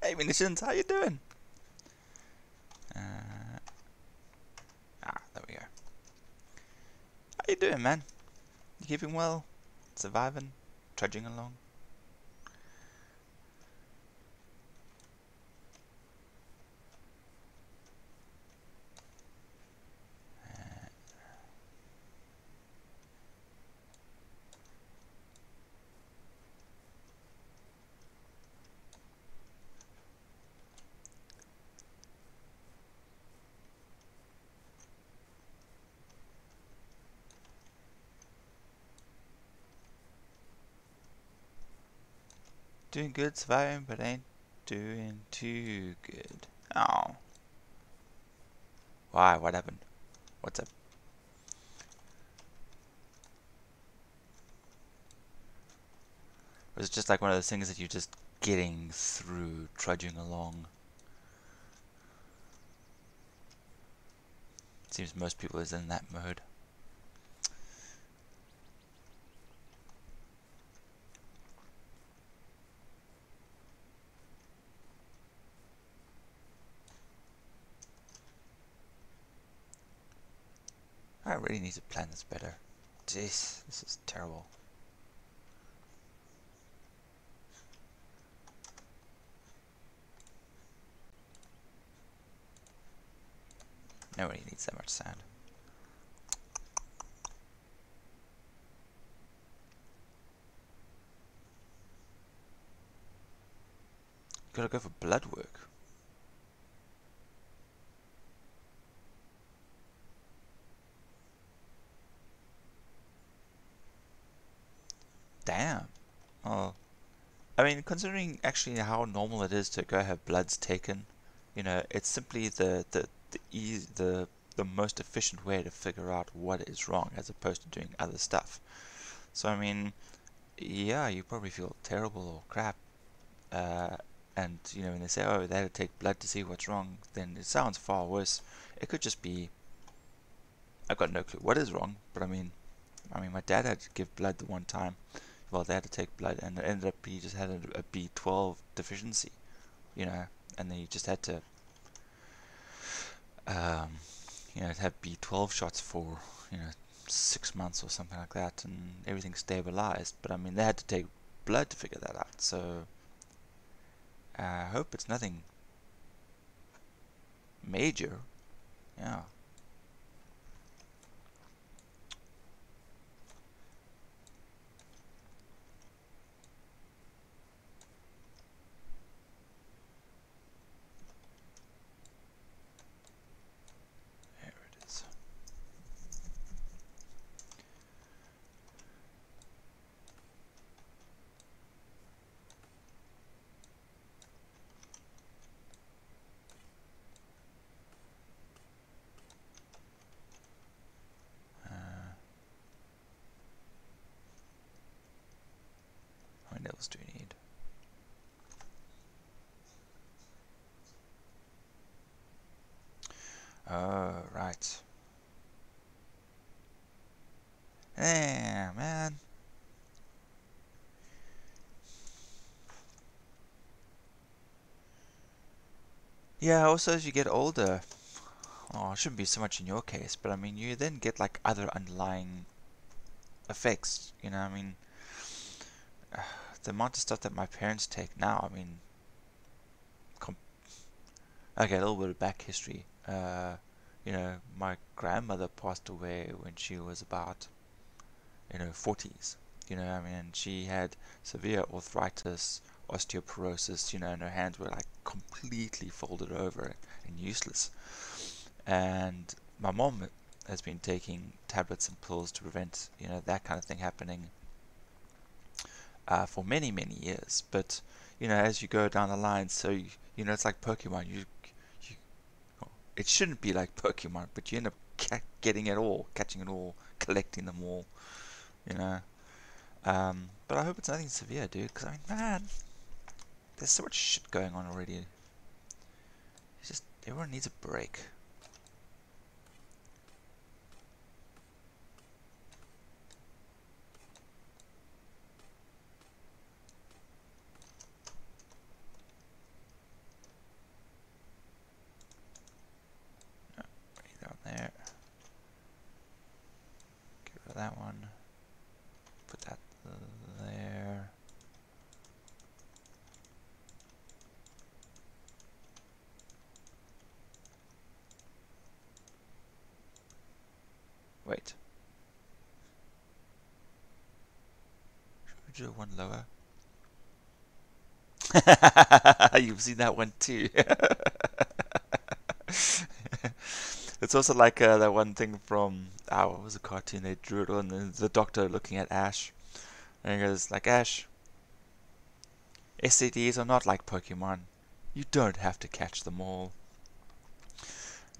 Hey munitions, how you doing? Uh, there we go. How you doing, man? You keeping well? Surviving? Trudging along? Doing good, surviving, but ain't doing too good. Oh. Why? What happened? What's up? Was it just like one of those things that you're just getting through, trudging along? Seems most people is in that mode. I really need to plan this better. Jeez, this is terrible. Nobody needs that much sand. Gotta go for blood work. Damn. Oh, I mean, considering actually how normal it is to go have bloods taken, you know, it's simply the most efficient way to figure out what is wrong as opposed to doing other stuff. So I mean, yeah, you probably feel terrible or crap, uh, and you know when they say, oh, they had to take blood to see what's wrong, then it sounds far worse. It could just be, I've got no clue what is wrong, but I mean, my dad had to give blood the one time. Well, they had to take blood, and it ended up he just had a B12 deficiency, you know, and then he just had to, um, have B12 shots for, 6 months or something like that, and everything stabilized. But I mean, they had to take blood to figure that out. So I hope it's nothing major. Yeah. There it is. How many nails do you need? Oh, right. Hey, man. Yeah, also as you get older, oh, it shouldn't be so much in your case, but I mean, you then get like other underlying effects, I mean, the amount of stuff that my parents take now, I mean, okay, a little bit of back history. My grandmother passed away when she was about, 40s. I mean, she had severe arthritis, osteoporosis, and her hands were like completely folded over and useless. And my mom has been taking tablets and pills to prevent, that kind of thing happening for many, many years. But, as you go down the line, so, it's like Pokemon. You it shouldn't be like Pokemon, but you end up getting it all, catching it all, collecting them all, you know. But I hope it's nothing severe, dude, because I mean, man, there's so much shit going on already. It's just, everyone needs a break. Wait. Should we do one lower? You've seen that one too. It's also like that one thing from, what was a cartoon they drew it on, the doctor looking at Ash. And he goes like, Ash, SCDs are not like Pokemon. You don't have to catch them all.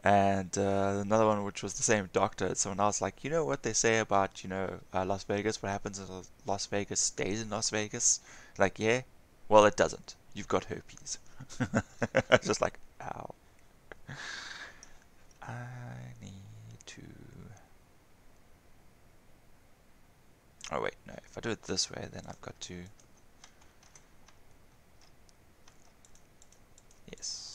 And another one which was the same doctor, someone else like, you know what they say about, Las Vegas, what happens in Las Vegas stays in Las Vegas? Like, yeah? Well, it doesn't. You've got herpes. Just like, ow. I need to... Oh wait, no, if I do it this way, then I've got to... Yes.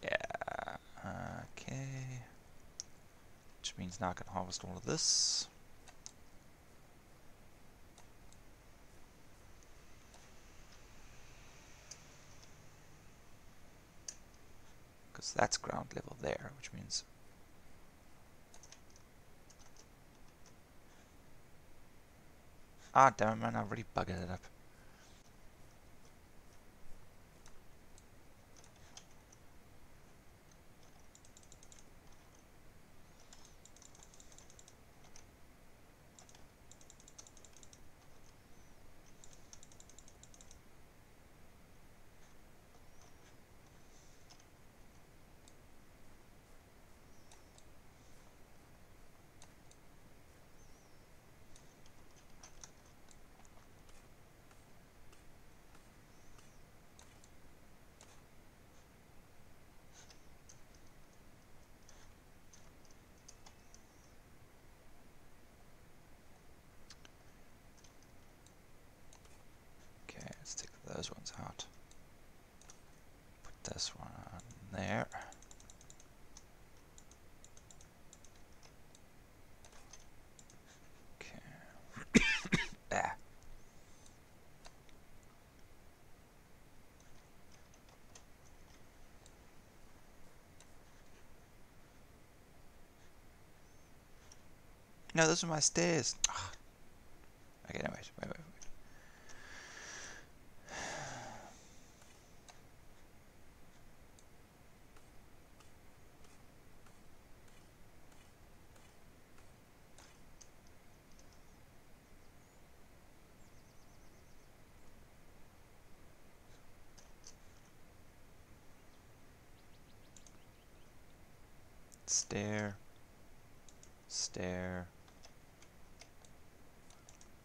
Yeah, okay. Which means now I can harvest all of this. Because that's ground level there, which means... Ah, damn it, man, I've already buggered it up. Okay, let's take those ones out. Put this one there. Okay. Ah. No, those are my stairs. Ugh. Okay, no, wait. Stair. Stair.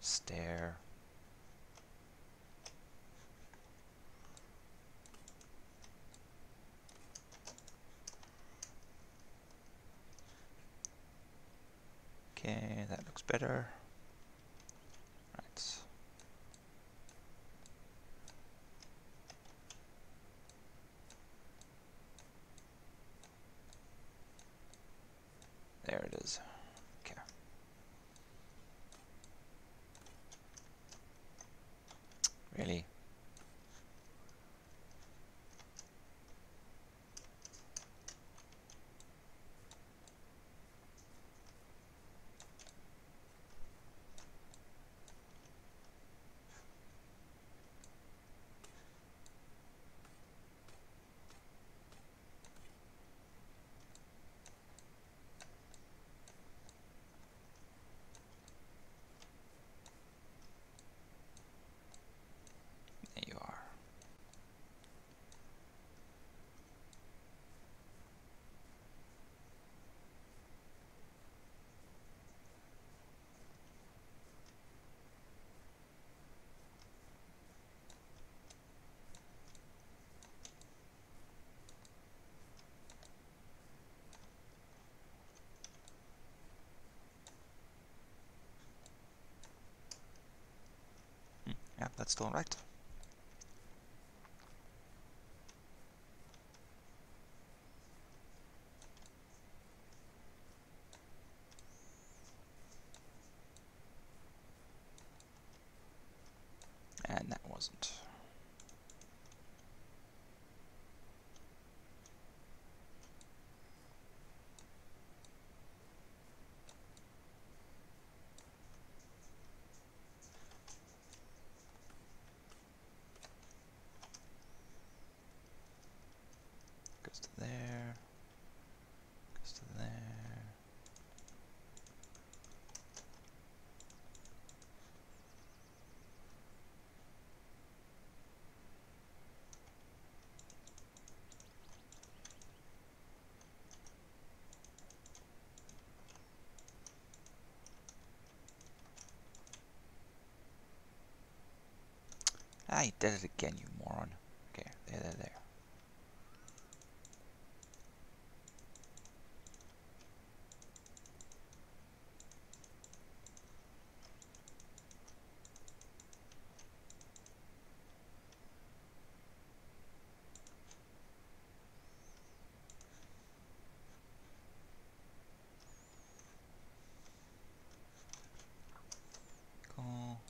Stair. Okay, that looks better. Right. There it is. Okay. Really? There you are. Yeah, that's still right. wasn't. Goes to there. Goes to there. Ah, you did it again, you moron. Okay, there. Cool.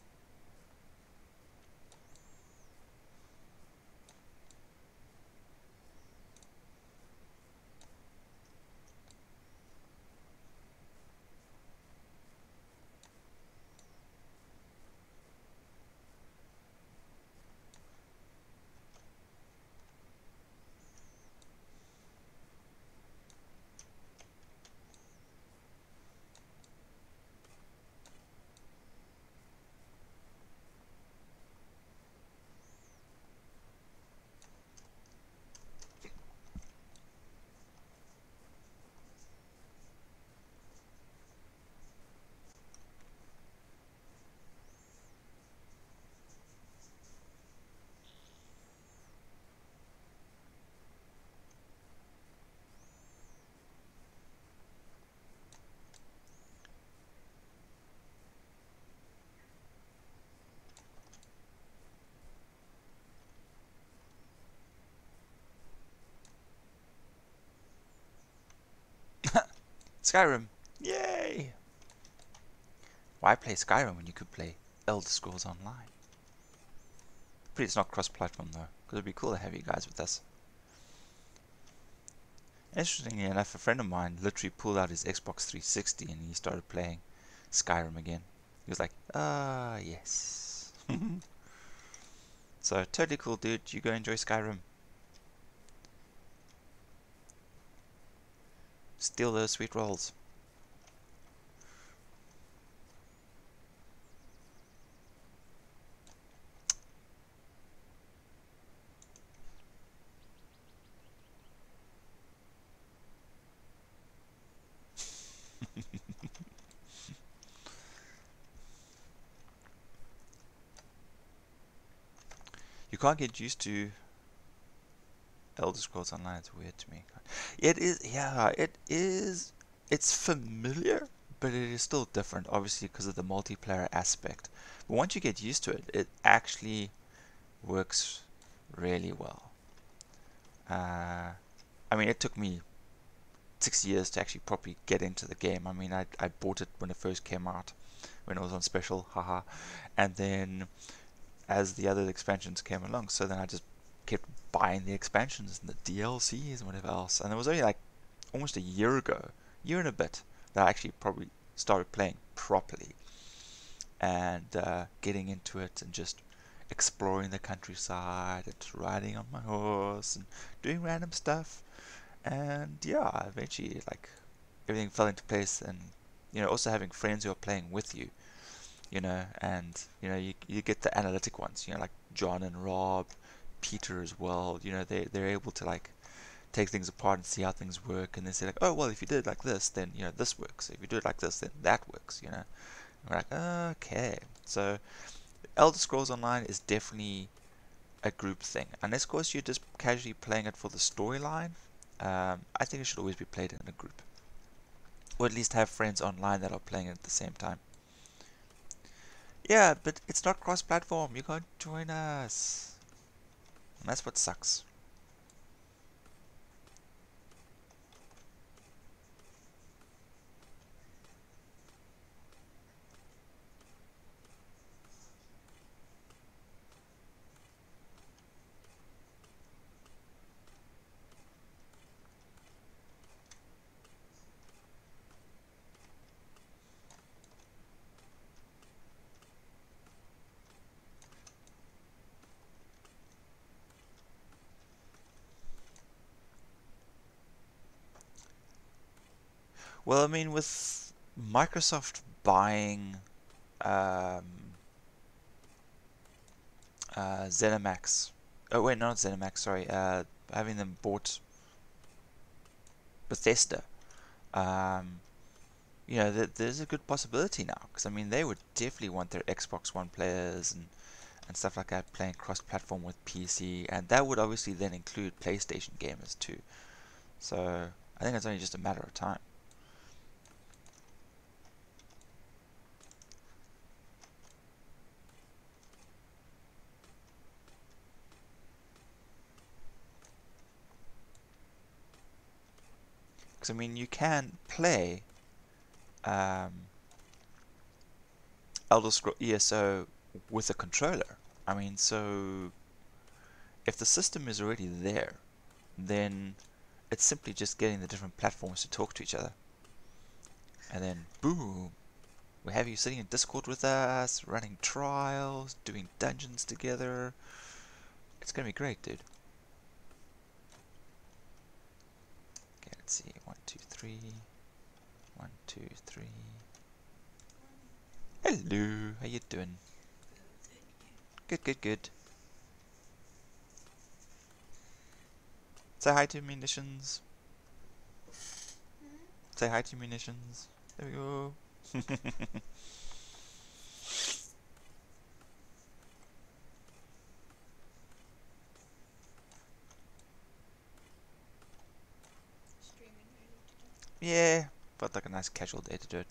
Skyrim! Yay! Why play Skyrim when you could play Elder Scrolls Online? But it's not cross-platform though, because it'd be cool to have you guys with us. Interestingly enough, a friend of mine literally pulled out his Xbox 360 and he started playing Skyrim again. He was like, ah, yes. So, totally cool, dude. You go enjoy Skyrim. Steal those sweet rolls. You can't get used to Elder Scrolls Online. It's weird to me. It is, yeah, it is. It's familiar, but it is still different, obviously, because of the multiplayer aspect. But once you get used to it, it actually works really well. I mean, it took me 6 years to actually properly get into the game. I mean, I bought it when it first came out, when it was on special, haha. And then as the other expansions came along, so then I just kept buying the expansions and the DLCs and whatever else. And it was only like almost a year ago, year and a bit, that I actually probably started playing properly and getting into it and just exploring the countryside and riding on my horse and doing random stuff. And yeah, eventually like everything fell into place, and also having friends who are playing with you, and you get the analytic ones, like John and Rob, Peter as well. They're able to like take things apart and see how things work, and they say like, oh well, if you did it like this, then this works. If you do it like this, then that works. And we're like, okay. So Elder Scrolls Online is definitely a group thing, unless of course you're just casually playing it for the storyline. I think it should always be played in a group, or at least have friends online that are playing it at the same time. Yeah, but it's not cross-platform. You can't join us. And that's what sucks. Well, I mean, with Microsoft buying um, ZeniMax. Oh wait, not ZeniMax. Sorry, having them bought Bethesda. Um, there's a good possibility now, because I mean, they would definitely want their Xbox One players and stuff like that playing cross-platform with PC, and that would obviously then include PlayStation gamers too. So I think it's only just a matter of time. Because I mean, you can play um, Elder Scrolls ESO with a controller. I mean, so if the system is already there, then it's simply just getting the different platforms to talk to each other. And then, boom, we have you sitting in Discord with us, running trials, doing dungeons together. It's gonna be great, dude. Okay, let's see. 1, 2, 3. 1, 2, 3. Hello, how you doing? Good, good, good. Say hi to Munitions. Say hi to Munitions. There we go. Yeah, felt like a nice casual day to do it.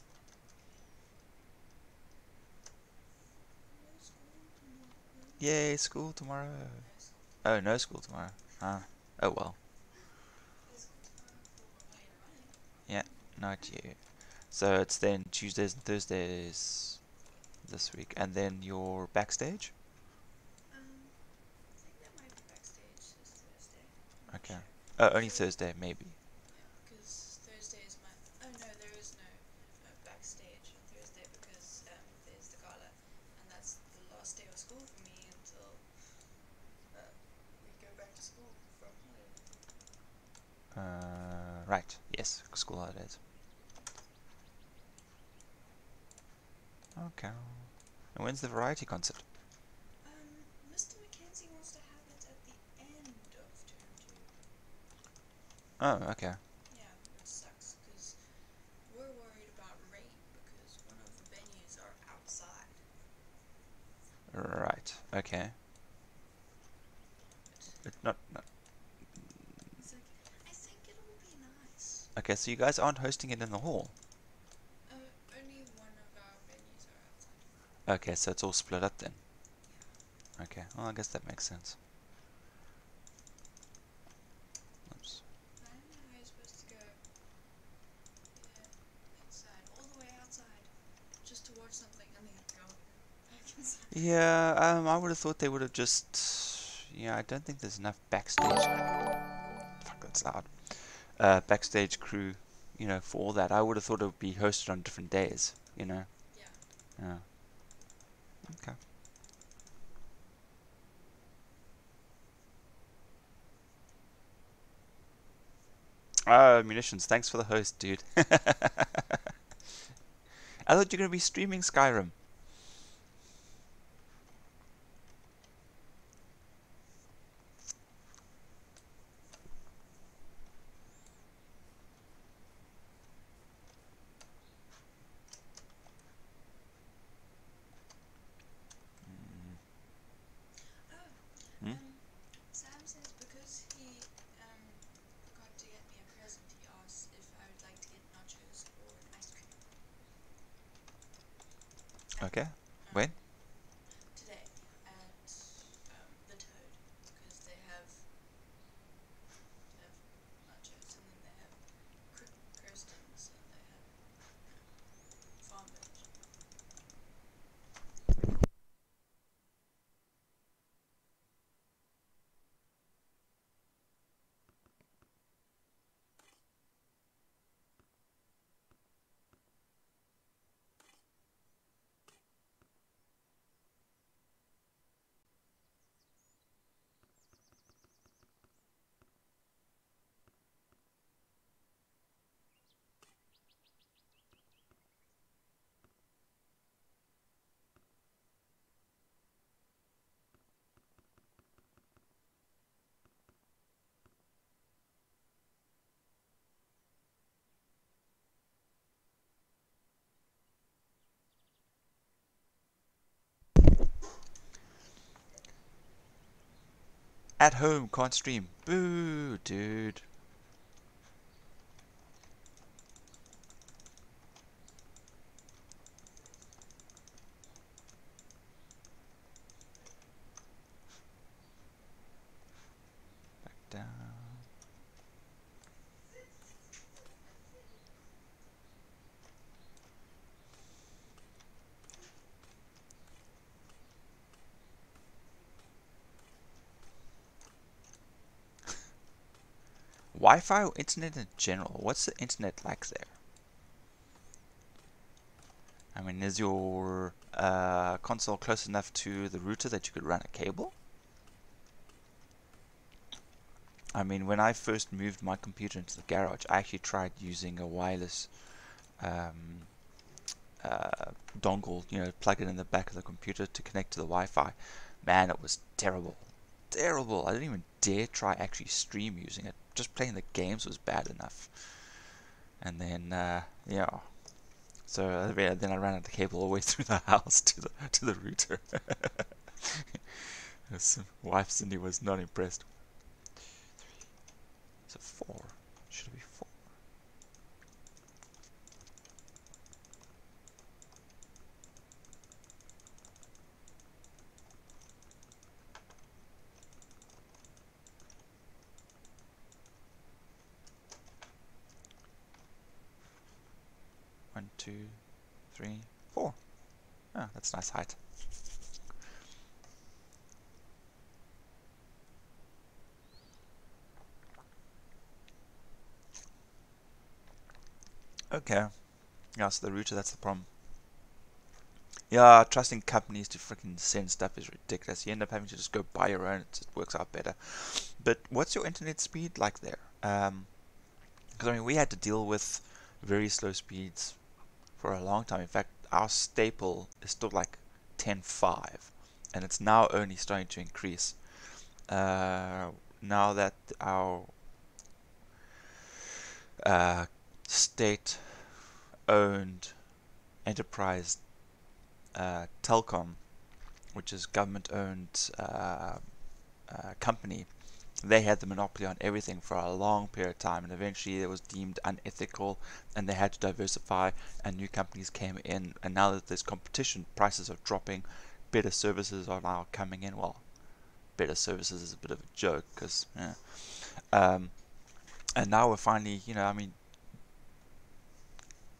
Yay, school tomorrow. Oh, no school tomorrow. Ah, oh well. Yeah, not you. So it's then Tuesdays and Thursdays this week, and then your backstage? I think there might be backstage this Thursday. Okay. Oh, only Thursday, maybe. Yeah, because Thursday is my. Oh no, there is no backstage on Thursday because there's the gala, and that's the last day of school for me until we go back to school from holiday. Right. Yes, school holidays. Okay. And when's the variety concert? Mr. Mackenzie wants to have it at the end of term 2. Oh, okay. Yeah, which sucks because we're worried about rain because one of the venues are outside. Right. Okay. But not. It's like, I think it'll be nice. Okay, so you guys aren't hosting it in the hall. Only one of our venues are outside. Okay, so it's all split up then. Yeah. Okay. Well, I guess that makes sense. Oops. I don't know how you're supposed to go inside, all the way outside, just to watch something and then go back inside. Yeah, I would have thought they would have just. Yeah, I don't think there's enough backstage. Fuck, that's loud. Backstage crew, for all that. I would have thought it would be hosted on different days, Yeah. Yeah. Okay. Munitions, thanks for the host, dude. I thought you were going to be streaming Skyrim. Oh, Hmm? Sam says because he forgot to get me a present, he asked if I would like to get nachos or an ice cream. Okay. Um, When? Today at the Toad because they have nachos and then they have Kirsten's and they have farm veg. At home, can't stream. Boo, dude. Back down. Wi-Fi or internet in general? What's the internet like there? I mean, is your console close enough to the router that you could run a cable? I mean, when I first moved my computer into the garage, I actually tried using a wireless um, dongle, plug it in the back of the computer to connect to the Wi-Fi. Man, it was terrible. Terrible. I didn't even dare try actually stream using it. Just playing the games was bad enough. And then, yeah. So then I ran out the cable all the way through the house to the router. His wife Cindy was not impressed. So 4. Should it be 4? 1, 2, 3, 4. Oh, that's a nice height. Okay. Yeah, so the router, that's the problem. Yeah, trusting companies to freaking send stuff is ridiculous. You end up having to just go buy your own. It just works out better. But what's your internet speed like there? Because I mean, we had to deal with very slow speeds for a long time. In fact, our staple is still like 10.5, and it's now only starting to increase. Now that our state-owned enterprise telecom, which is government-owned company, they had the monopoly on everything for a long period of time, and eventually it was deemed unethical, and they had to diversify, and new companies came in, and now that there's competition, prices are dropping, better services are now coming in. Well, better services is a bit of a joke, because, yeah. And now we're finally, I mean,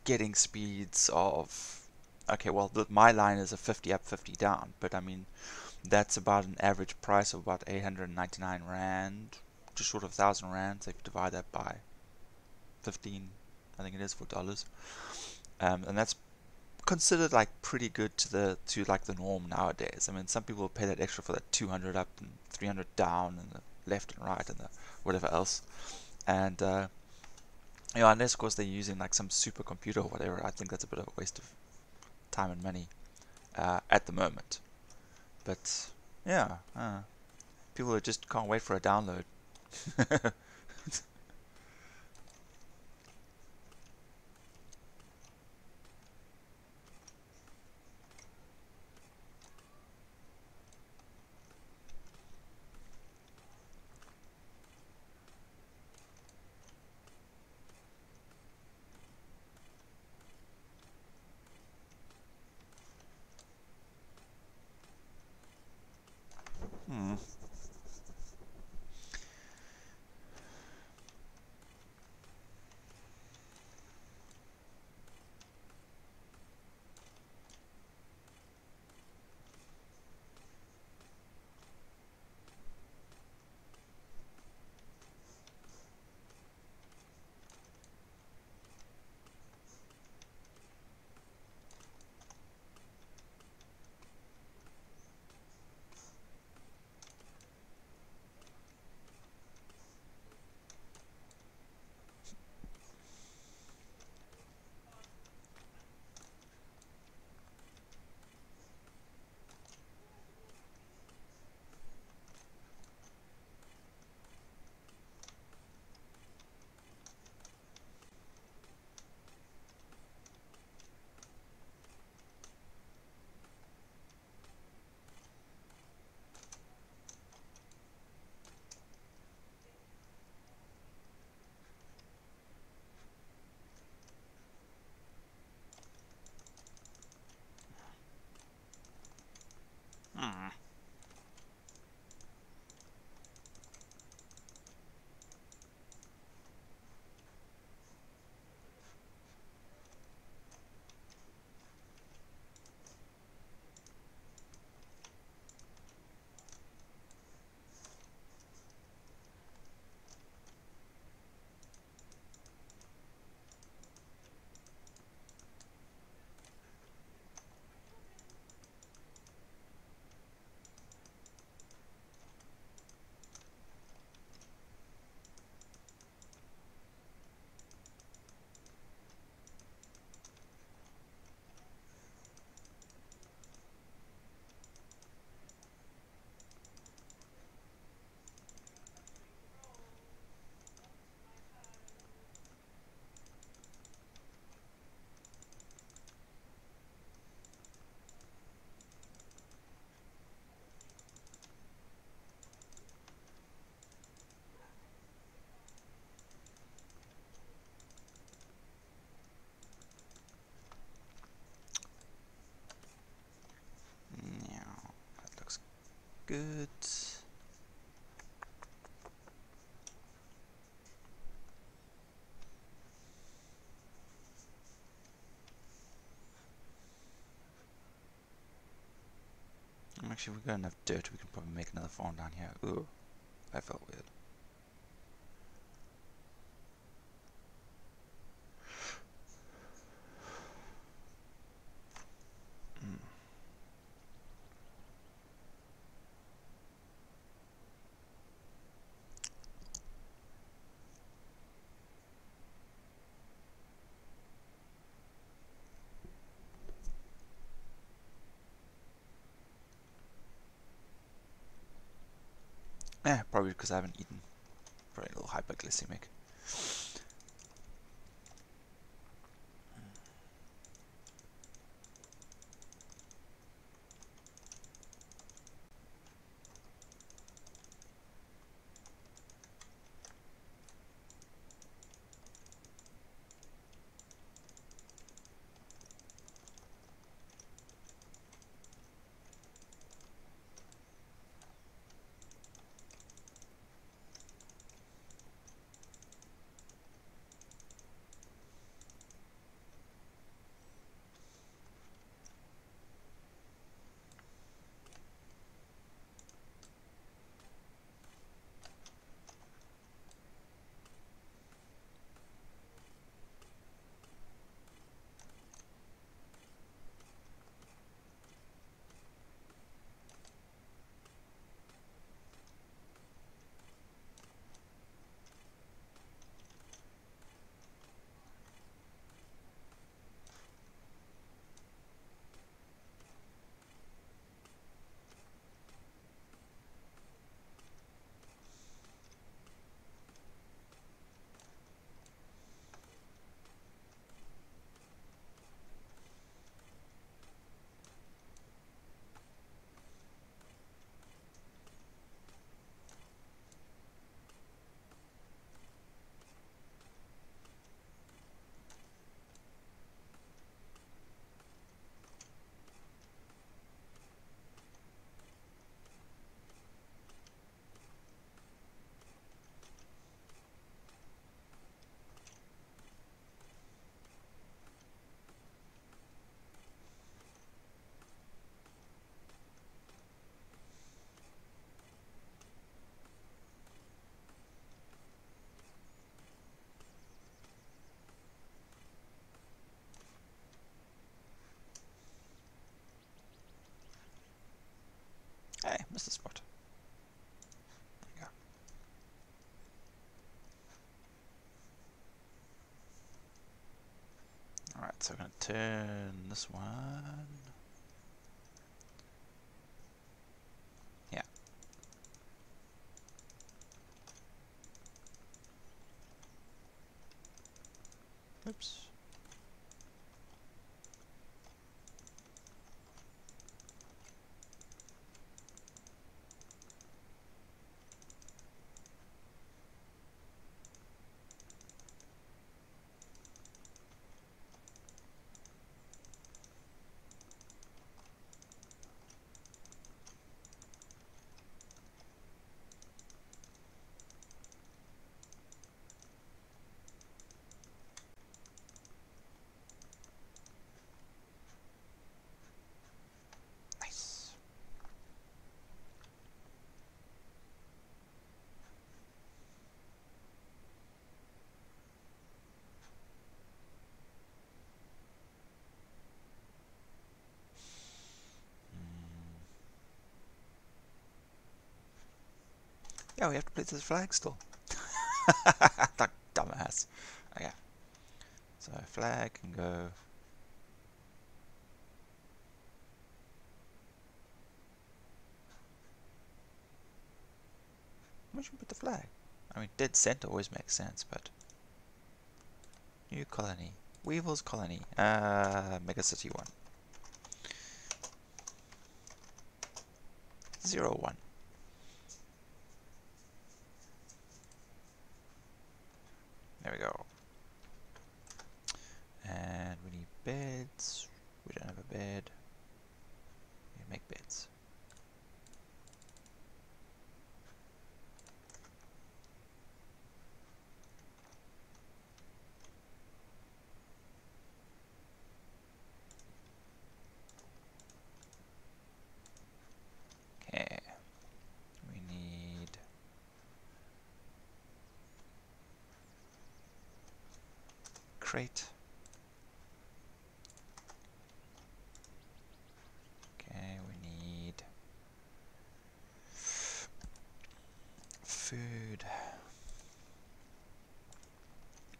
getting speeds of, okay, well, my line is a 50 up, 50 down, but I mean, that's about an average price of about 899 Rand, just short of 1,000 Rand. So if you divide that by 15, I think it is, for dollars, and that's considered like pretty good to like the norm nowadays. I mean, some people pay that extra for that 200 up and 300 down and the left and right and the whatever else. And unless of course they're using like some supercomputer or whatever, I think that's a bit of a waste of time and money at the moment. But yeah, people just can't wait for a download. Hmm. good. Actually, we've got enough dirt, we can probably make another farm down here. Ooh, that felt weird. Mm. Probably because I haven't eaten. Probably a little hyperglycemic. Hey, missed the spot. There you go. Alright, so we're going to turn this one. Yeah. Oops. Nice. Yeah, we have to place this flag still. That dumbass. Okay. So flag can go. Where should we put the flag? I mean, dead center always makes sense, but new colony, Weevil's colony, Mega City 1, 0-1. There we go. And we need beds. We don't have a bed. We make beds. rate. Okay, we need food.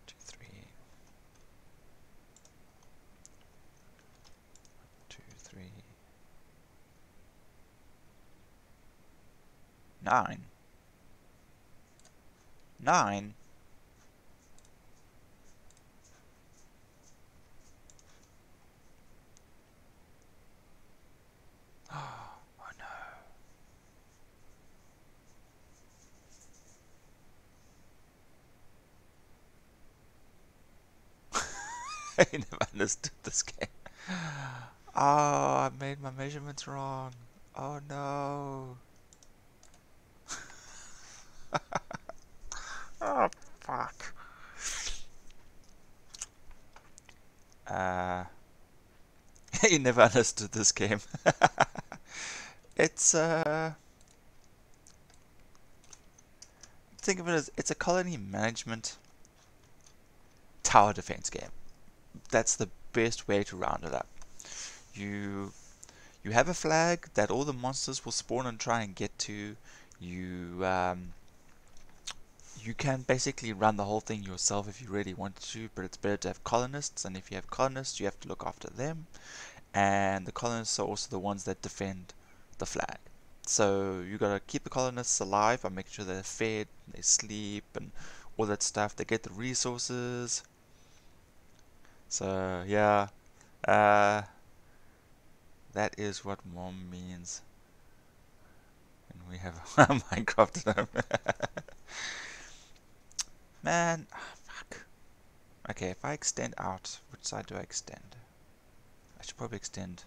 2, 3, 2, 3, 9. 9? Oh no. I never understood this game. Oh, I made my measurements wrong. Oh no. Oh, fuck. You never understood this game. It's, think of it as, it's a colony management tower defense game. That's the best way to round it up. You you have a flag that all the monsters will spawn and try and get to. You you can basically run the whole thing yourself if you really wanted to, but it's better to have colonists, and if you have colonists you have to look after them, and the colonists are also the ones that defend the flag. So you gotta keep the colonists alive by making sure they're fed, they sleep, and all that stuff. They get the resources. So yeah, uh, that is what mom means when we have a Minecraft at home. Man, fuck. Okay, if I extend out, which side do I extend? I should probably extend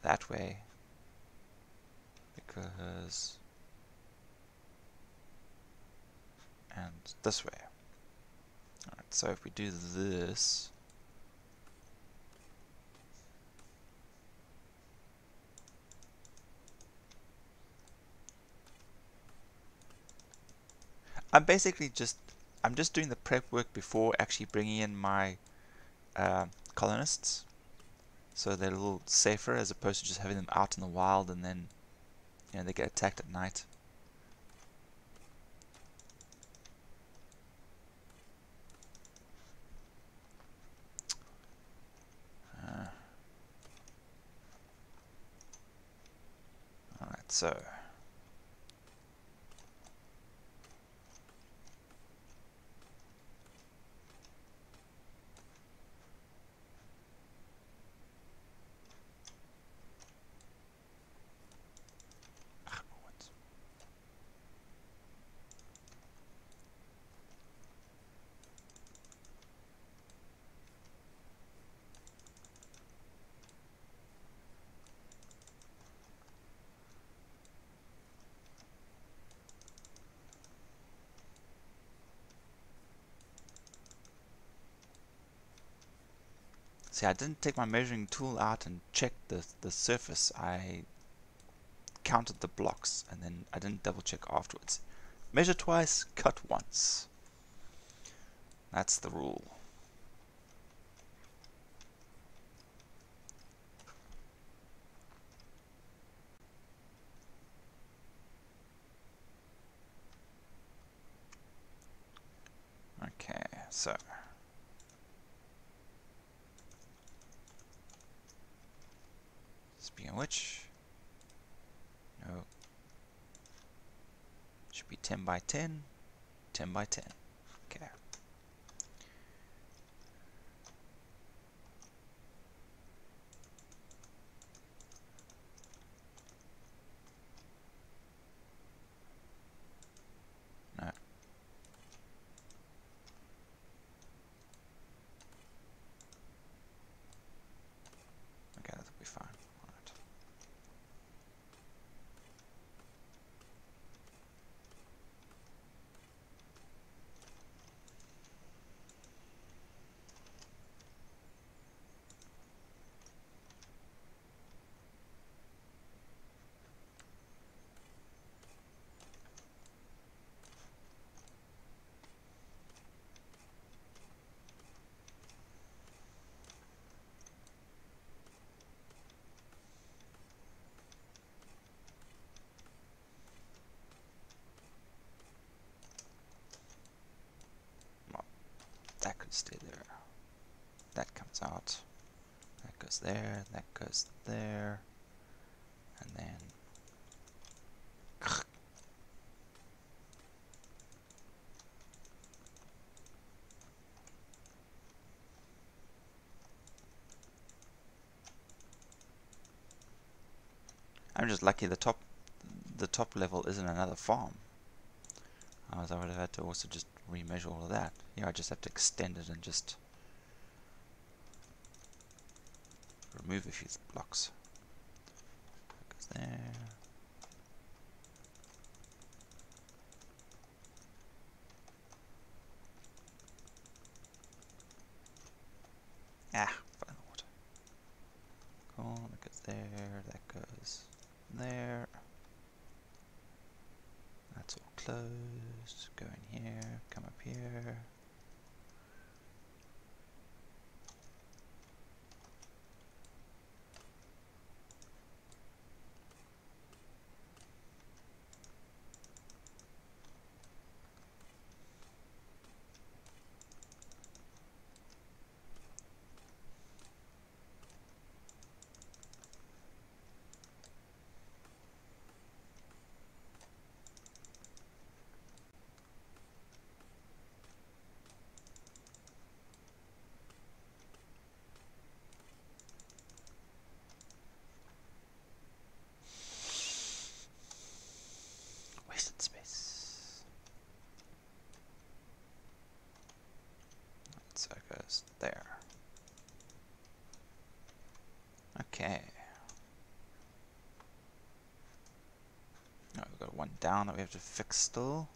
that way, because, and this way. Alright, so if we do this, I'm just doing the prep work before actually bringing in my colonists, so they're a little safer as opposed to just having them out in the wild and then, you know, they get attacked at night. Alright, so see, I didn't take my measuring tool out and check the surface. I counted the blocks and then I didn't double check afterwards. Measure twice, cut once. That's the rule. Okay, so speaking of which, no, should be 10 by 10, 10 by 10. Okay. No. Okay, that'll be fine. Alright. stay there. That comes out. That goes there. That goes there. And then I'm just lucky the top level isn't another farm. Otherwise I would have had to also just remeasure all of that. Here I just have to extend it and just remove a few blocks. That goes there. Ah, fine water. Cool, that goes there, that goes there. That's all closed. Go in here, come up here. Wasted space. So it goes there. Okay. Now we've got one down that we have to fix still.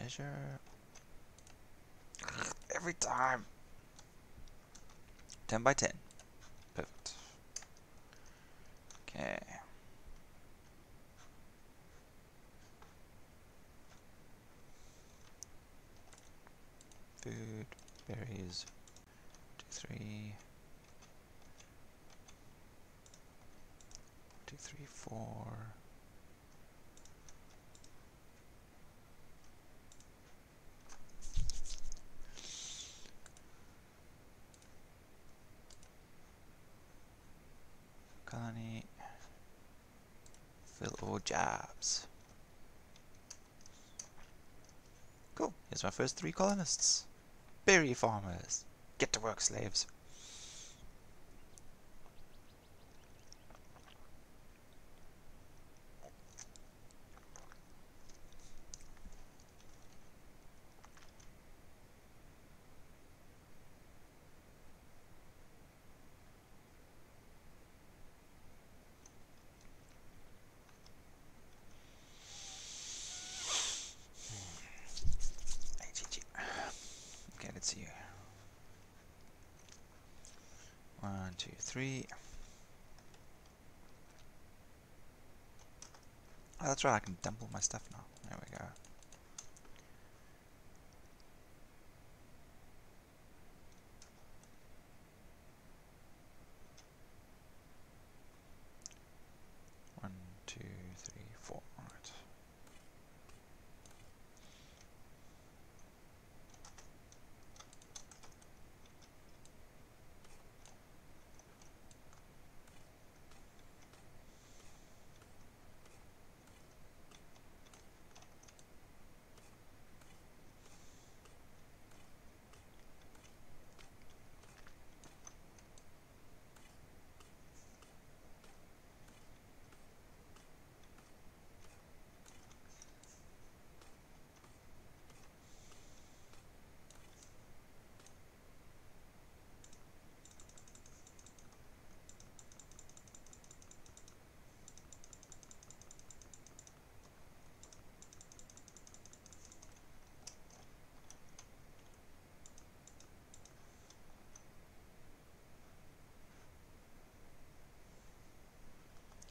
Measure. Every time. 10 by 10. Perfect. Okay. Food, berries, 2, 3. 2, 3, 4. Colony. Fill all jobs. Cool. Here's my first 3 colonists. Berry farmers. Get to work, slaves. let's see. 1, 2, 3. Oh, that's right, I can dump all my stuff now. There we go. One, two, three, four. Right.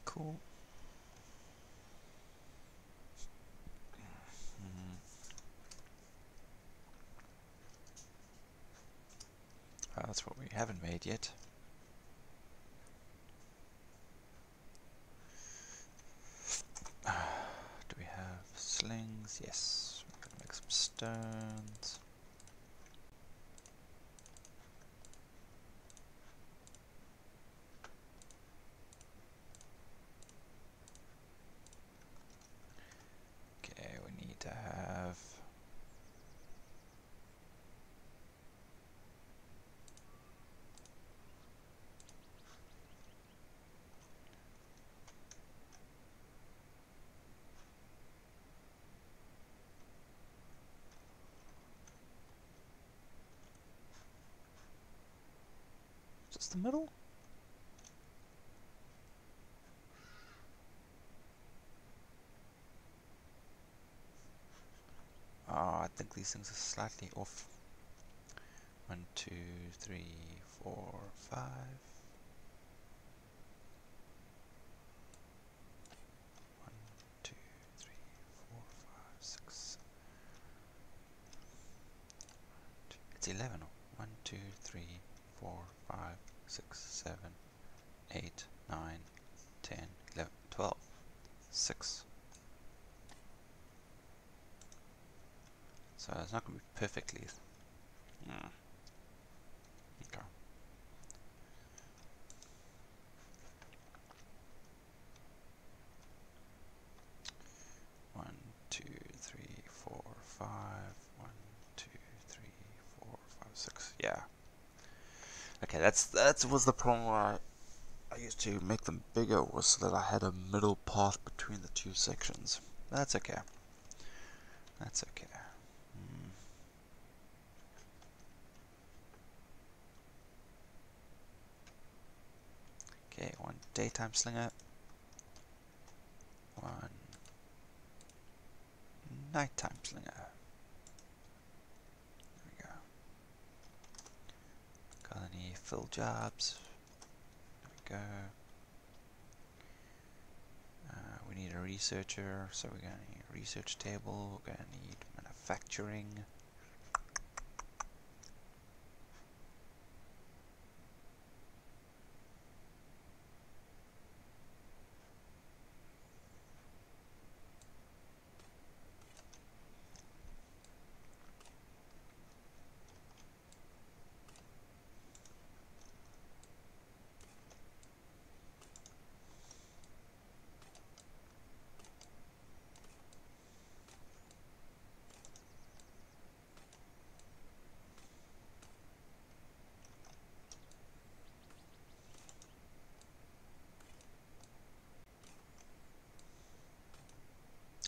Cool. That's what we haven't made yet. Do we have slings? Yes. We're gonna make some stones. Okay, we need to have just the middle? Oh, I think these things are slightly off. 1, 2, 3, 4, 5. 1, 2, 3, 4, 5, 6. It's 11. 1, 2, 3, 4, 5, 6, 7, 8, 9, 10, 11, 12. 6. So it's not going to be perfectly. Okay. One, two, three, four, 5. 1, 2, 3, 4, 5, 6. Yeah. Okay, that was the problem where I used to make them bigger, was so that I had a middle path between the two sections. That's okay. That's okay. Okay, 1 daytime slinger. 1 nighttime slinger. There we go. Got any fill jobs? There we go. We need a researcher, so we're going to need a research table. We're going to need manufacturing.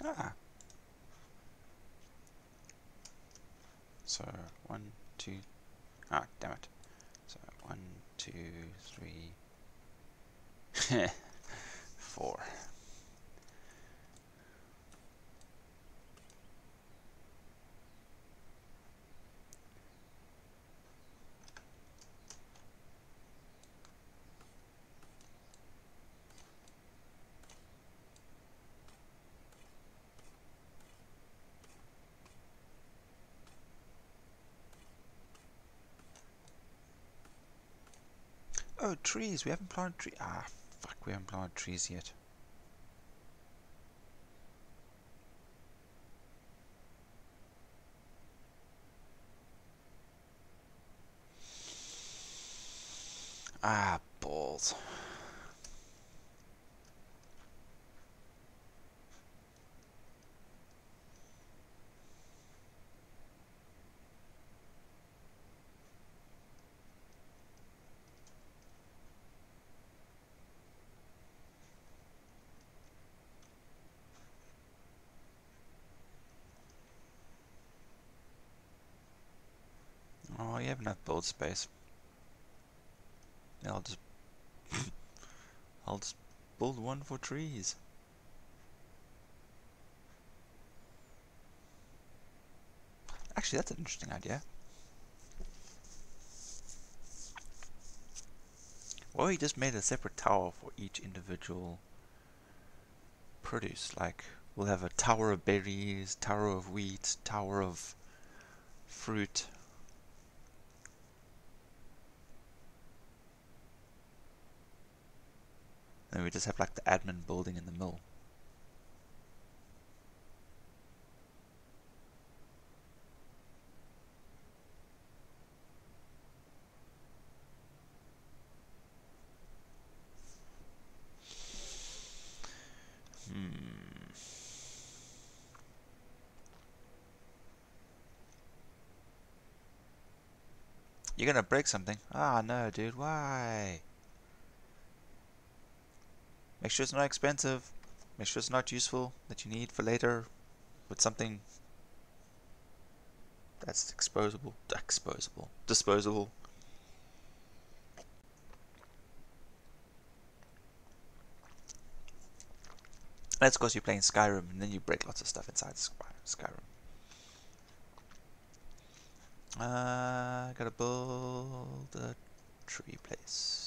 Ah. So 1, 2. Ah, damn it. So 1, 2, 3, 4. Oh, trees. We haven't planted trees. Ah, fuck. We haven't planted trees yet. Ah, balls. Oh, you have enough build space. Yeah, I'll just build one for trees. Actually, that's an interesting idea. Well, he just made a separate tower for each individual produce. Like, we'll have a tower of berries, tower of wheat, tower of fruit. And we just have like the admin building in the middle. Hmm. You're gonna break something. Ah, no, dude, why? Make sure it's not expensive. Make sure it's not useful that you need for later with something that's disposable. That's because you're playing Skyrim and then you break lots of stuff inside Skyrim. Gotta build a tree place.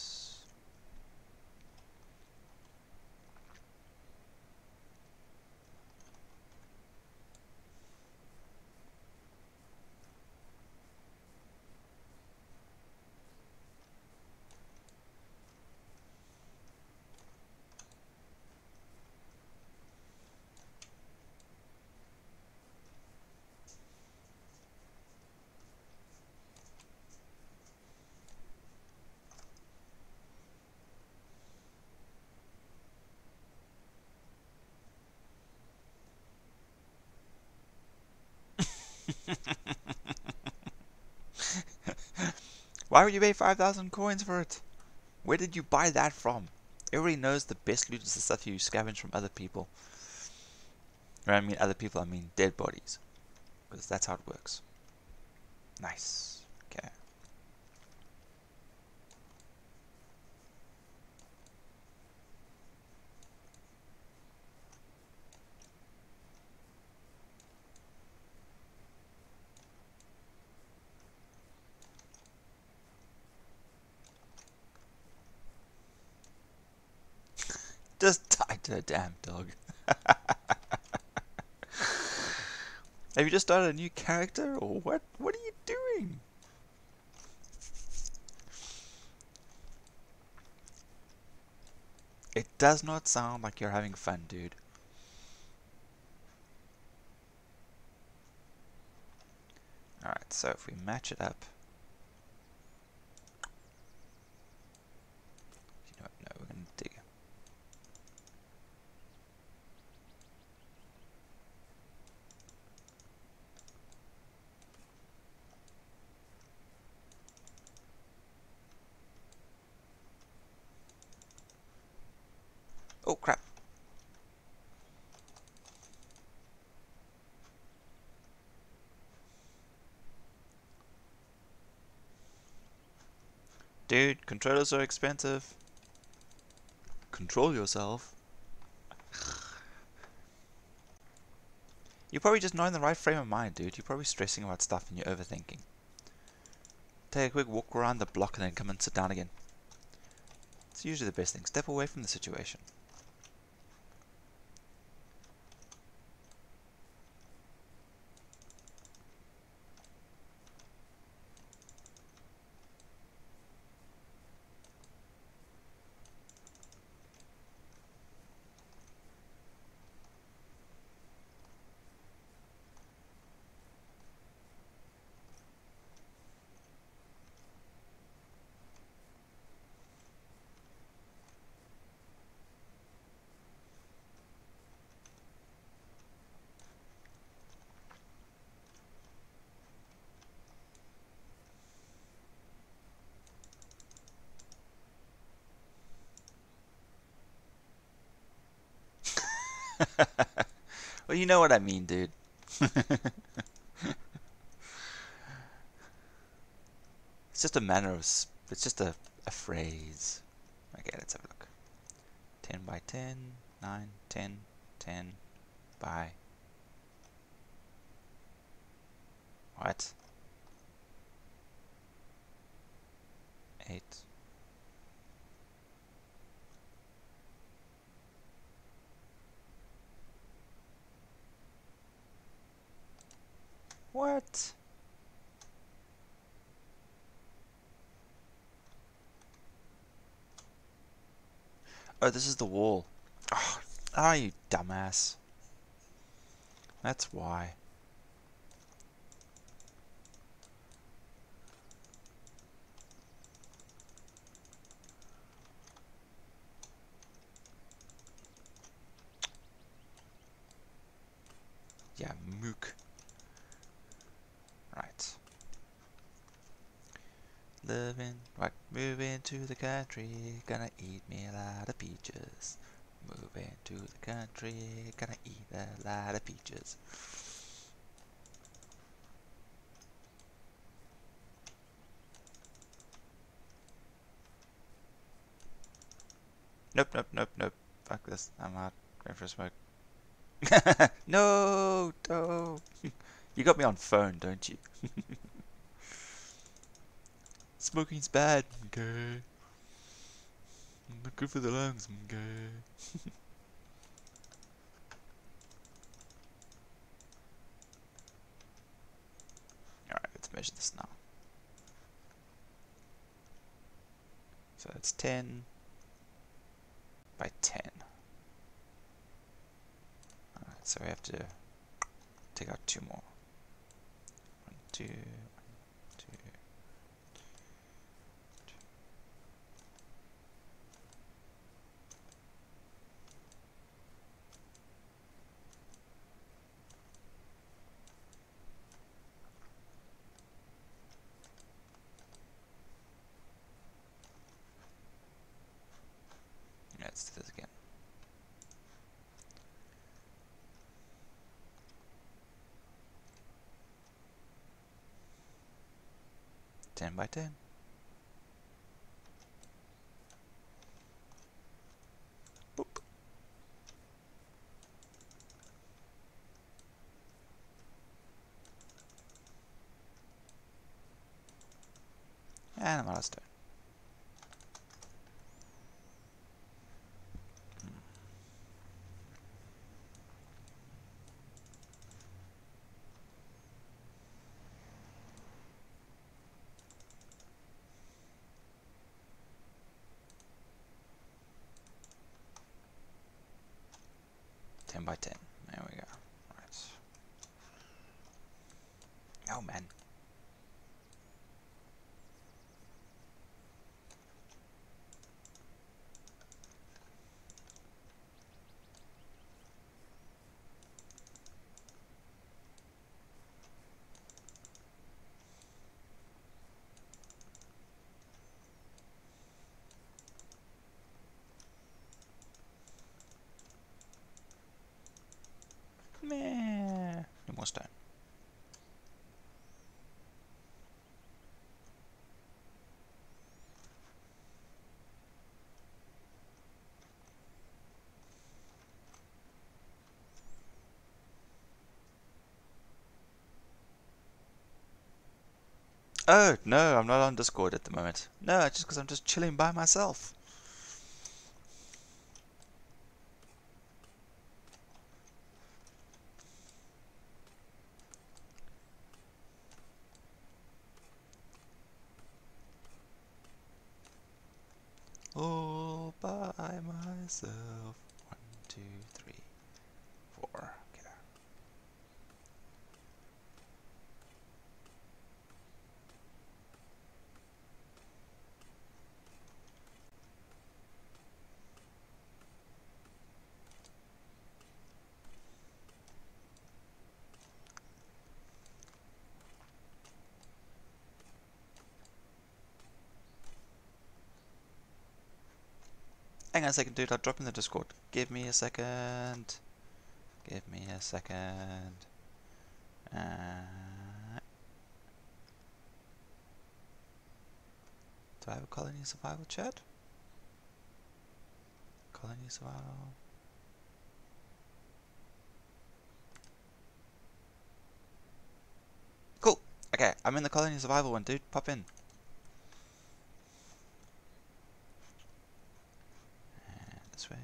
Why would you pay 5,000 coins for it? Where did you buy that from? Everybody knows the best loot is the stuff you scavenge from other people. When I mean other people, I mean dead bodies. Because that's how it works. Nice. Okay. Just die to a damn dog. Have you just started a new character or what? What are you doing? It does not sound like you're having fun, dude. Alright, so if we match it up. You know what? No, we're going to dig. Oh, crap. Dude, controllers are expensive. Control yourself. You're probably just not in the right frame of mind, dude. You're probably stressing about stuff and you're overthinking. Take a quick walk around the block and then come and sit down again. It's usually the best thing. Step away from the situation. Well, you know what I mean, dude. It's just a manner of. It's just a phrase. Okay, let's have a look. 10 by 10, 9, 10, 10 by. What? 8. What? Oh, this is the wall. Oh, ah, you dumbass. That's why. Yeah, mook. Right. Living, right, moving to the country, gonna eat me a lot of peaches. Moving to the country, gonna eat a lot of peaches. Nope, nope, nope, nope. Fuck this. I'm out. Going for a smoke. No, no. You got me on phone, don't you? Smoking's bad. Okay. Not good for the lungs. Okay. Alright, let's measure this now. So that's 10 by 10. Alright, so we have to take out 2 more. 1, 2, 1, 2. Let's do this again. 10 by 10. Boop. And a milestone. 10 by 10. There we go. Right. Oh man. Meh. No more stone. Oh, no, I'm not on Discord at the moment. No, just because I'm just chilling by myself. All by myself. 1, 2, 3, 4. Okay. Hang on a second, dude. I'll drop in the Discord. Give me a second. Give me a second. Do I have a colony survival chat? Colony survival. Cool. Okay, I'm in the colony survival one, dude. Pop in. And this way.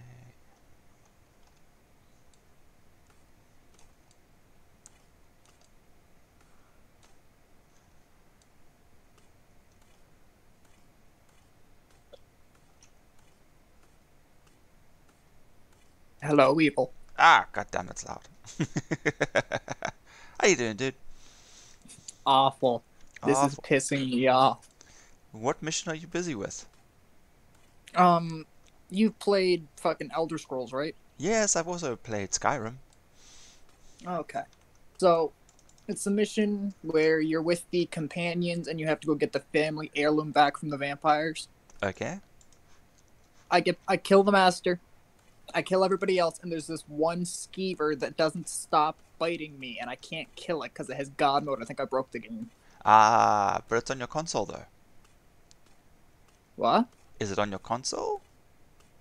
Hello, evil. Ah, goddamn, that's loud. How you doing, dude? Awful. This is Awful. pissing me off. What mission are you busy with? You played fucking Elder Scrolls, right? Yes, I've also played Skyrim. Okay. So, it's a mission where you're with the companions and you have to go get the family heirloom back from the vampires. Okay. I kill the master. I kill everybody else, and there's this one skeever that doesn't stop biting me, and I can't kill it because it has God mode. I think I broke the game. Ah, but it's on your console though. What? Is it on your console?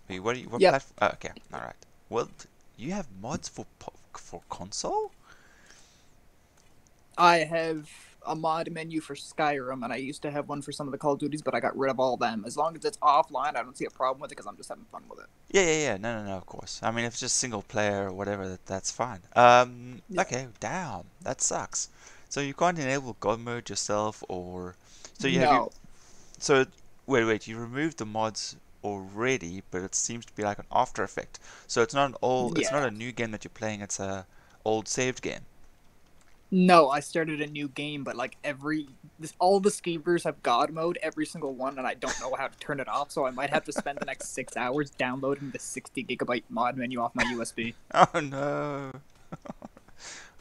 Wait, what Yep. platform? Oh, okay, all right. Well, you have mods for console? I have a mod menu for Skyrim, and I used to have one for some of the Call of Duties, but I got rid of all of them. As long as it's offline, I don't see a problem with it because I'm just having fun with it. Yeah. No, of course. I mean, if it's just single player or whatever, that's fine. Yeah. Okay, damn, that sucks. So you can't enable God mode yourself, or so you have No. So wait, you removed the mods already, but it seems to be like an after effect. So it's not it's not Yeah. a new game that you're playing, it's a old saved game. No, I started a new game, but like all the skeevers have God mode, every single one, and I don't know how to turn it off, so I might have to spend the next 6 hours downloading the 60 gigabyte mod menu off my USB. Oh no.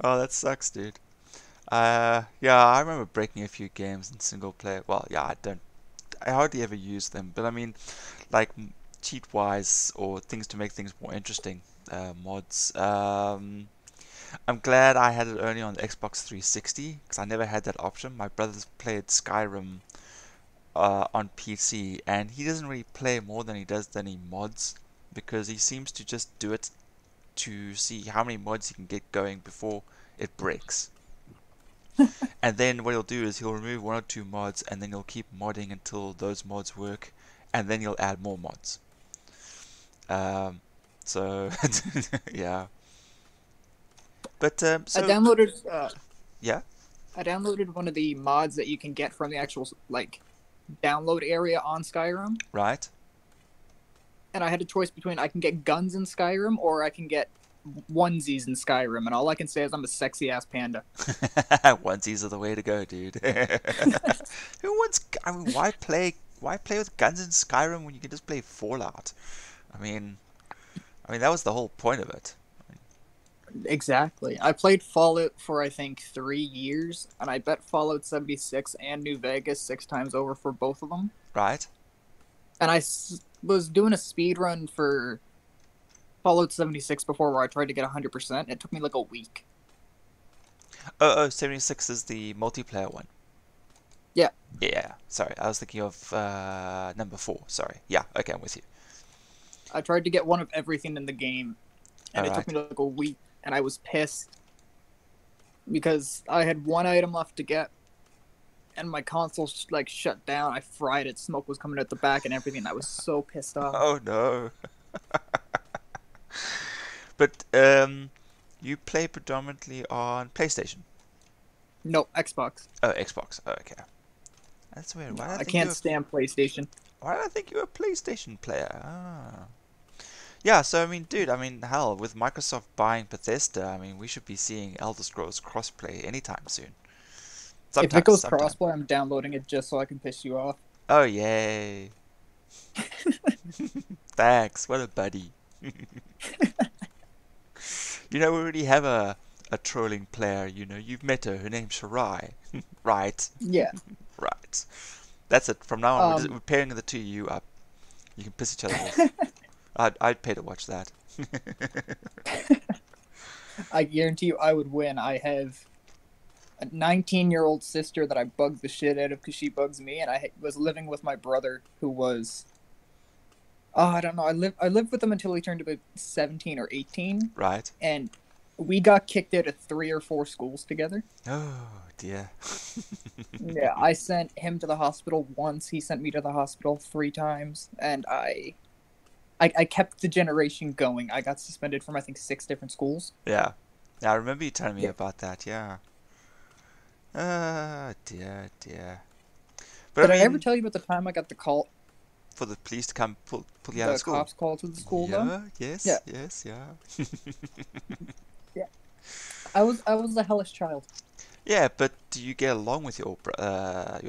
Oh, that sucks, dude. Yeah, I remember breaking a few games in single player. Well, yeah, I hardly ever use them, but I mean, like cheat wise or things to make things more interesting, mods. I'm glad I had it only on the Xbox 360 because I never had that option. My brother's played Skyrim on PC, and he doesn't really play more than he does any mods because he seems to just do it to see how many mods he can get going before it breaks. And then what he'll do is he'll remove one or two mods, and then he'll keep modding until those mods work, and then he'll add more mods. So yeah. But I so downloaded yeah, I downloaded one of the mods that you can get from the actual like download area on Skyrim, right. and I had a choice between I can get guns in Skyrim or I can get onesies in Skyrim, and all I can say is I'm a sexy ass panda. Onesies are the way to go, dude. Who wants? I mean, why play? Why play with guns in Skyrim when you can just play Fallout? I mean, that was the whole point of it. Exactly. I played Fallout for I think 3 years, and I bet Fallout 76 and New Vegas 6 times over for both of them. Right? And I was doing a speed run for Fallout 76 before where I tried to get 100%. It took me like a week. Oh, 76 is the multiplayer one. Yeah. Yeah. Sorry, I was thinking of number 4. Sorry. Yeah. Okay, I'm with you. I tried to get one of everything in the game, and it took Alright. me like a week, and I was pissed because I had one item left to get, and my console like shut down. I fried it. Smoke was coming out the back and everything. And I was so pissed off. Oh no. But you play predominantly on PlayStation. No, Xbox. Oh, Xbox. Oh, okay. That's weird. I can't stand PlayStation. Why did I think you were a PlayStation player? Ah. Yeah, so I mean, dude, hell, with Microsoft buying Bethesda, I mean, we should be seeing Elder Scrolls crossplay anytime soon. If it goes crossplay, I'm downloading it just so I can piss you off. Oh, yay. Thanks, what a buddy. You know, we already have a trolling player, you know, you've met her name's Shirai. Right. Yeah. Right. That's it, from now on, we're pairing the two of you up. You can piss each other off. I'd pay to watch that. I guarantee you I would win. I have a 19-year-old sister that I bug the shit out of because she bugs me, and I was living with my brother who was, oh, I don't know. I lived with him until he turned about 17 or 18, Right? and we got kicked out of 3 or 4 schools together. Oh dear. Yeah, I sent him to the hospital once. He sent me to the hospital 3 times, and I kept the generation going. I got suspended from I think 6 different schools. Yeah. Yeah, I remember you telling me Yeah. about that. Yeah. Ah, dear, dear. But I Did I ever mean, tell you about the time I got the call, for the police to come pull you out of the school. cops called to the school though? Yeah. Yeah, Yes. Yes. Yeah. yeah. I was a hellish child. Yeah, but do you get along with your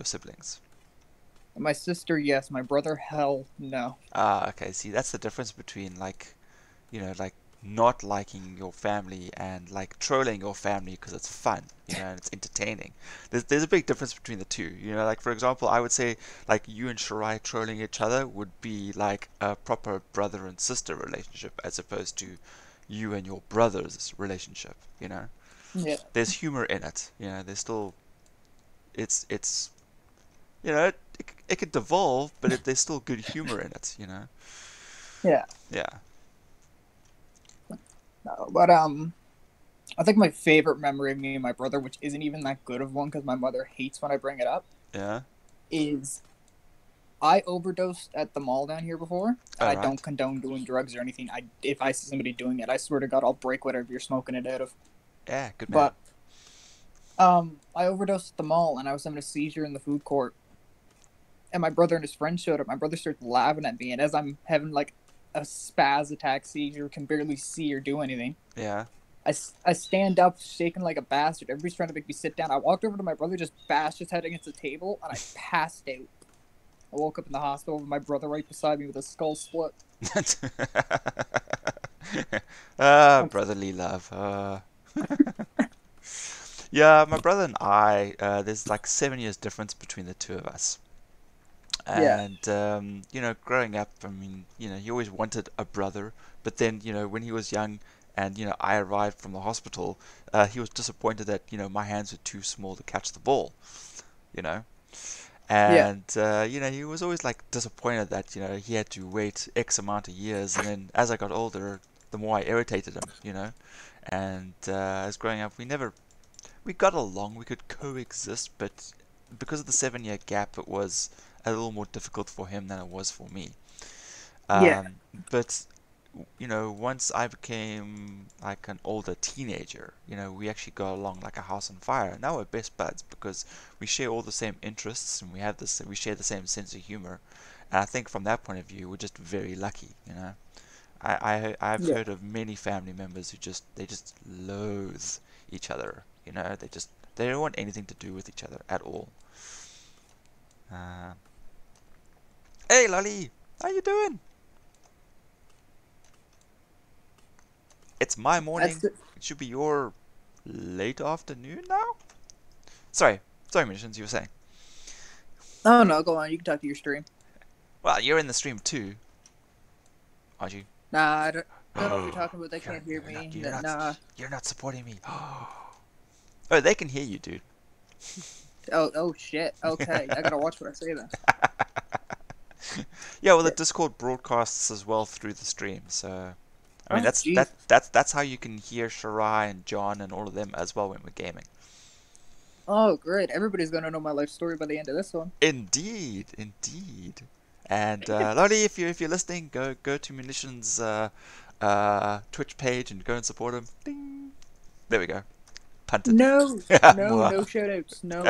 siblings? My sister, yes. My brother, hell no. Ah, okay. See, that's the difference between like, like not liking your family and like trolling your family because it's fun, and it's entertaining. There's a big difference between the two. Like for example, I would say like you and Shirai trolling each other would be like a proper brother and sister relationship as opposed to you and your brother's relationship. Yeah, There's humor in it. There's still it's it could devolve, but there's still good humor in it. yeah. Yeah. No, but I think my favorite memory of me and my brother, which isn't even that good of one because my mother hates when I bring it up, Yeah. is I overdosed at the mall down here before, and All I don't right. condone doing drugs or anything. If I see somebody doing it, I swear to God, I'll break whatever you're smoking it out of. Yeah. Good man. But I overdosed at the mall, and I was having a seizure in the food court. And my brother and his friend showed up. My brother starts laughing at me, and as I'm having like a spaz attack seizure, can barely see or do anything. Yeah. I stand up, shaking like a bastard. Everybody's trying to make me sit down. I walked over to my brother, just bashed his head against the table, and I passed out. I woke up in the hospital with my brother right beside me with a skull split. Brotherly love. Yeah, my brother and I, there's like 7 years difference between the two of us. Yeah, And, growing up, I mean, he always wanted a brother. But then, when he was young and, I arrived from the hospital, he was disappointed that, my hands were too small to catch the ball, you know. yeah, And, he was always like disappointed that, he had to wait X amount of years. And then as I got older, the more I irritated him. And as growing up, we got along, we could coexist, but because of the 7 year gap, it was a little more difficult for him than it was for me. yeah, Um, but once I became like an older teenager, we actually got along like a house on fire. Now we're best buds because we share all the same interests and we share the same sense of humor. And I think from that point of view, we're just very lucky. I've yeah. heard of many family members who just loathe each other. They don't want anything to do with each other at all. Uh, hey, Lolly, how you doing? It's my That's morning. the, It should be your late afternoon now. Sorry, sorry, Missions. You were saying. oh no, go on. You can talk to your stream. Well, you're in the stream too, aren't you? Nah, I don't know what you're Oh, talking about. They you're can't hear you're not me. you're not Nah. you're not supporting me. Oh, they can hear you, dude. Oh shit. Okay, I gotta watch what I say then. Yeah, well, the Yeah. Discord broadcasts as well through the stream, so I mean Oh jeez. that's how you can hear Shirai and John and all of them as well when we're gaming. Oh great. Everybody's gonna know my life story by the end of this one. Indeed, indeed. And Lottie, if you're listening, go to Munitions Twitch page and go and support him. Ding. There we go. Punted. No, no, Mwah. no shout outs. No,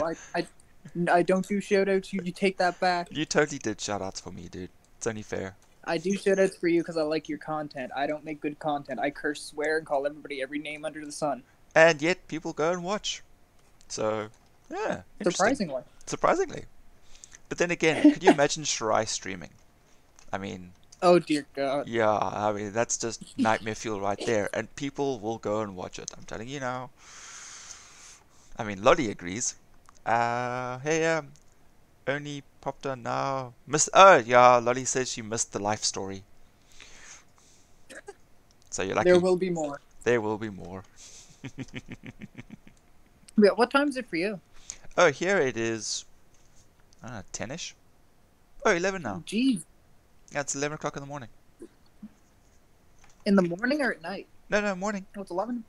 I don't do shout outs. You take that back. You totally did shout outs for me, dude. It's only fair. I do shout outs for you because I like your content. I don't make good content. I curse, swear, and call everybody every name under the sun. And yet people go and watch. So yeah, interesting. Surprisingly. Surprisingly. But then again, could you imagine Shirai streaming? I mean, Oh dear God. yeah, I mean that's just nightmare fuel right there, and people will go and watch it. I'm telling you now. I mean, Lottie agrees. Hey, only popped on now. Oh, yeah, Lolly says she missed the life story. So you're There lucky. will be more. There will be more. Yeah, what time is it for you? Oh, here it is, I don't know, 10ish? Oh, 11 now. Geez, Yeah, it's 11 o'clock in the morning. in the morning or at night? No, no, morning. Oh, it's 11.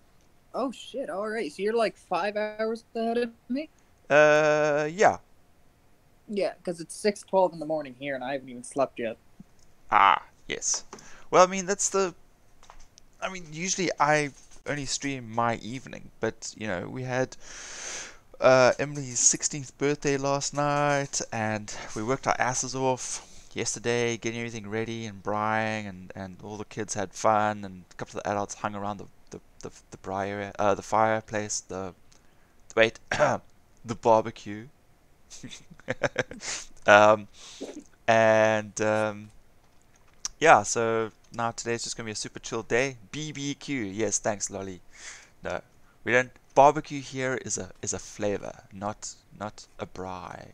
Oh shit! All right, so you're like 5 hours ahead of me. Yeah. Yeah, because it's 6:12 in the morning here, and I haven't even slept yet. Ah, yes. Well, I mean, usually I only stream my evening, but, you know, we had Emily's 16th birthday last night, and we worked our asses off yesterday, getting everything ready and braaiing, and all the kids had fun, and a couple of the adults hung around the fireplace, wait, the barbecue. um, and yeah, so now today's just gonna be a super chill day. BBQ, yes, thanks, Lolly. No, we don't. Barbecue here is a flavor, not a braai.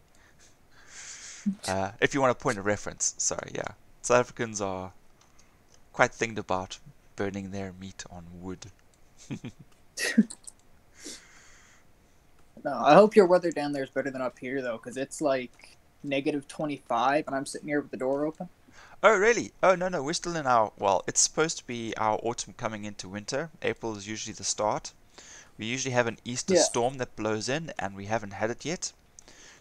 If you want a point of reference, sorry, yeah. South Africans are quite thinking about burning their meat on wood. No, I hope your weather down there is better than up here though, because it's like -25, and I'm sitting here with the door open. Oh, really? Oh, no, no, we're still in our, well, it's supposed to be our autumn coming into winter. April is usually the start. We usually have an Easter Yeah. storm that blows in, and we haven't had it yet.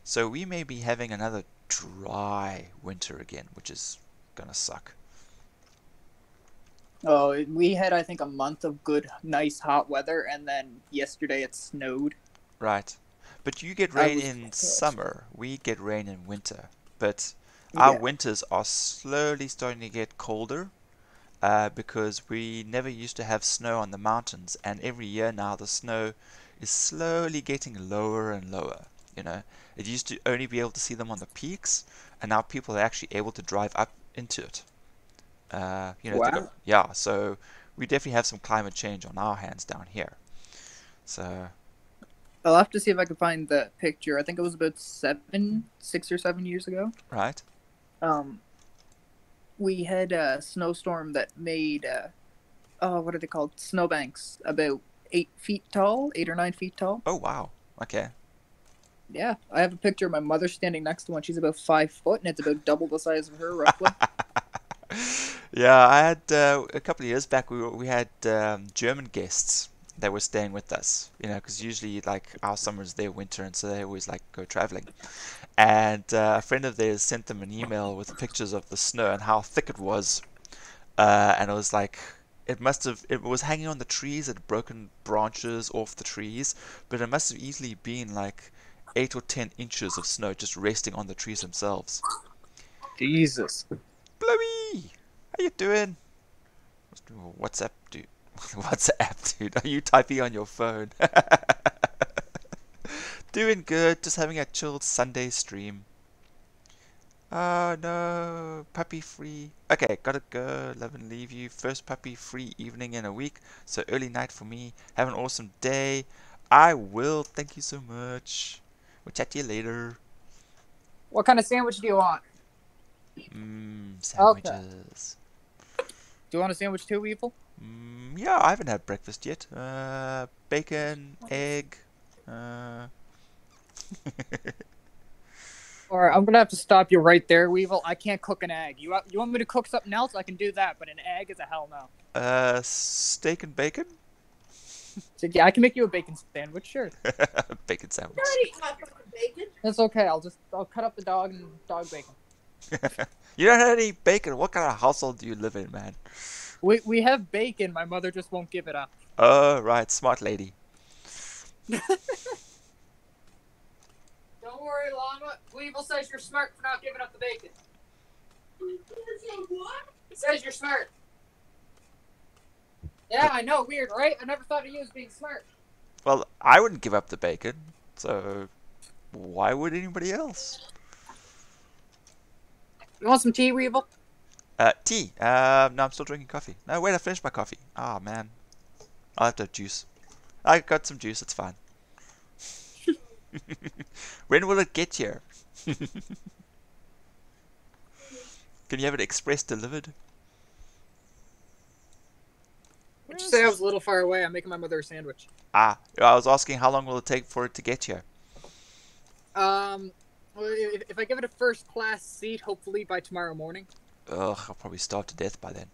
So we may be having another dry winter again, which is gonna suck. Oh, we had I think a month of good, nice, hot weather, and then yesterday it snowed. Right. But you get I rain was in pissed. summer. We get rain in winter. But our Yeah. winters are slowly starting to get colder because we never used to have snow on the mountains, and every year now the snow is slowly getting lower and lower. You know, it used to only be able to see them on the peaks, and now people are actually able to drive up into it. You know, they got, Wow. yeah. So we definitely have some climate change on our hands down here. So I'll have to see if I can find the picture. I think it was about 6 or 7 years ago. right. Um, we had a snowstorm that made oh, what are they called? Snowbanks about 8 feet tall, 8 or 9 feet tall. Oh wow. Okay. Yeah, I have a picture of my mother standing next to one. She's about 5 foot, and it's about double the size of her, roughly. Yeah, I had a couple of years back. We had German guests that were staying with us. You know, because usually like our summer is their winter, and so they always like go traveling. And a friend of theirs sent them an email with pictures of the snow and how thick it was. And it was like it was hanging on the trees. It had broken branches off the trees, but it must have easily been like 8 or 10 inches of snow just resting on the trees themselves. Jesus. Bluey, how you doing? What's up, dude? What's up, dude? Are you typing on your phone? Doing good, just having a chilled Sunday stream. Oh no, puppy free. Okay, gotta go, love and leave you. First puppy free evening in a week, so early night for me. Have an awesome day. I will, thank you so much. We'll chat to you later. What kind of sandwich do you want? Sandwiches. Do you want a sandwich too, Evil? Yeah, I haven't had breakfast yet. Bacon, egg. Or I'm gonna have to stop you right there, Weevil. I can't cook an egg. You want me to cook something else? I can do that, but an egg is a hell no. Steak and bacon? So yeah, I can make you a bacon sandwich, sure. Bacon sandwich. Bacon? That's okay. I'll cut up the dog and dog bacon. You don't have any bacon. What kind of household do you live in, man? We have bacon. My mother just won't give it up. Oh, right. Smart lady. Don't worry, Llama. Weevil says you're smart for not giving up the bacon. What? It says you're smart. Yeah, I know. Weird, right? I never thought of you as being smart. Well, I wouldn't give up the bacon, so why would anybody else? You want some tea, Weevil? Tea. No, I'm still drinking coffee. No, wait, I finished my coffee. Ah, man. I'll have to have juice. I got some juice, it's fine. When will it get here? Can you have it express delivered? Did you say I was a little far away? I'm making my mother a sandwich. Ah, I was asking how long will it take for it to get here? Um, well, if I give it a first class seat, hopefully by tomorrow morning. Ugh, I'll probably starve to death by then.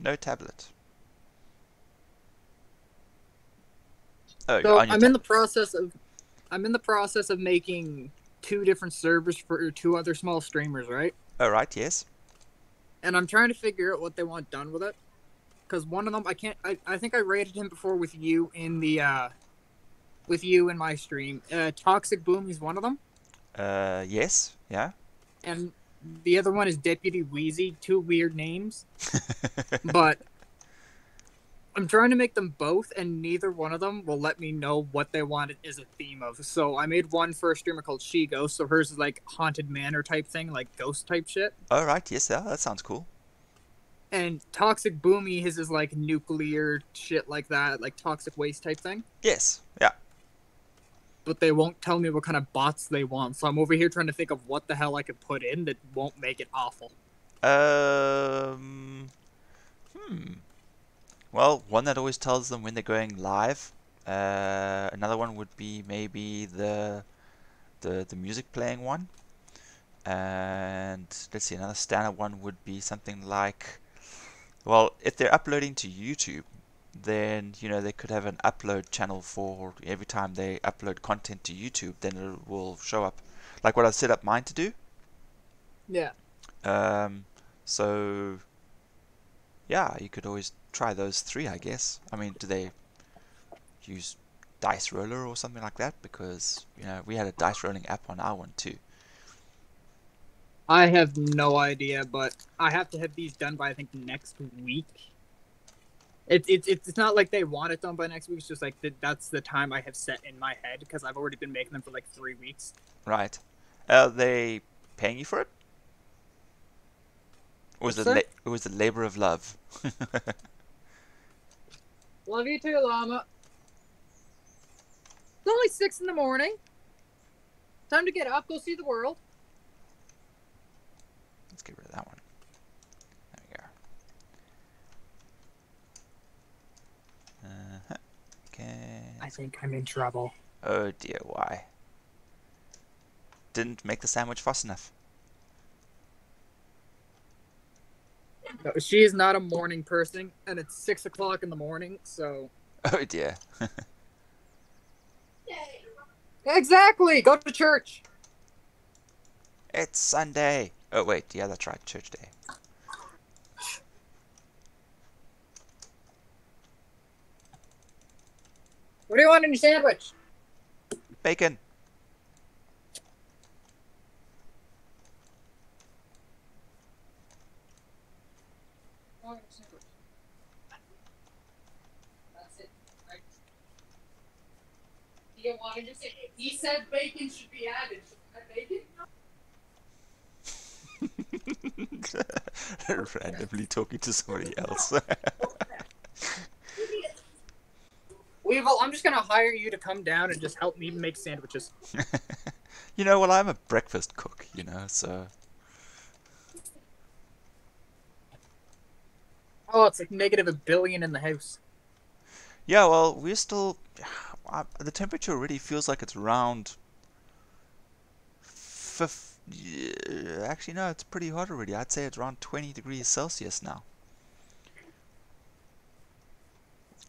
No tablet. Oh, you're So on your tablet. I'm in the process of making two different servers for two other small streamers, right? Oh, right, yes. And I'm trying to figure out what they want done with it. Because one of them, I think I rated him before with you in the with you in my stream. Toxic Boom, he's one of them, Yes, yeah. and the other one is Deputy Wheezy. Two weird names, but I'm trying to make them both, and neither one of them will let me know what they want as a theme of. So I made one for a streamer called She Ghost. So hers is like haunted manor type thing, like ghost type shit. Oh, right, yes, yeah, that sounds cool. And Toxic Boomy, his is like nuclear shit like that, like toxic waste type thing. Yes, yeah. But they won't tell me what kind of bots they want. So I'm over here trying to think of what the hell I could put in that won't make it awful. Hmm. Well, one that always tells them when they're going live. Another one would be maybe the music playing one. And let's see, another standard one would be something like, well, if they're uploading to YouTube, then they could have an upload channel for every time they upload content to YouTube, then it will show up like what I've set up mine to do. Yeah. So yeah, you could always try those three, I guess. I mean, do they use dice roller or something like that? Because we had a dice rolling app on our one too. I have no idea, but I have to have these done by I think next week. It's not like they want it done by next week. It's just like that's the time I have set in my head because I've already been making them for like 3 weeks. Right. Are they paying you for it? Or was it was the labor of love? Love you too, Llama. It's only 6 in the morning. Time to get up, go see the world. Let's get rid of that one. There we go. Okay. I think I'm in trouble. Oh dear, why? Didn't make the sandwich fast enough. No, she is not a morning person, and it's 6 o'clock in the morning, so... Oh dear. Exactly! Go to church! It's Sunday. Oh wait, yeah, that's right, church day. What do you want in your sandwich? Bacon. That's it. Right. You wanted to say he said bacon should be added. Bacon? Randomly talking to somebody else. Weevil, I'm just gonna hire you to come down and just help me make sandwiches. Well, I'm a breakfast cook, so... Oh, it's like negative $1 billion in the house. Yeah, well, we're still... the temperature already feels like it's around... Actually, no, it's pretty hot already. I'd say it's around 20 degrees Celsius now.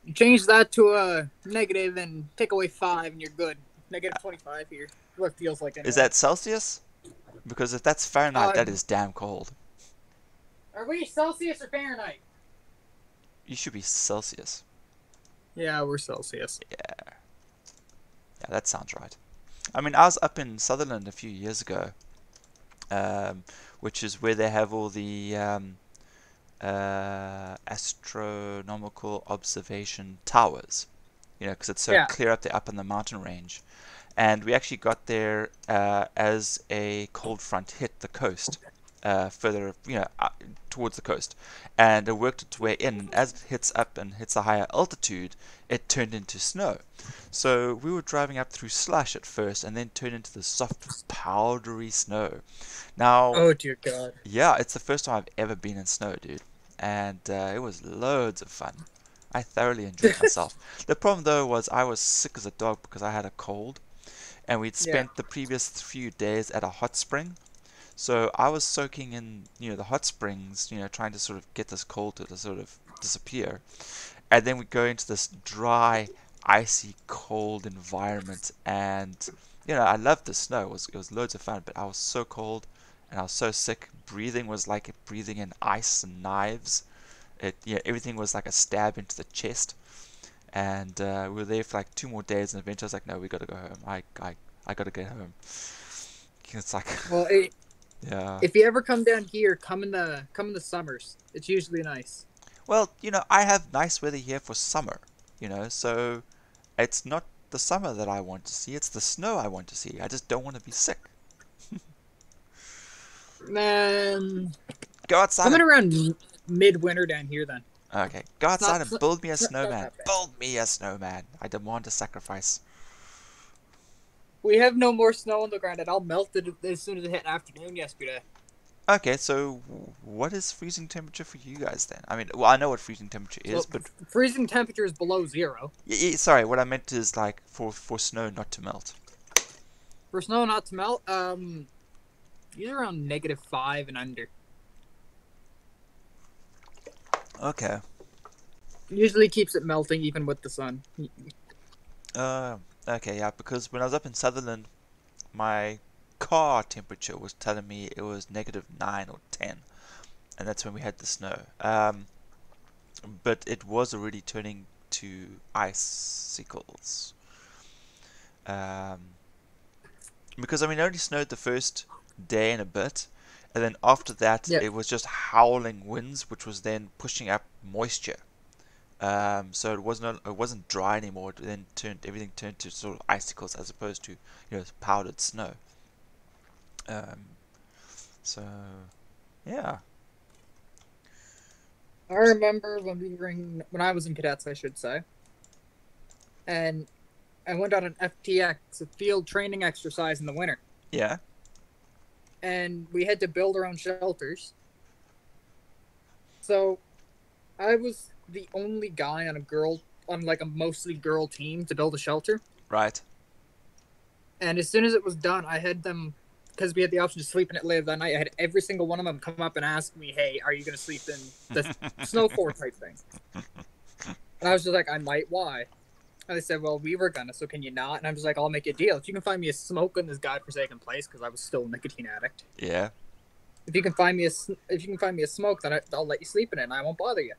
You change that to a negative and take away 5 and you're good. Negative 25 here. What it feels like anyway. Is that Celsius? Because if that's Fahrenheit, that is damn cold. Are we Celsius or Fahrenheit? You should be Celsius. Yeah, we're Celsius. Yeah, that sounds right. I mean, I was up in Sutherland a few years ago, which is where they have all the astronomical observation towers, because it's so clear up there up on the mountain range. And we actually got there as a cold front hit the coast, further, towards the coast, and it worked its way in. And as it hits up and hits a higher altitude, it turned into snow. So we were driving up through slush at first, and then turned into the soft, powdery snow. Now, Oh dear God. yeah, it's the first time I've ever been in snow, dude, and it was loads of fun. I thoroughly enjoyed myself. The problem though was I was sick as a dog because I had a cold, and we'd Yeah. spent the previous few days at a hot spring. So I was soaking in, the hot springs, trying to sort of get this cold to sort of disappear. And then we go into this dry, icy, cold environment. And, I loved the snow. It was loads of fun, but I was so cold and I was so sick. Breathing was like breathing in ice and knives. Everything was like a stab into the chest. And we were there for like 2 more days, and eventually I was like, no, we gotta go home. I gotta get home. It's like, Well, yeah. if you ever come down here, come in the summers. It's usually nice. Well, I have nice weather here for summer, so it's not the summer that I want to see, it's the snow I want to see. I just don't want to be sick. Man, Go outside coming and, around midwinter down here then. okay, go outside and build me a it's not snowman. that bad. Build me a snowman. I demand a sacrifice. We have no more snow on the ground, and I'll melt it as soon as it hit afternoon yesterday. Okay, so what is freezing temperature for you guys then? I mean, well, I know what freezing temperature is, Well, but freezing temperature is below zero. sorry, what I meant is like for snow not to melt. For snow not to melt, usually around -5 and under. Okay. Usually keeps it melting even with the sun. Okay, yeah, because when I was up in Sutherland, my car temperature was telling me it was -9 or 10, and that's when we had the snow. But it was already turning to icicles. Because I mean, it only snowed the first day and a bit, and then after that, Yeah. it was just howling winds, which was then pushing up moisture. So it wasn't dry anymore. It then everything turned to sort of icicles as opposed to powdered snow. So yeah. I remember when I was in cadets, I should say, and I went on an FTX, a field training exercise in the winter, Yeah. and we had to build our own shelters. So I was the only guy on like a mostly girl team to build a shelter. Right. And as soon as it was done, I had them, because we had the option to sleep in it later that night. I had every single one of them come up and ask me, "Hey, are you going to sleep in the snow fort type thing?" And I was just like, "I might. Why?" And they said, "Well, we were gonna. So can you not?" And I'm just like, "I'll make you a deal. If you can find me a smoke in this godforsaken place, because I was still a nicotine addict. Yeah. If you can find me a smoke, then I'll let you sleep in it, and I won't bother you."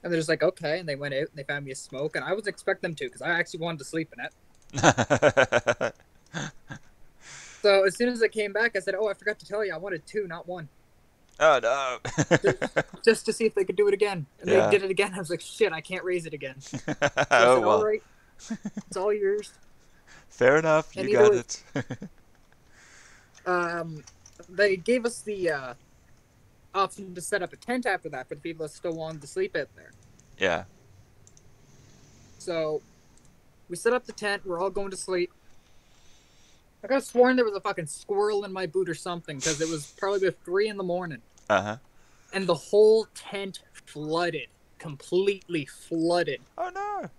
And they're just like, "Okay." And they went out and they found me a smoke, and I was expecting them to, because I actually wanted to sleep in it. So as soon as I came back, I said, "Oh, I forgot to tell you, I wanted 2, not 1." Oh no. Just to see if they could do it again. And Yeah. they did it again. I was like, "Shit, I can't raise it again." So I Oh said, well. "All right, it's all yours." Fair enough. And You either got way- it. They gave us the option to set up a tent after that for the people that still wanted to sleep out there. Yeah. So we set up the tent. We're all going to sleep. I could have sworn there was a fucking squirrel in my boot or something, because it was probably about 3 a.m. Uh-huh. and the whole tent flooded, completely flooded. Oh no.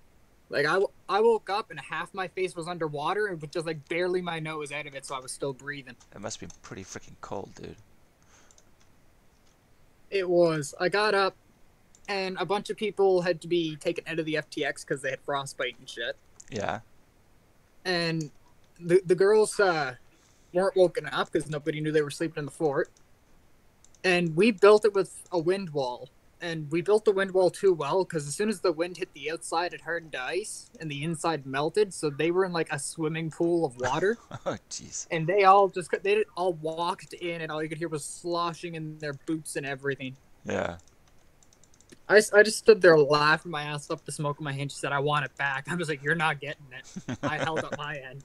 Like I woke up and half my face was underwater, and with just like barely my nose out of it, so I was still breathing. It must have been pretty freaking cold, dude. It was. I got up, and a bunch of people had to be taken out of the FTX because they had frostbite and shit. Yeah. And the girls weren't woken up because nobody knew they were sleeping in the fort. And we built it with a wind wall. And we built the wind wall too well, because as soon as the wind hit the outside, it hardened to ice, and the inside melted. So they were in like a swimming pool of water. Oh jeez. And they all walked in, and all you could hear was sloshing in their boots and everything. Yeah. I just stood there laughing my ass off, the smoke in my hand. She said, "I want it back." I was like, "You're not getting it." I held up my end.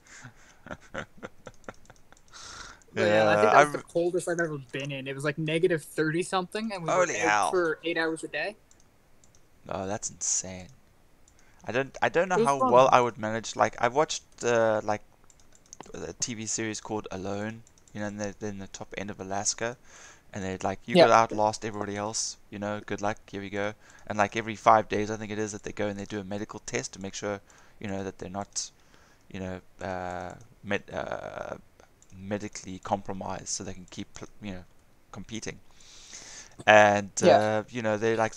But yeah, I Yeah, think that was the I'm. coldest I've ever been in. It was like negative 30 something, and we were Holy out hell! for 8 hours a day. Oh, that's insane. I don't know It was how fun well though. I would manage. Like I watched like a TV series called Alone. You know, and they're in the top end of Alaska, and they're like, you Yeah, got to outlast everybody else. You know, good luck. Here we go. And like every 5 days, I think it is that they go and they do a medical test to make sure, that they're not, you know, medically compromised, so they can keep, competing. And yeah,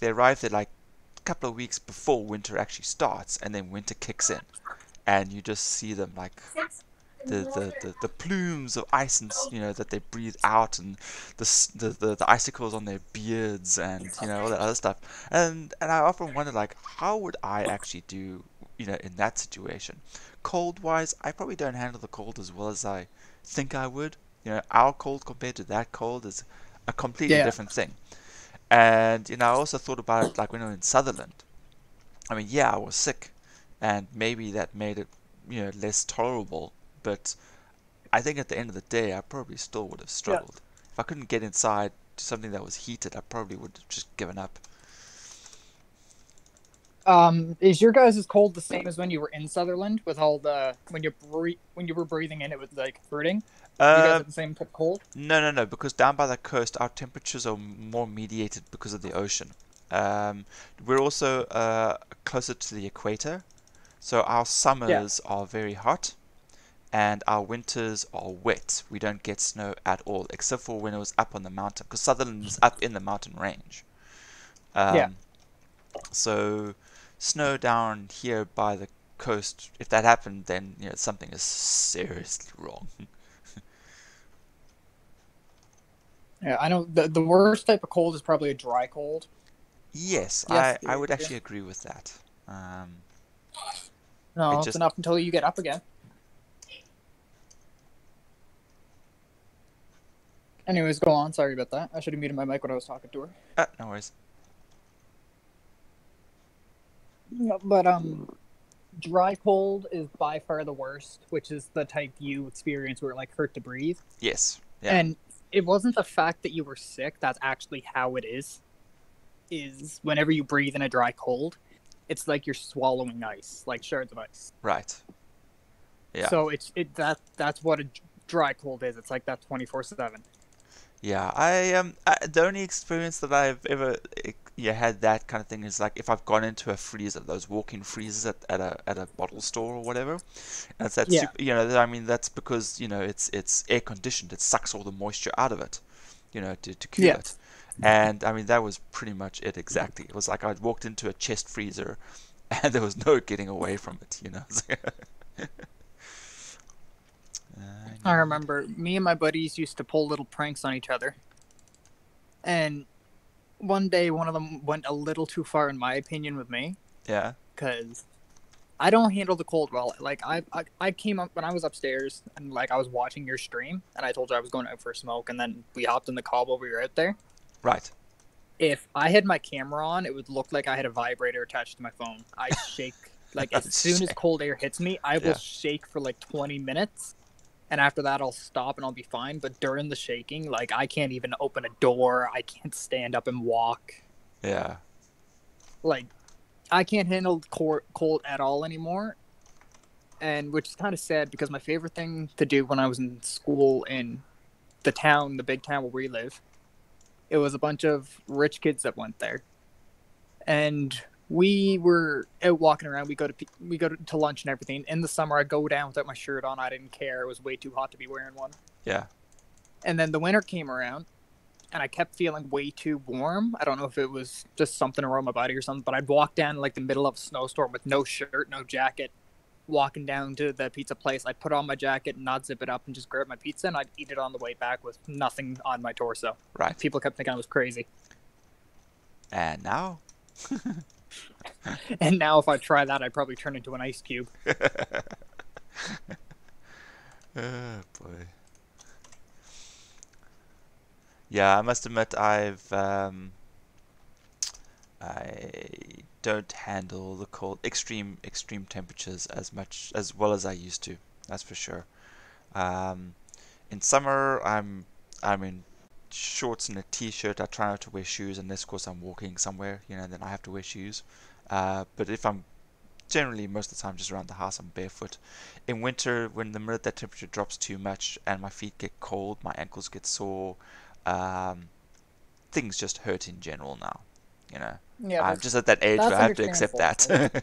they arrive there like a couple of weeks before winter actually starts, and then winter kicks in, and you just see them like the plumes of ice and that they breathe out, and the icicles on their beards, and all that other stuff. And I often wonder, like, how would I actually do in that situation? Cold wise, I probably don't handle the cold as well as I think I would. Our cold compared to that cold is a completely yeah. different thing. And I also thought about it, like when I was in Sutherland. I mean, yeah, I was sick, and maybe that made it less tolerable, but I think at the end of the day, I probably still would have Yeah. struggled. If I couldn't get inside to something that was heated, I probably would have just given up. Is your guys' cold the same as when you were in Sutherland with all the when you were breathing in it was like hurting? You guys Uh, have the same type of cold? no, no, no, because down by the coast, our temperatures are more mediated because of the ocean. Um, we're also closer to the equator, so our Yeah, summers are very hot, and our winters are wet. We don't get snow at all, except for when it was up on the mountain, because Sutherland is up in the mountain range. yeah. Um, So snow down here by the coast, if that happened, then something is seriously wrong. Yeah, I know the worst type of cold is probably a dry cold. Yes, Yes. I would actually agree with that. It No, it's just enough until you get up again. Anyways, go on. Sorry about that. I should have muted my mic when I was talking to her. no worries. No, but dry cold is by far the worst, which is the type you experience where it like hurt to breathe. Yes, yeah, And it wasn't the fact that you were sick, that's actually how it is. Is whenever you breathe in a dry cold, it's like you're swallowing ice, like shards of ice. right, yeah. So that's what a dry cold is. It's like that 24/7. Yeah, the only experience that I've ever had that kind of thing is like if I've gone into a freezer, those walk-in freezers at a bottle store or whatever. And it's that Yeah, super, I mean that's because it's air conditioned. It sucks all the moisture out of it, to cool yeah. it. And I mean that was pretty much it exactly. It was like I'd walked into a chest freezer, and there was no getting away from it. I need. remember me and my buddies used to pull little pranks on each other, and one day one of them went a little too far, in my opinion, with me Yeah, because I don't handle the cold well. Like I came up when I was upstairs and like I was watching your stream and I told you I was going out for a smoke and then we hopped in the car while we were out there. right. If I had my camera on, it would look like I had a vibrator attached to my phone. I shake like as soon as cold air hits me, I will Yeah, shake for like 20 minutes. And after that, I'll stop and I'll be fine. But during the shaking, like I can't even open a door. I can't stand up and walk. yeah, Like I can't handle cold at all anymore. And which is kind of sad because my favorite thing to do when I was in school in the big town where we live, it was a bunch of rich kids that went there, and we were out walking around. We go to lunch and everything. In the summer, I'd go down without my shirt on. I didn't care. It was way too hot to be wearing one. yeah, And then the winter came around, and I kept feeling way too warm. I don't know if it was just something around my body or something, but I'd walk down like the middle of a snowstorm with no shirt, no jacket, walking down to the pizza place. I'd put on my jacket and not zip it up and just grab my pizza and I'd eat it on the way back with nothing on my torso. right. People kept thinking I was crazy. And now. And now if I try that, I'd probably turn into an ice cube. Oh boy. Yeah, I must admit I don't handle the cold extreme temperatures as well as I used to. That's for sure. Um, In summer, I'm in shorts and a t-shirt. I try not to wear shoes unless, of course, I'm walking somewhere. Then I have to wear shoes. But if I'm generally most of the time just around the house, I'm barefoot. In winter, when the minute that temperature drops too much and my feet get cold, my ankles get sore. Um, Things just hurt in general now. You know, Yeah, I'm just at that age where that's I have to accept understandable.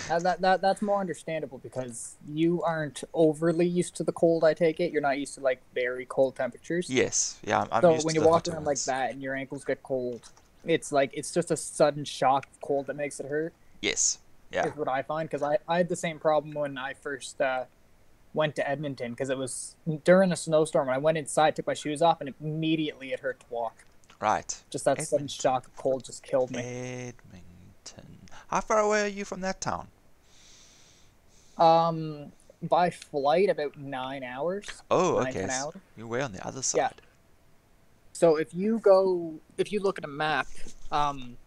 that. That's more understandable because you aren't overly used to the cold. I take it you're not used to like very cold temperatures. Yes, yeah, I'm So used when to you the walk hotter around like ones. that and your ankles get cold, it's like it's just a sudden shock of cold that makes it hurt. Yes, yeah, Is what I find because I had the same problem when I first went to Edmonton because it was during a snowstorm. And I went inside, took my shoes off, and immediately it hurt to walk. right. Just that sudden Edmonton. shock of cold just killed me. Edmonton. How far away are you from that town? By flight about 9 hours, Oh, nine okay. ten hours. You're way on the other Yeah. side. So if you look at a map, um,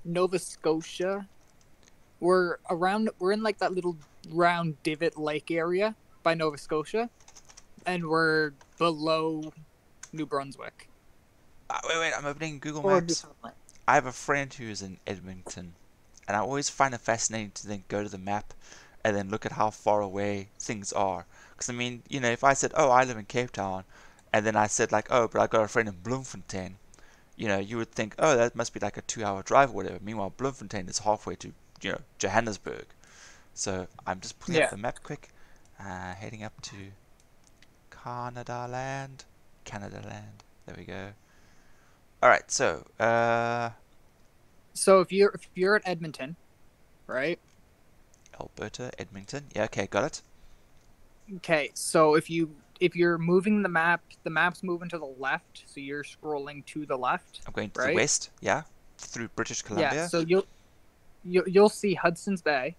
Nova Scotia, we're in like that little round divot lake area by Nova Scotia, and we're below New Brunswick Wait, I'm opening Google or Maps. Newfoundland. I have a friend who's in Edmonton, and I always find it fascinating to then go to the map and then look at how far away things are. Because, I mean, if I said, oh, I live in Cape Town, and then I said, like, oh, but I got a friend in Bloemfontein, you would think, oh, that must be like a 2 hour drive or whatever. Meanwhile, Bloemfontein is halfway to, Johannesburg. So I'm just pulling up Yeah. the map quick, heading up to Canada Land. Canada Land. There we go. Alright, so, So if you're at Edmonton, right? Alberta, Edmonton. Yeah, okay, got it. Okay. So if you're moving the map's moving to the left, so you're scrolling to the left, I'm going to the right? west, yeah, through British Yeah. Columbia. So you'll see Hudson's Bay.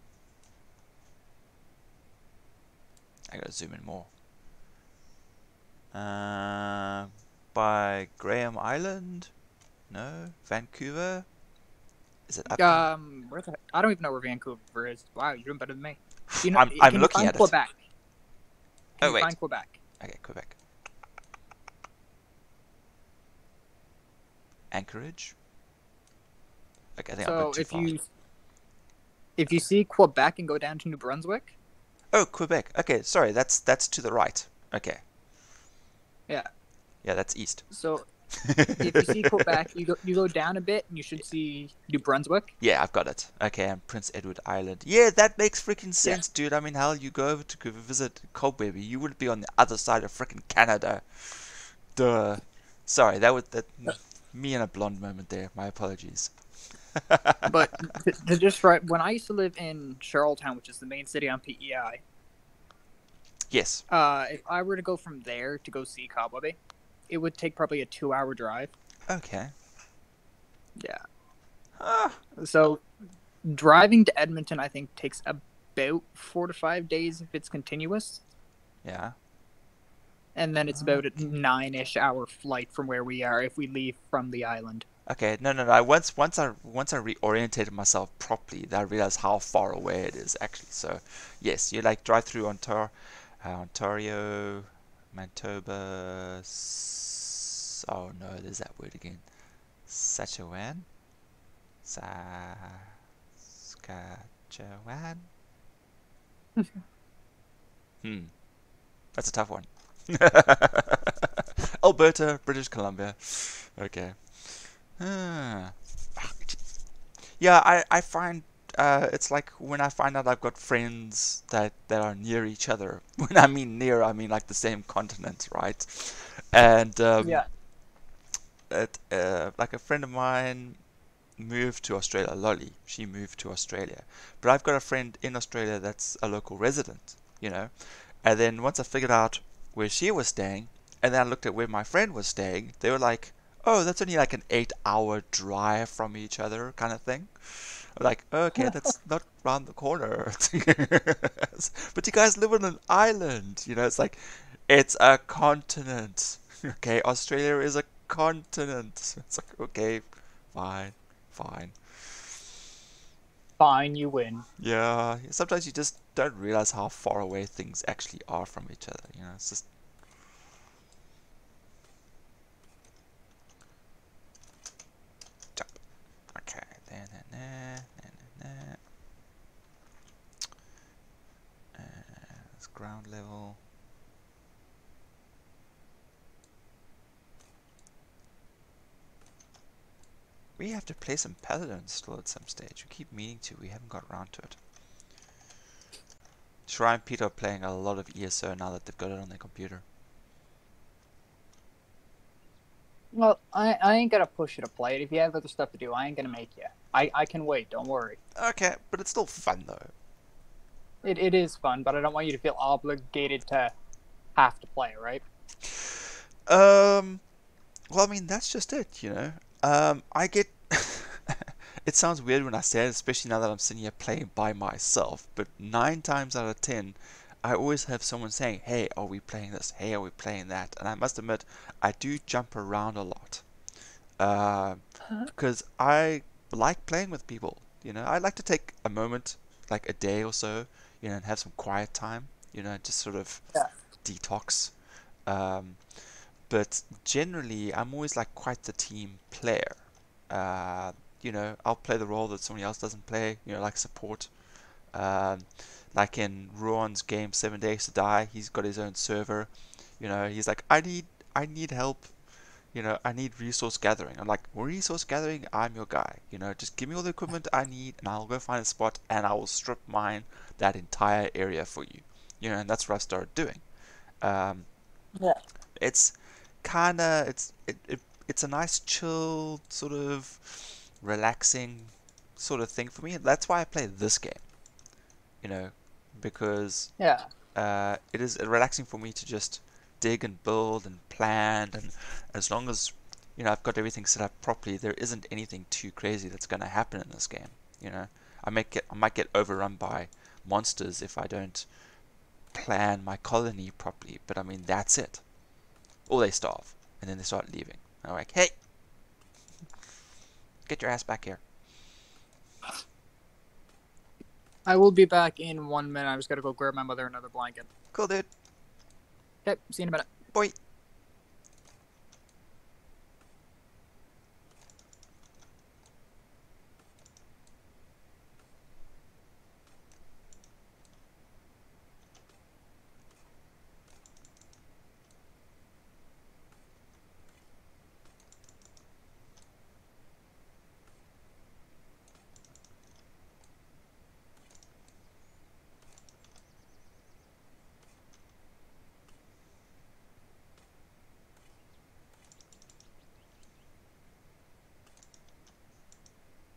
I gotta zoom in more. By Graham Island? No, Vancouver? Is it up there? I don't even know where Vancouver is. Wow, you're doing better than me. Do you know? I'm Can you looking find at it. Quebec? Can Oh, you wait. find Quebec? Okay, Quebec. Anchorage? Okay, I think I've So gone too far. if you see Quebec and go down to New Brunswick, Oh, Quebec. Okay, sorry, that's to the right. Okay. yeah. Yeah, that's east. So if you see Quebec, you go down a bit and you should see New Brunswick. Yeah, I've got it. Okay, and Prince Edward Island. Yeah, that makes freaking Yeah. sense, dude. I mean, hell, you go over to go visit Cobwebby, you would be on the other side of freaking Canada. Duh. Sorry, that me and a blonde moment there. My apologies. But to just right when I used to live in Charlottetown, which is the main city on PEI, Yes. if I were to go from there to go see Cobwebby, it would take probably a 2 hour drive. Okay. Yeah. Ah. So driving to Edmonton, I think, takes about 4 to 5 days if it's continuous, Yeah. and then it's about a 9-ish hour flight from where we are if we leave from the island. Okay. No, no, no. Once I reorientated myself properly, I realized how far away it is actually. So, yes, you like drive through Ontario, Manitoba. Oh no, there's that word again. Saskatchewan. Saskatchewan. That's a tough one. Alberta, British Columbia. Okay. Yeah, I find it's like when I find out I've got friends that are near each other. When I mean near, I mean like the same continent, right? And Yeah. like a friend of mine moved to Australia. Lolly, she moved to Australia, but I've got a friend in Australia that's a local resident, And then once I figured out where she was staying, and then I looked at where my friend was staying, they were like, "Oh, that's only like an 8 hour drive from each other," kind of thing. I'm like, okay, that's not round the corner. But you guys live on an island, it's like, it's a continent. Okay, Australia is a continent. It's like, okay, fine, fine. fine, you win. Yeah, sometimes you just don't realize how far away things actually are from each other. You know, it's just jump. Okay, there, there. It's ground level. We have to play some Paladins still at some stage. We keep meaning to. We haven't got around to it. Shry and Peter are playing a lot of ESO now that they've got it on their computer. Well, I ain't gonna push you to play it. If you have other stuff to do, I ain't gonna make you. I can wait, don't worry. Okay, but it's still fun though. It is fun, but I don't want you to feel obligated to have to play, right? Well, I mean, that's just it, you know. I get. It sounds weird when I say it, especially now that I'm sitting here playing by myself, but 9 times out of 10, I always have someone saying, hey, are we playing this? Hey, are we playing that? And I must admit, I do jump around a lot. Because I like playing with people, you know. I like to take a moment, like a day or so, you know, and have some quiet time, you know, just sort of Yeah. detox. Um, but generally, I'm always like quite the team player. Uh, you know, I'll play the role that somebody else doesn't play, you know, like support. Um, like in Ruan's game 7 Days to Die, he's got his own server. You know, he's like, I need help. You know, I need resource gathering. I'm like, resource gathering, I'm your guy. You know, just give me all the equipment I need, and I'll go find a spot, and I will strip mine that entire area for you. You know, and that's what I've started doing. Um, Yeah. it's kind of it's a nice chill sort of relaxing sort of thing for me. That's why I play this game, you know, because Yeah. it is relaxing for me to just dig and build and plan, and as long as you know I've got everything set up properly, there isn't anything too crazy that's going to happen in this game. You know, I might get overrun by monsters if I don't plan my colony properly, but I mean that's it. Or they starve, and then they start leaving. I'm like, hey, get your ass back here. I will be back in 1 minute. I just gotta go grab my mother another blanket. Cool, dude. Okay, see you in a minute. Boy.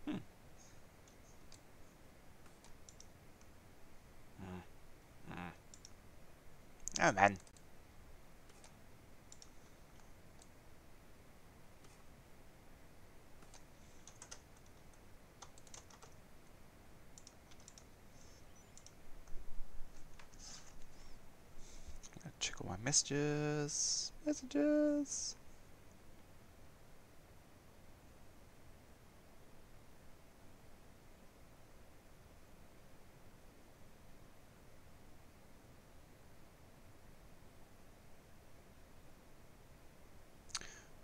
Hmm. Oh man. Check all my messages. Messages.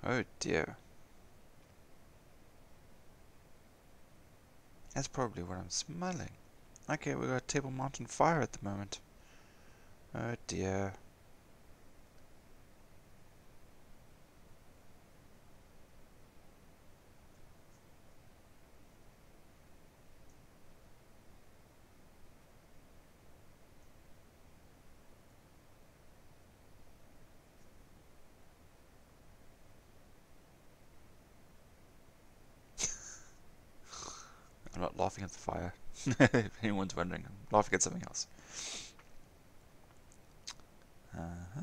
Oh dear. That's probably what I'm smelling. Okay, we got Table Mountain Fire at the moment. Oh dear. I'm not laughing at the fire. If anyone's wondering, I'm laughing at something else. Uh-huh.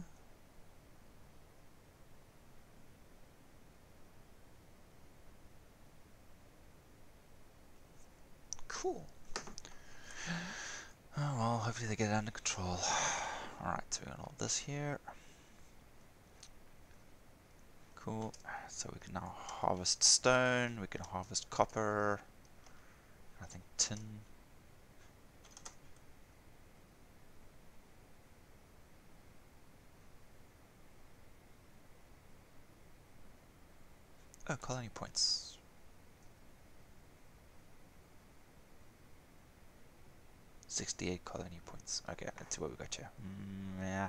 Cool. Oh well, hopefully they get it under control. Alright, so we got all this here. Cool. So we can now harvest stone, we can harvest copper. I think tin. Oh, colony points. 68 colony points. Okay, let's see what we got here. Yeah.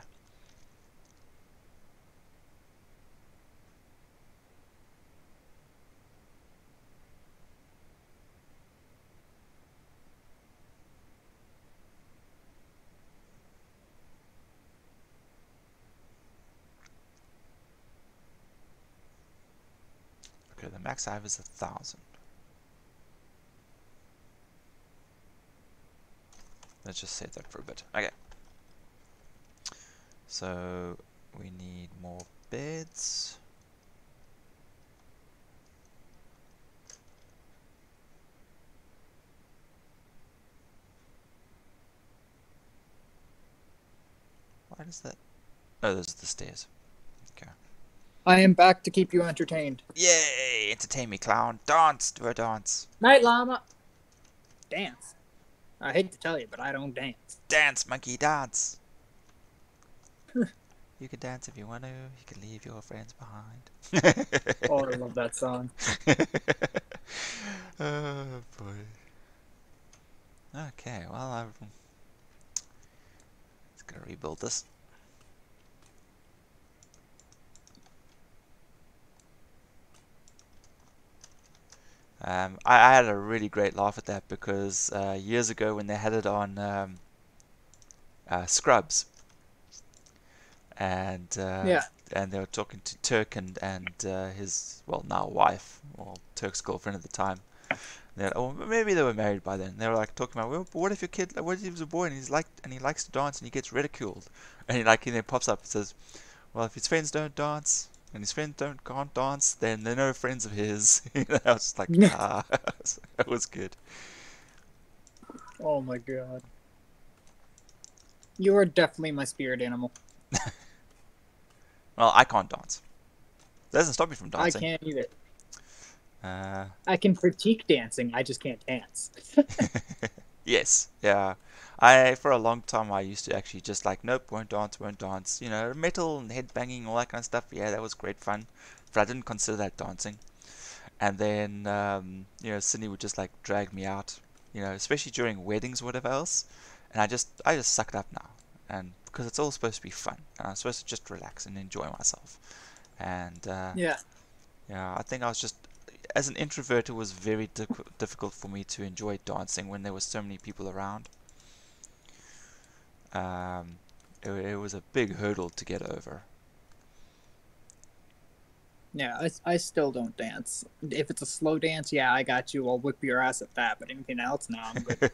Okay, the max I have is 1,000. Let's just save that for a bit. Okay. So we need more beds. Why does that? Oh, those are the stairs. Okay. I am back to keep you entertained. Yay! Entertain me, clown. Dance! Do a dance. Night llama. Dance. I hate to tell you, but I don't dance. Dance, monkey, dance! You can dance if you want to. You can leave your friends behind. Oh, I love that song. Oh, boy. Okay, well, I'm just gonna rebuild this. I had a really great laugh at that because years ago when they had it on Scrubs, and Yeah. and they were talking to Turk and his now wife, or Turk's girlfriend at the time. Or maybe they were married by then. They were like talking about, well, what if your kid, what if he was a boy and he likes to dance and he gets ridiculed, and he then pops up and says, well, if his friends don't dance and his friends can't dance, then they're no friends of his. I was just like, ah, that was good. Oh my god. You are definitely my spirit animal. Well, I can't dance. That doesn't stop me from I dancing. can't either. Uh, I can critique dancing, I just can't dance. yes, yeah. I for a long time I used to actually just like, nope, won't dance, won't dance. You know, metal and head banging, all that kind of stuff. Yeah, that was great fun, but I didn't consider that dancing. And then Sydney would just like drag me out, especially during weddings or whatever else. And I just suck it up now, and because it's all supposed to be fun, and I'm supposed to just relax and enjoy myself. And Yeah. yeah, I think I was just, as an introvert, it was very difficult for me to enjoy dancing when there were so many people around. It was a big hurdle to get over. Yeah, I still don't dance. If it's a slow dance, yeah, I got you. I'll whip your ass at that. But anything else, no, I'm good.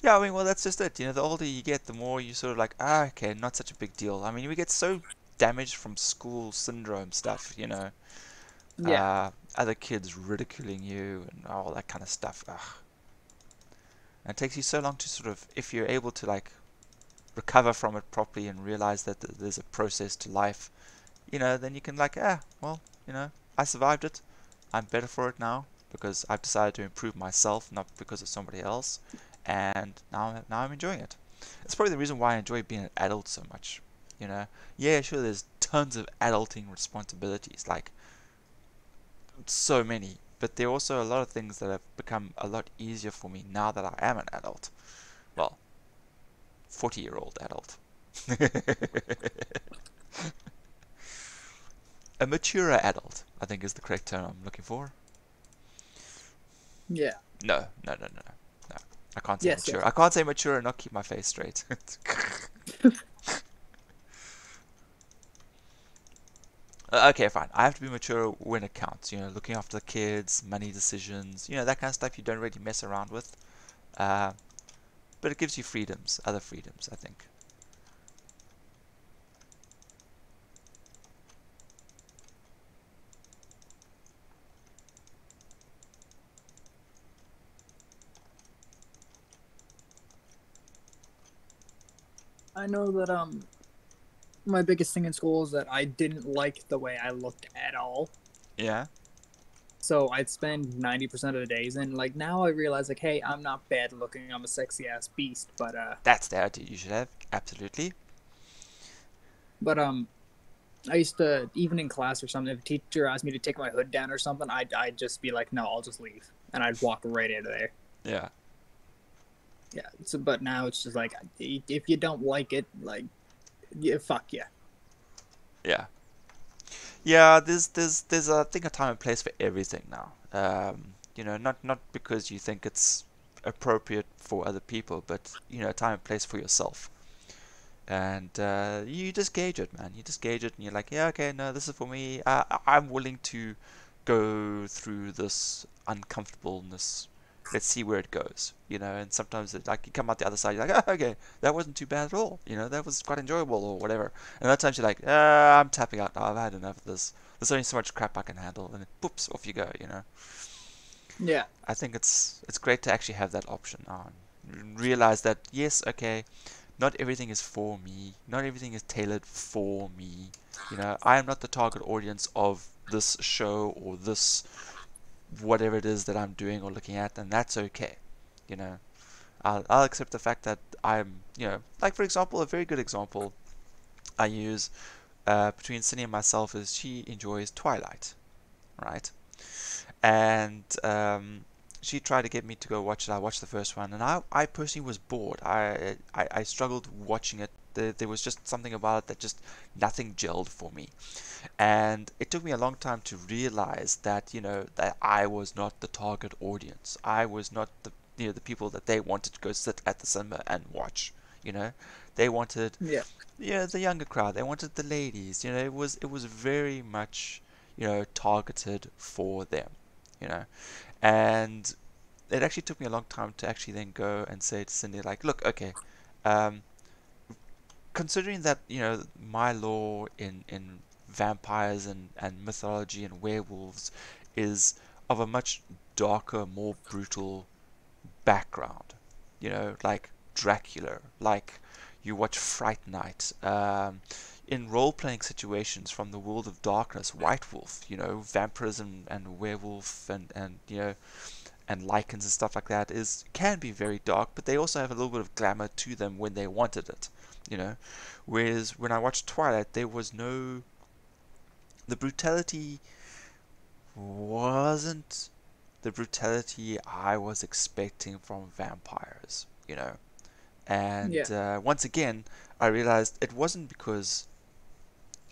Yeah, I mean, well, that's just it. The older you get, the more you sort of like, okay, not such a big deal. I mean, we get so damaged from school syndrome stuff, Yeah. other kids ridiculing you and all that kind of stuff. Ugh. And it takes you so long to sort of, if you're able to like recover from it properly and realize that there's a process to life, then you can like, I survived it. I'm better for it now because I've decided to improve myself, not because of somebody else. And now I'm enjoying it. It's probably the reason why I enjoy being an adult so much. Yeah, sure, there's tons of adulting responsibilities, like so many, but there are also a lot of things that have become a lot easier for me now that I am an adult. Well, 40-year-old adult. A mature adult, I think, is the correct term I'm looking for. Yeah. No. I can't say Yes, mature. yes. I can't say mature and not keep my face straight. Okay, fine. I have to be mature when it counts. Looking after the kids, money decisions, that kind of stuff you don't really mess around with. But it gives you freedoms, other freedoms, I think. I know that my biggest thing in school is that I didn't like the way I looked at all. Yeah. So I'd spend 90% of the days in. Like now I realize like, hey, I'm not bad looking. I'm a sexy ass beast. That's the attitude you should have. Absolutely. But I used to, even in class or something, if a teacher asked me to take my hood down or something, I'd just be like, no, I'll just leave, and I'd walk right out of there. Yeah. Yeah. So, but now it's just like, if you don't like it, like, yeah, fuck yeah. Yeah. Yeah, there's I think a time and place for everything now. Not because you think it's appropriate for other people, but a time and place for yourself. And you just gauge it, man. You just gauge it, and you're like, yeah, okay, no, this is for me. I'm willing to go through this uncomfortableness. Let's see where it goes, And sometimes like you come out the other side, you're like, oh, okay, that wasn't too bad at all. That was quite enjoyable or whatever. And other times you're like, I'm tapping out now. I've had enough of this. There's only so much crap I can handle, and poops, off you go. Yeah. I think it's great to actually have that option now and realize that yes, okay, not everything is for me. Not everything is tailored for me. I am not the target audience of this show or this whatever it is that I'm doing or looking at, and that's okay. You know, I'll accept the fact that like for example, a very good example I use between Cindy and myself is she enjoys Twilight, right? And she tried to get me to go watch it. I watched the first one, and I personally was bored. I struggled watching it. There was just something about it that just nothing gelled for me. And it took me a long time to realize that, that I was not the target audience. I was not the people that they wanted to go sit at the cinema and watch. They wanted, Yeah. the younger crowd. They wanted the ladies. It was very much, targeted for them. You know, and it actually took me a long time to actually then go and say to Cindy, like, look, okay, um, considering that my lore in vampires and mythology and werewolves is of a much darker, more brutal background, like Dracula, like you watch Fright Night, in role-playing situations from the world of darkness, White Wolf, vampirism and werewolf and lichens and stuff like that can be very dark, but they also have a little bit of glamour to them when they wanted it, you know. Whereas when I watched Twilight, there was no, the brutality wasn't the brutality I was expecting from vampires. Yeah. And once again, I realized it wasn't because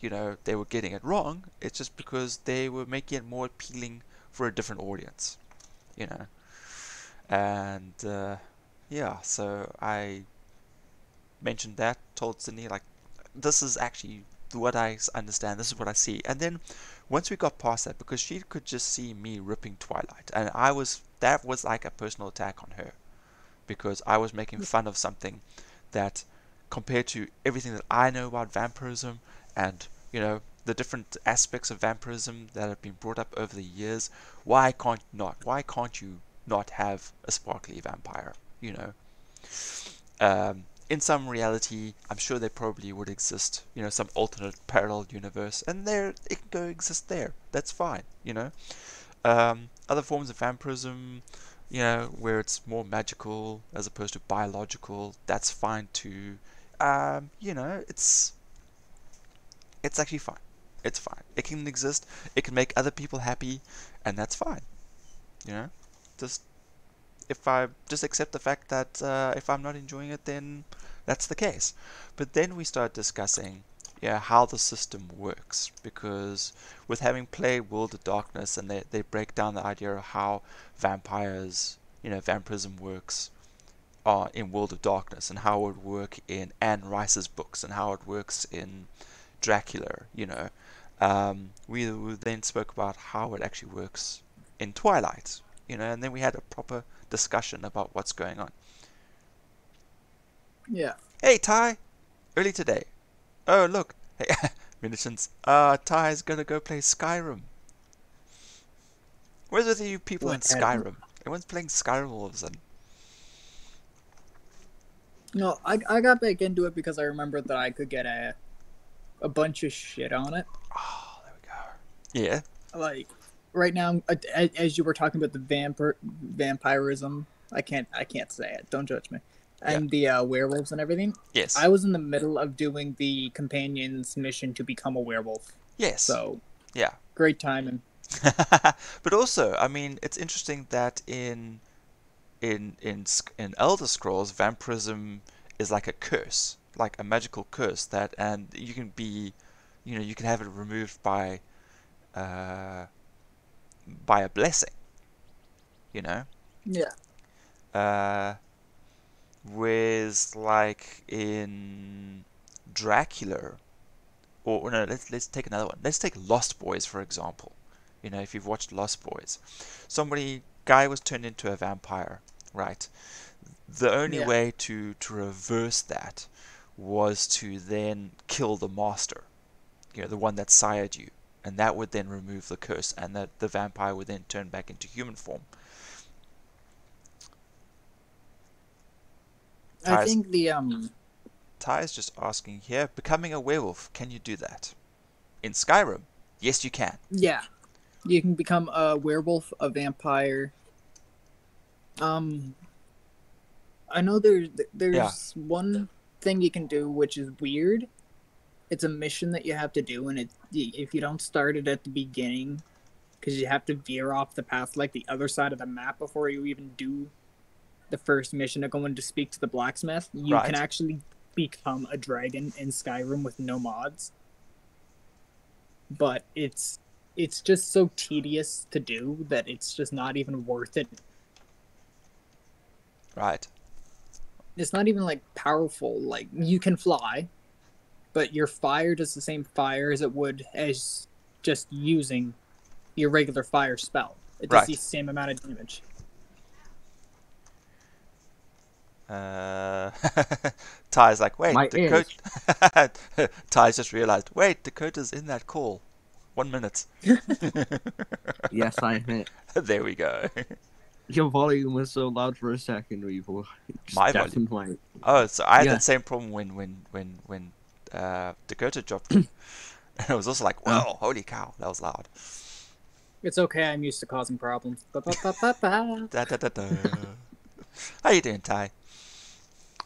they were getting it wrong. It's just because they were making it more appealing for a different audience, you know. And yeah, so I mentioned that, told Sydney, like, this is actually what I understand, this is what I see. And then once we got past that, because she could just see me ripping Twilight, and that was like a personal attack on her, because I was making fun of something that, compared to everything that I know about vampirism and the different aspects of vampirism that have been brought up over the years, why can't you not have a sparkly vampire? In some reality, I'm sure there probably would exist, some alternate parallel universe, and it can go exist there. That's fine, Other forms of vampirism, where it's more magical as opposed to biological, that's fine too. It's actually fine. It's fine. It can exist. It can make other people happy, and that's fine. You know, just if I just accept the fact that if I'm not enjoying it, then that's the case. But then we start discussing, how the system works, because with having played World of Darkness, and they break down the idea of how vampirism works in World of Darkness, and how it would work in Anne Rice's books, and how it works in Dracula. We then spoke about how it actually works in Twilight, and then we had a proper discussion about what's going on. Yeah. Hey Ty, early today. Oh look, hey, Munitions. Ty's gonna go play Skyrim. Where's with you people in What? Skyrim? Everyone's playing Skyrim all of a sudden. No, I got back into it because I remembered that I could get a bunch of shit on it. Oh, there we go. Yeah. Like, right now, as you were talking about the vampirism, I can't say it. Don't judge me. Yeah. And the werewolves and everything. Yes. I was in the middle of doing the companion's mission to become a werewolf. Yes. So Yeah. great timing. But also, I mean, it's interesting that in Elder Scrolls, vampirism is like a curse, like a magical curse that, and you can be, you can have it removed uh, by a blessing, you know. Yeah. Uh, Whereas like in Dracula, or no, let's take another one. Let's take Lost Boys for example. If you've watched Lost Boys, guy was turned into a vampire, right? The only Yeah. way to reverse that was to then kill the master, the one that sired you, and that would then remove the curse, and the vampire would then turn back into human form. I Ty's think the Ty's just asking here, becoming a werewolf, can you do that? In Skyrim, yes you can. yeah, you can become a werewolf, a vampire. Um, I know Yeah, there's one thing you can do which is weird. It's a mission that you have to do, and if you don't start it at the beginning, because you have to veer off the path like the other side of the map before you even do the first mission of going to speak to the blacksmith, you can right. actually become a dragon in Skyrim with no mods. But it's just so tedious to do that it's just not even worth it. Right. It's not even like powerful. Like you can fly, but your fire does the same fire as it would as just using your regular fire spell. It does the Right. same amount of damage. Uh, Ty's like, wait, My Dakota. ears. Ty's just realized, wait, Dakota's in that call. 1 minute. Yes, I admit. There we go. Your volume was so loud for a second, Weevil. My volume. Deafened my. Oh, so I had Yeah. that same problem when Dakota dropped in. And it was also like, whoa, holy cow, that was loud. It's okay. I'm used to causing problems. Ba-ba-ba-ba-ba. Da, da, da, da. How you doing, Ty?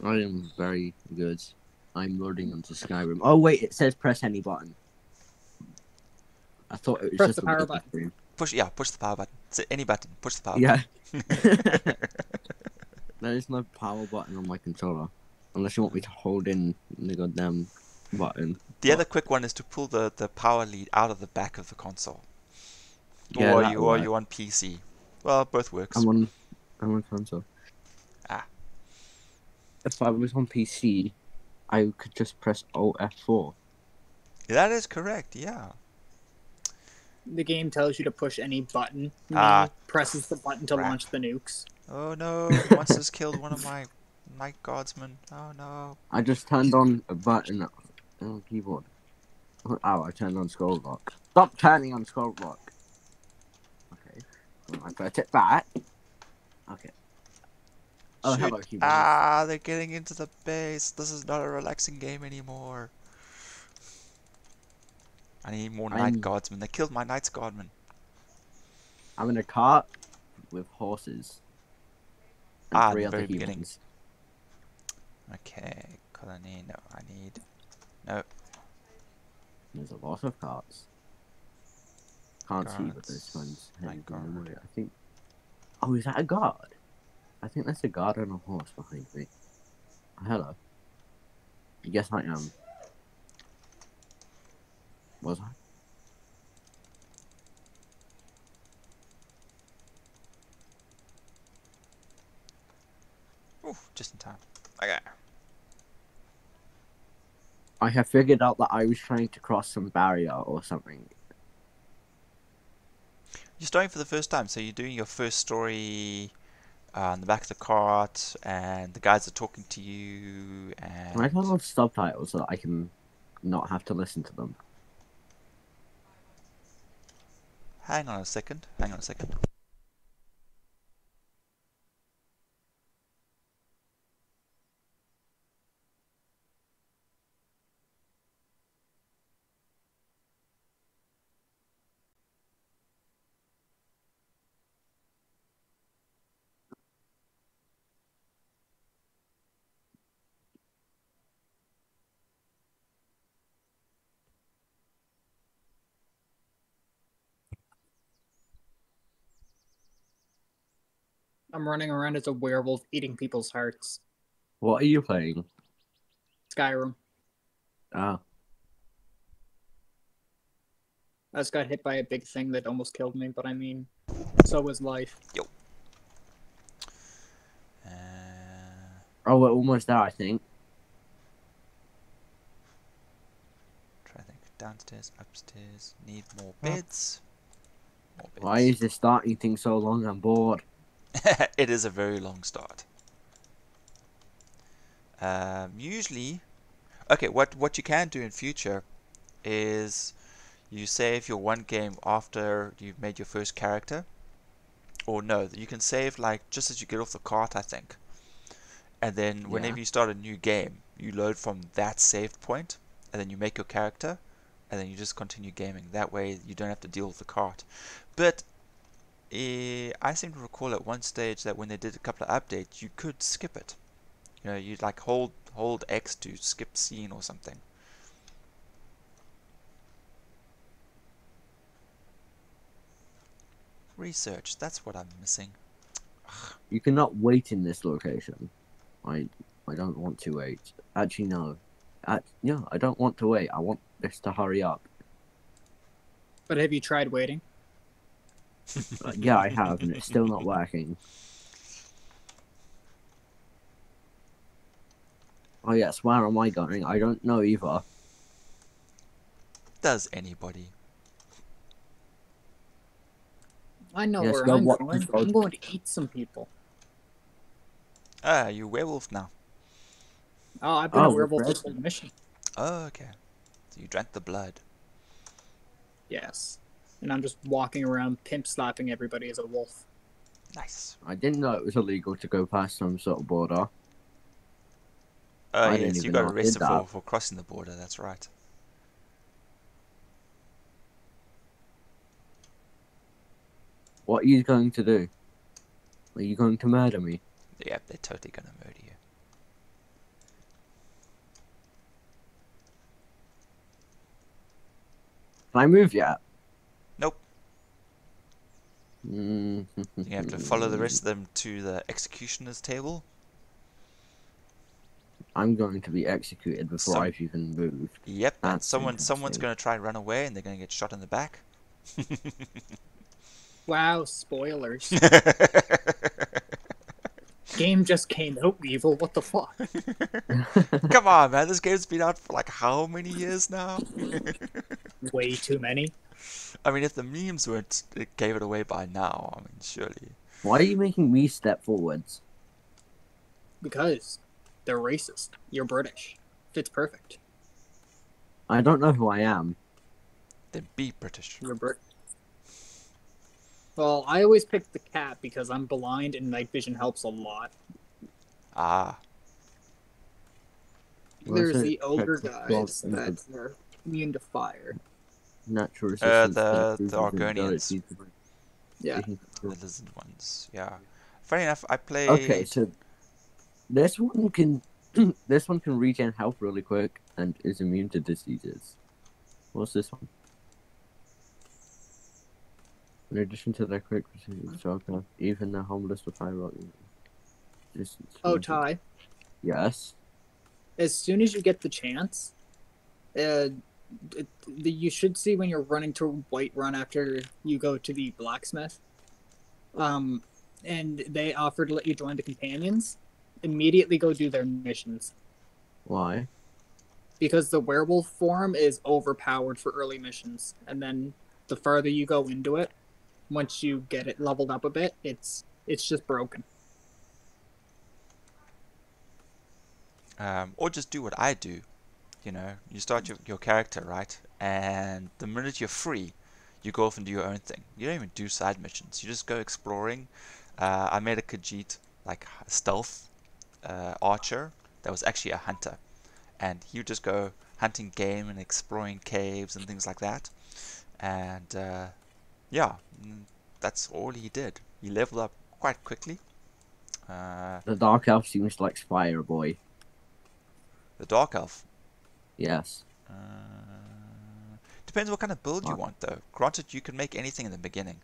I am very good. I'm loading onto Skyrim. Oh wait, it says press any button. I thought it was Press just the a power little button. screen. Push the power button. Any button, push the power Yeah. button. There is no power button on my controller. Unless you want me to hold in the goddamn button. The other quick one is to pull the power lead out of the back of the console. Yeah, Or that'll work. you on PC. Well, both works. I'm on console. Ah. If I was on PC, I could just press Alt F4. That is correct, yeah. The game tells you to push any button. Ah, Presses the button to crap. launch the nukes. Oh no, the monster's killed one of my night guardsmen. Oh no. I just turned on a button on keyboard. Oh, I turned on scroll lock. Stop turning on scroll lock. Okay. I put it back. Okay. Oh, Shoot. hello, keyboard. Ah, they're getting into the base. This is not a relaxing game anymore. I need more night guardsmen. They killed my night guardsmen. I'm in a cart with horses. And Ah, in three the other very beginning. humans. Okay, colony. No, I need. No. There's a lot of carts. Can't see, but Guards. there's one's My heading guard. the way. I think. Oh, is that a guard? I think that's a guard on a horse behind me. Hello. Yes, I am. Was I? Ooh, just in time. Okay. I have figured out that I was trying to cross some barrier or something. You're starting for the first time, so you're doing your first story on the back of the cart, and the guys are talking to you, and... Can I turn off subtitles so that I can not have to listen to them? Hang on a second. Hang on a second. I'm running around as a werewolf eating people's hearts. What are you playing? Skyrim. Ah, I just got hit by a big thing that almost killed me, but I mean, so was life. Uh, oh, we're almost there, I think. try to think. Downstairs, upstairs. Need more Oh. beds. More beds. Why is this starting thing so long? I'm bored. It is a very long start. Usually, okay. What you can do in future is you save your one game after you've made your first character, or no, you can save like just as you get off the cart, I think. And then whenever you start a new game, you load from that saved point, and then you make your character, and then you just continue gaming. That way, you don't have to deal with the cart. But I seem to recall at one stage that when they did a couple of updates, you could skip it. You know, you'd like hold X to skip scene or something. Research, that's what I'm missing. You cannot wait in this location. I don't want to wait. Actually, no. Yeah, I don't want to wait. I want this to hurry up. But have you tried waiting? Yeah, I have, and it's still not working. Oh yes, where am I going? I don't know either. Does anybody? I know Yes, where go I'm watch going. people. I'm going to eat some people. Ah, you're a werewolf now. Oh, I've been a Oh, werewolf Fred. this whole mission. Oh, okay. So you drank the blood. Yes. And I'm just walking around pimp slapping everybody as a wolf. Nice. I didn't know it was illegal to go past some sort of border. Oh, I didn't yes, you even got know I did arrested that. for crossing the border, that's right. What are you going to do? Are you going to murder me? Yeah, they're totally gonna murder you. Can I move yet? Nope. Mm. You have to follow the rest of them to the executioner's table. I'm going to be executed before I've even moved. Yep, and That's someone's interesting. gonna try and run away and they're gonna get shot in the back. Wow, spoilers. Game just came out, Weevil. What the fuck? Come on, man, this game's been out for like how many years now? Way too many. I mean, if the memes weren't, it gave it away by now. I mean, surely. Why are you making me step forwards? Because they're racist. You're British. Fits perfect. I don't know who I am. Then be British. You're British. Well, I always pick the cat because I'm blind and night vision helps a lot. Ah. There's What's the it? ogre Texas guys blocks that are immune to fire. Natural resistance. The to Argonians. Yeah. The lizard ones, yeah. Funny enough, I played... Okay, so this one can this one can regen health really quick and is immune to diseases. What's this one? In addition to their quick precision, even the homeless with high rock. Oh, Ty. Yes. As soon as you get the chance, you should see when you're running to Whiterun after you go to the blacksmith. And they offer to let you join the companions. Immediately go do their missions. Why? Because the werewolf form is overpowered for early missions, and then the farther you go into it, once you get it leveled up a bit, it's just broken. Or just do what I do. You know, you start your character, right? And the minute you're free, you go off and do your own thing. You don't even do side missions. You just go exploring. I made a Khajiit, like stealth archer that was actually a hunter. And he would just go hunting game and exploring caves and things like that. And yeah, that's all he did. He leveled up quite quickly. The Dark Elf seems like Spire Boy. The Dark Elf. Yes. Depends what kind of build you want, though. Granted, you can make anything in the beginning.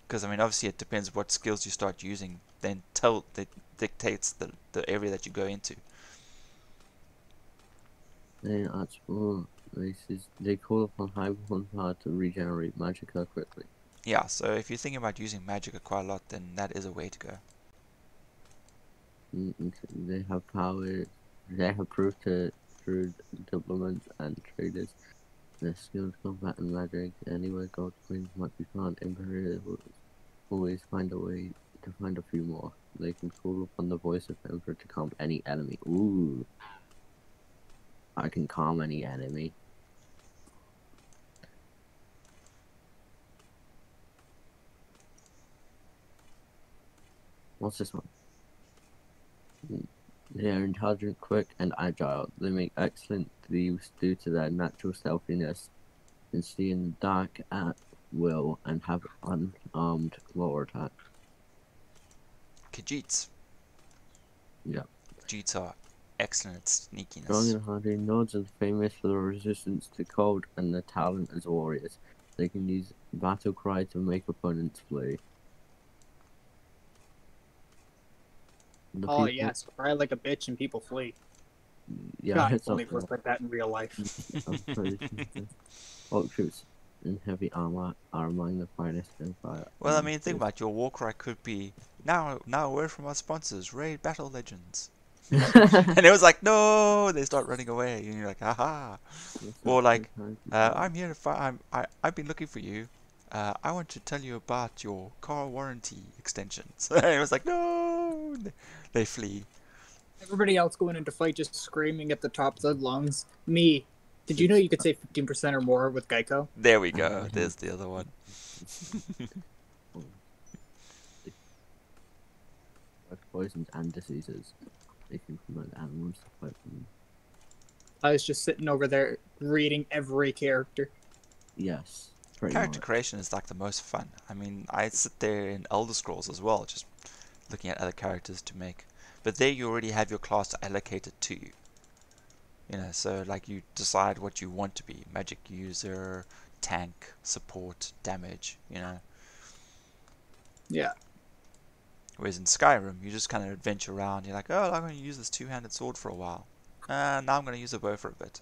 Because I mean, obviously, it depends what skills you start using. Then that dictates the area that you go into. They actual races, they call upon high power to regenerate magicka quickly. Yeah, so if you're thinking about using Magicka quite a lot, then that is a way to go. They have power. They have proved to through diplomats and traders. Their skills, combat, and magic. Anywhere gold coins might be found, Imperial will always find a way to find a few more. They can call upon the voice of Emperor to calm any enemy. Ooh. I can calm any enemy. What's this one? They are intelligent, quick, and agile. They make excellent thieves due to their natural stealthiness, can see in the dark at will, and have unarmed claw attack. Khajiits. Yeah. Khajiits are excellent at Strong sneakiness. and hardy, Nords are famous for their resistance to cold and their talent as warriors. They can use battle cry to make opponents flee. The Oh people- yes, cry like a bitch and people flee. Yeah, God, it's it only up works like that in real life. Orc troops in heavy armor are among the finest in fire. Well, I mean, think about it, your war cry could be now a word from our sponsors, Raid Battle Legends. And it was like, no, they start running away, and you're like, haha. Or like, I'm here to find. I've been looking for you. I want to tell you about your car warranty extensions. And it was like, no, they flee. Everybody else going into fight just screaming at the top of their lungs. Me. Did you know you could save 15% or more with Geico? There we go. There's the other one. Poisons and diseases. They can promote animals to fight them. I was just sitting over there reading every character. Yes, pretty Character much. creation is like the most fun. I mean, I sit there in Elder Scrolls as well, just looking at other characters to make. But there you already have your class allocated to you. You know, so like you decide what you want to be. Magic user, tank, support, damage, you know. Yeah. Whereas in Skyrim, you just kind of adventure around. You're like, oh, I'm going to use this two-handed sword for a while. Now I'm going to use a bow for a bit.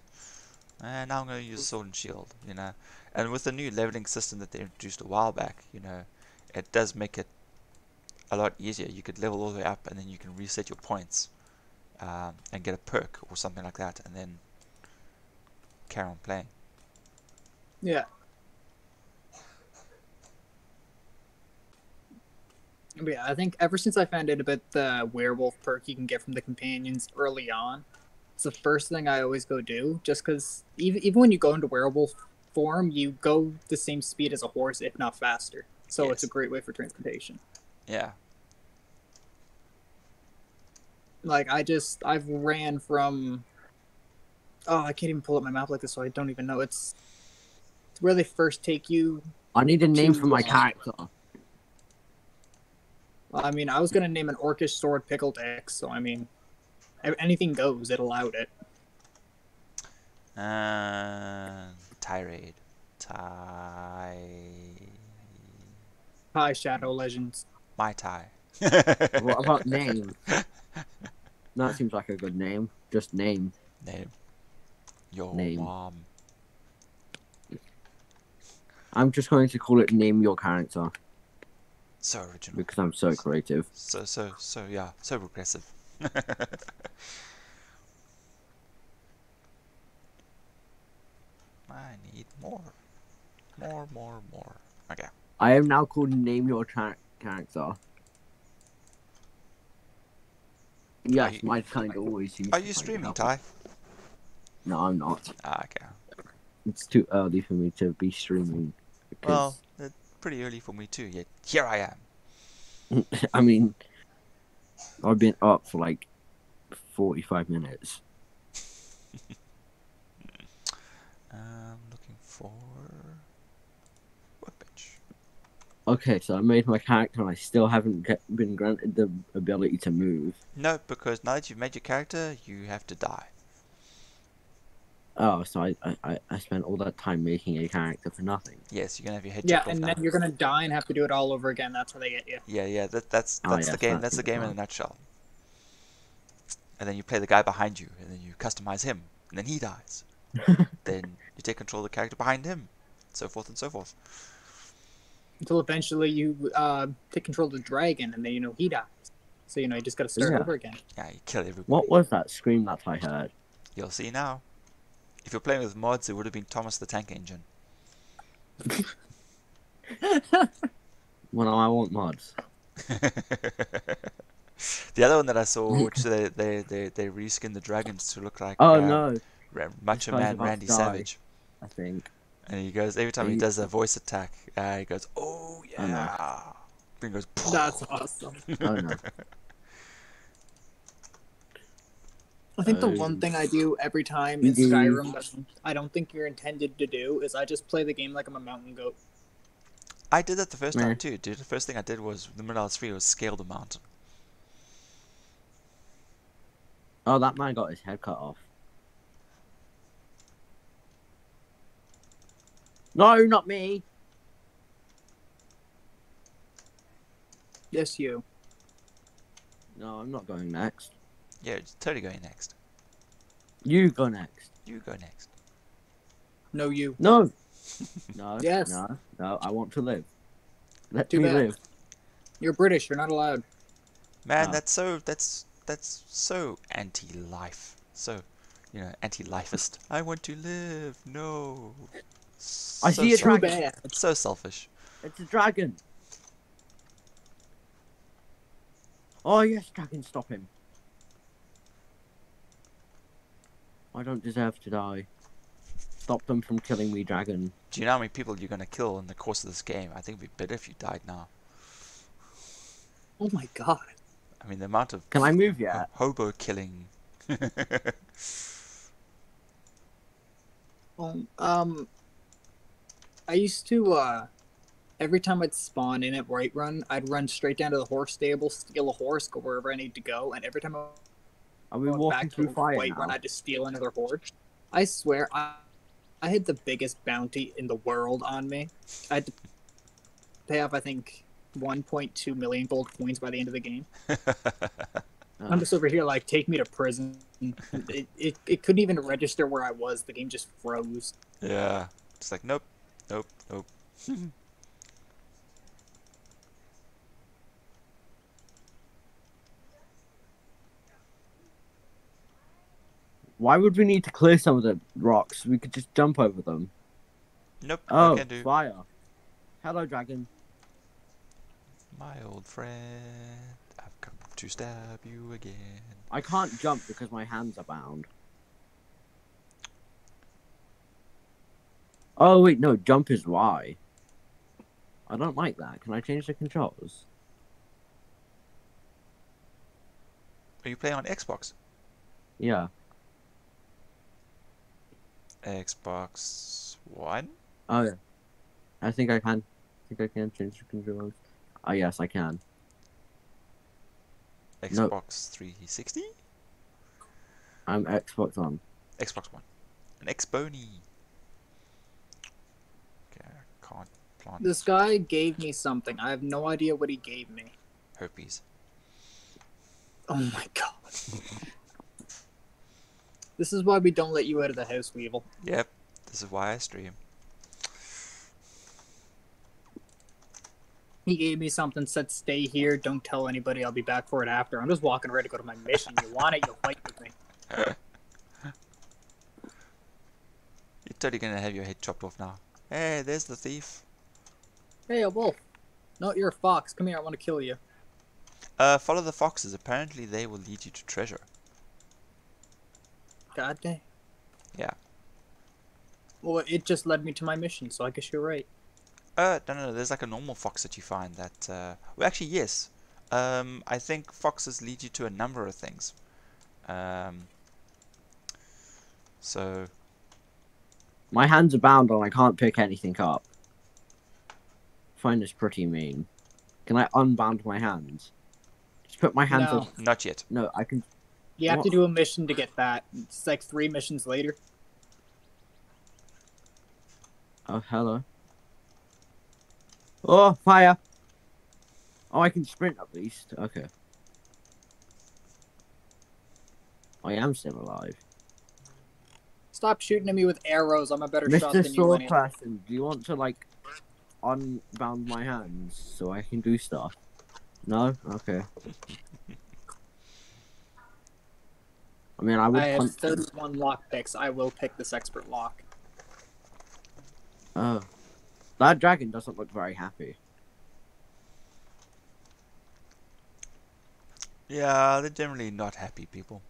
And now I'm going to use a sword and shield, you know. And with the new leveling system that they introduced a while back, you know, it does make it a lot easier. You could level all the way up and then you can reset your points and get a perk or something like that and then carry on playing. Yeah. But yeah, I think ever since I found out about the werewolf perk you can get from the companions early on, it's the first thing I always go do. Just because even when you go into werewolf form, you go the same speed as a horse, if not faster. So it's a Yes. great way for transportation. Yeah. Like I've ran from. Oh, I can't even pull up my map like this, so I don't even know. It's where they first take you. I need a name for my to, character. I mean, I was gonna name an orcish sword pickled X, so I mean, anything goes. It allowed it. Tirade. Hi, Shadow Legends. My tie. What about name? That seems like a good name. Just name. Name. Your Name. mom. I'm just going to call it Name Your Character So original. because I'm so creative. So yeah, so progressive. I need more. More. Okay. I am now called Name Your Character. Yes, you- my kind always seems Are to you find streaming, out. Ty? No, I'm not. Ah, okay. It's too early for me to be streaming. Because, Well, it's pretty early for me too, yet here I am. I mean, I've been up for like 45 minutes. Looking for workbench. Okay, so I made my character and I still haven't been granted the ability to move. No, because now that you've made your character, you have to die. Oh, so I spent all that time making a character for nothing. Yes, you're gonna have your head Yeah, chopped off and now. then you're gonna die and have to do it all over again. That's how they get you. Yeah. That's Oh the yes, game. that That's the seems game in a fun. nutshell. And then you play the guy behind you, and then you customize him, and then he dies. Then you take control of the character behind him, so forth and so forth. Until eventually you take control of the dragon, and then he dies. So you just got to start Yeah. over again. Yeah, you kill everybody. What was that scream that I heard? You'll see now. If you're playing with mods, it would have been Thomas the Tank Engine. Well, I want mods. The other one that I saw, which they reskinned the dragons to look like Oh no, Macho guy's Man about Randy to die. Savage. I think. And he goes, every time he He- does a voice attack, he goes, oh Oh, no. yeah. Then he goes, That's awesome. Oh no. I think the one thing I do every time in Skyrim that I don't think you're intended to do is I just play the game like I'm a mountain goat. I did that the first Meh. time too, dude. The first thing I did was, the minute I was free, was scale the mountain. Oh, that man got his head cut off. No, not me. Yes, you. No, I'm not going next. Yeah, it's totally going next. You go next. You go next. No, you. No. No. Yes. No. I want to live. Let Too me bad. live. You're British. You're not allowed. Man, Oh. that's so anti-life. So, anti-lifist. I want to live. No. I see a Too dragon. bad. It's so selfish. It's a dragon. Oh yes, dragon, stop him. I don't deserve to die. Stop them from killing me, dragon. Do you know how many people you're gonna kill in the course of this game? I think it'd be better if you died now. Oh my god. I mean, the amount of Can I move yet? hobo killing. I used to every time I'd spawn in at Whiterun, I'd run straight down to the horse stable, steal a horse, go wherever I need to go, and every time I Are we went walking back to through fire Whiterun, now? I'd just steal another horse. I swear, I had the biggest bounty in the world on me. I had to pay off, I think, 1.2 million gold coins by the end of the game. I'm just over here like, take me to prison. It couldn't even register where I was. The game just froze. Yeah. It's like, nope. Why would we need to clear some of the rocks? We could just jump over them. Nope. Oh, I can do. fire. Hello, dragon. My old friend, I've come to stab you again. I can't jump because my hands are bound. Oh, wait, no, jump is Y. I don't like that. Can I change the controls? Are you playing on Xbox? Yeah. Xbox One? Oh, yeah. I think I can. Change the controls. Oh, yes, I can. No. Xbox 360? I'm Xbox on. Xbox One. An Xbony. Okay, I can't plant This guy gave me something. I have no idea what he gave me. herpes. Oh my god. This is why we don't let you out of the house, Weevil. Yep, this is why I stream. He gave me something, said stay here, don't tell anybody, I'll be back for it after. I'm just walking ready to go to my mission. You want it, you'll fight with me. You're totally gonna have your head chopped off now. Hey, there's the thief. Hey, a wolf. No, you're a fox. Come here, I want to kill you. Follow the foxes. Apparently they will lead you to treasure. God dang. Yeah. Well, it just led me to my mission, so I guess you're right. No, there's like a normal fox that you find that, well, actually, yes. I think foxes lead you to a number of things. So, My hands are bound and I can't pick anything up. I find this pretty mean. Can I unbound my hands? Just put my hands No. up. not yet. No, I can. You have What? to do a mission to get that. It's like 3 missions later. Oh, hello. Oh, fire! Oh, I can sprint at least. Okay. I am still alive. Stop shooting at me with arrows. I'm a better shot Mr. than you Sword anyway. Person, do you want to, like, unbound my hands so I can do stuff? No? Okay. I mean, I I would have punch them. 31 lock picks. I will pick this expert lock. Oh. That dragon doesn't look very happy. Yeah, they're generally not happy people.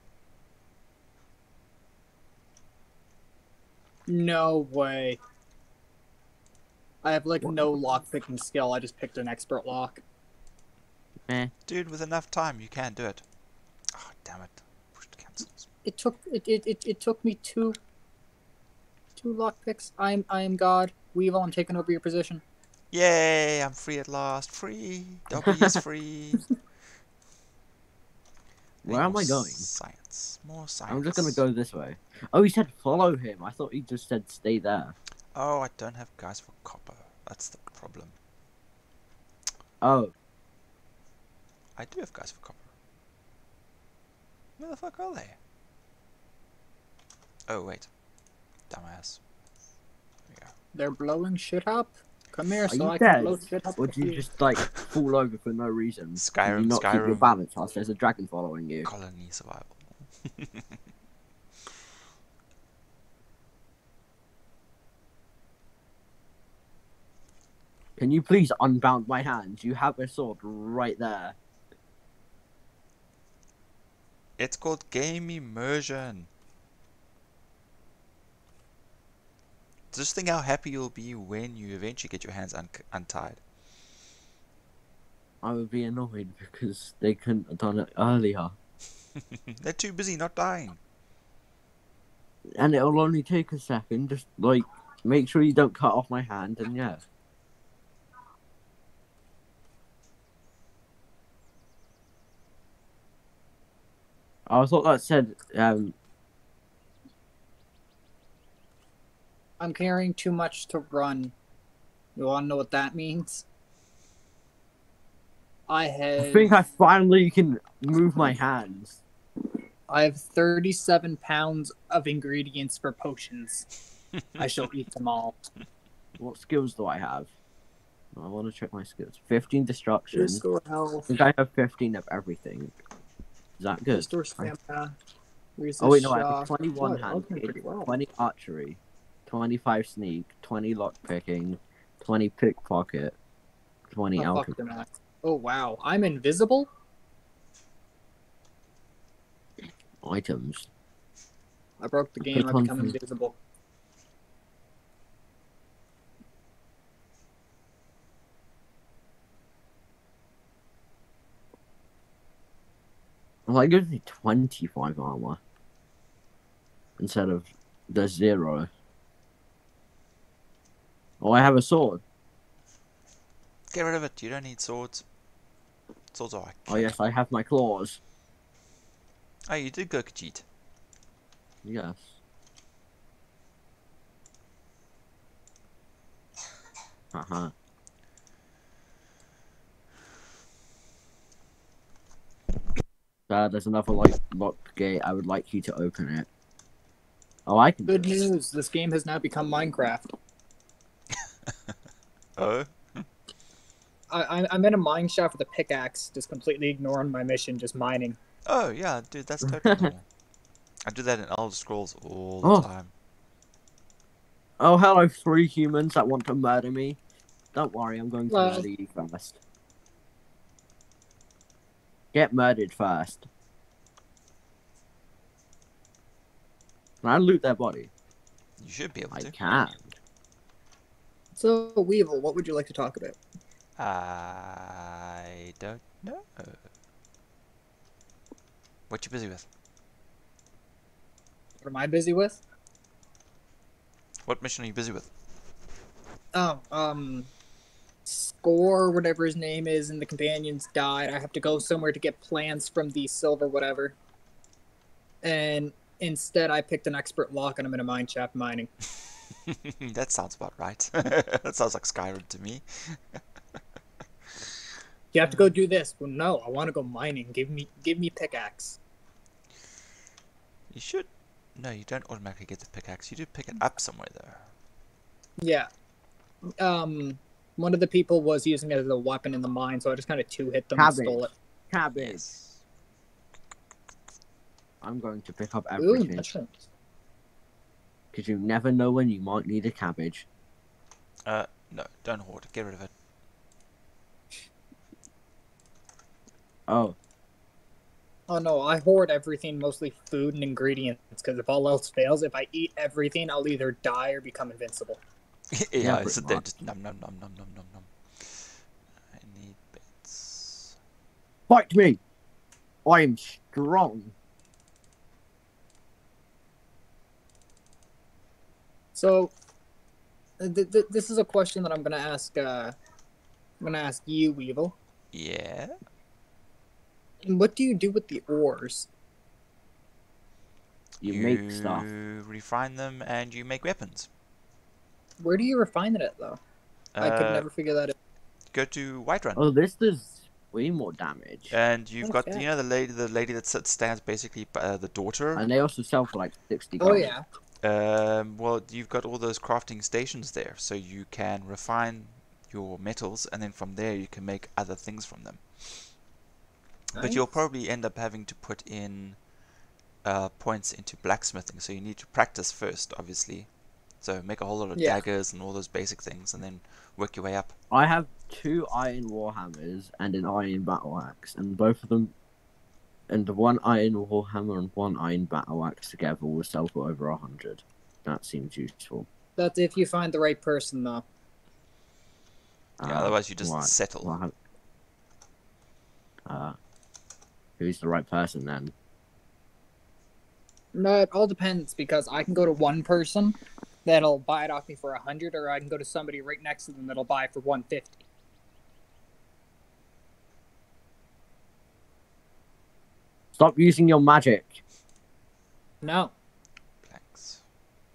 No way. I have like no lock picking skill. I just picked an expert lock. Eh. Dude, with enough time, you can do it. Oh, damn it. Pushed cancels. It took me two lock picks. I am God. Weevil, I'm taking over your position. Yay, I'm free at last. Free. W is free. Where am I going? Science. More science. I'm just gonna go this way. Oh, he said follow him. I thought he just said stay there. Oh, I don't have guys for copper. That's the problem. Oh. I do have guys for copper. Where the fuck are they? Oh, wait. Dumbass. There we go. They're blowing shit up. Come here, Are so you I dead? can blow shit up. Or with do you just, like, fall over for no reason? Skyrim, Do you not keep your Skyrim. balance whilst there's a dragon following you? Colony survival. Can you please unbound my hands? You have a sword right there. It's called game immersion. Just think how happy you'll be when you eventually get your hands untied. I would be annoyed because they couldn't have done it earlier. They're too busy not dying. And it'll only take a second. Just, like, make sure you don't cut off my hand, and yeah. I thought that said, I'm carrying too much to run. You wanna know what that means? I I think I finally can move my hands. I have 37 pounds of ingredients for potions. I shall eat them all. What skills do I have? I want to check my skills. 15 destruction. Restore I health. think I have 15 of everything. Is that good? Restore stamina. Oh wait, no, I Resist have 21 shock. hand, Oh, pretty well. 20 archery, 25 sneak, 20 lock picking, 20 pickpocket, 20 Oh, fuck alchemy. them. Oh wow, I'm invisible? Items. I broke the game, I become Content. invisible. Well, that gives me 25 armor instead of the 0. Oh, I have a sword. Get rid of it. You don't need swords. Swords are Oh yes, I have my claws. Oh, you did go Khajiit. Yes. Uh-huh. There's another locked gate. I would like you to open it. Oh, I can. Good do it. news, this game has now become Minecraft. Oh? I'm in a mine shaft with a pickaxe, just completely ignoring my mission, just mining. Oh, yeah, dude, that's totally normal. I do that in Elder Scrolls all the Oh. time. Oh, hello, 3 humans that want to murder me. Don't worry, I'm going to Hello. murder you first. Get murdered first. Can I loot their body? You should be able I to. can. So, Weevil, what would you like to talk about? I don't know. What you busy with? What am I busy with? What mission are you busy with? Oh, Score, whatever his name is, and the companions died. I have to go somewhere to get plans from the silver whatever. And instead I picked an expert lock and I'm in a mine shaft mining. That sounds about right. That sounds like Skyrim to me. You have to go do this. Well, no, I want to go mining. Give me pickaxe. You should. No, you don't automatically get the pickaxe. You do pick it up somewhere though. Yeah. One of the people was using it as a weapon in the mine, so I just kind of two-hit them and stole it. Cabbage. Yes. I'm going to pick up Ooh, everything. mushrooms. Because you never know when you might need a cabbage. No, don't hoard. Get rid of it. Oh, Oh no, I hoard everything, mostly food and ingredients, because if all else fails, if I eat everything, I'll either die or become invincible. Yeah, I pretty sit there much. just nom nom nom nom nom nom nom. I need bits. fight me! I am strong. So, this is a question that I'm gonna ask. I'm gonna ask you, Weevil. Yeah. What do you do with the ores? You make stuff. You refine them and you make weapons. Where do you refine it at, though? I could never figure that out. Go to Whiterun. Oh, this does way more damage. And you've got, Okay. you know, the lady that stands basically the daughter. And they also sell for like 60 Oh gold. yeah. Well, you've got all those crafting stations there, so you can refine your metals, and then from there you can make other things from them. But you'll Nice. probably end up having to put in points into blacksmithing, so you need to practice first, obviously. So make a whole lot of Yeah. daggers and all those basic things, and then work your way up. I have 2 iron warhammers and an iron battle axe, and both of them, and the 1 iron warhammer and 1 iron battle axe together will sell for over 100. That seems useful. That's if you find the right person, though. Yeah, otherwise you just what- settle. what who's the right person then? No, it all depends because I can go to one person that'll buy it off me for 100, or I can go to somebody right next to them that'll buy it for 150. Stop using your magic. No. Planks.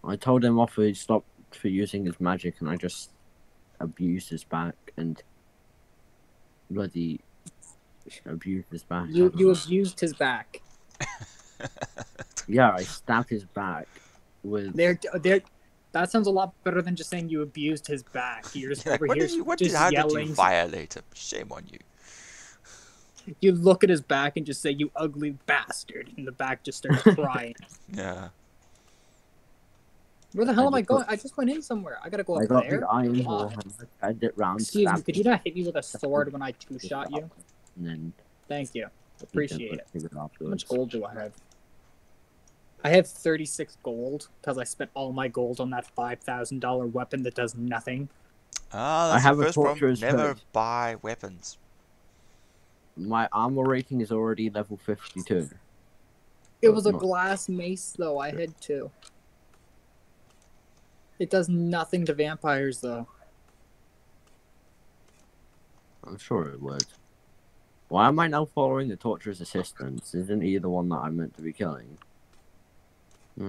I told him off to stop for using his magic, and I just abused his back and bloody abused his back. You abused his back. Yeah, I stabbed his back with. There. That sounds a lot better than just saying you abused his back. You're just Yeah, like, over here just how did yelling. you violate him? Shame on you. You look at his back and just say, "You ugly bastard," and the back just starts crying. Yeah. Where the hell am I just going? I just went in somewhere. I gotta go I up got there. the iron Come on. warhammer, turned it round, Excuse me, stabbed could it, you not hit me with a sword when I two-shot you? and then Thank you. Appreciate it. it How afterwards. much gold do I have? I have 36 gold because I spent all my gold on that $5,000 weapon that does nothing. Ah, I that's have the a first problem. torturer's Never hood. buy weapons. My armor rating is already level 52. It Oh, was a not- glass mace, though. I had two. It does nothing to vampires, though. I'm sure it would. Why am I now following the torturer's assistants? Isn't he the one that I'm meant to be killing?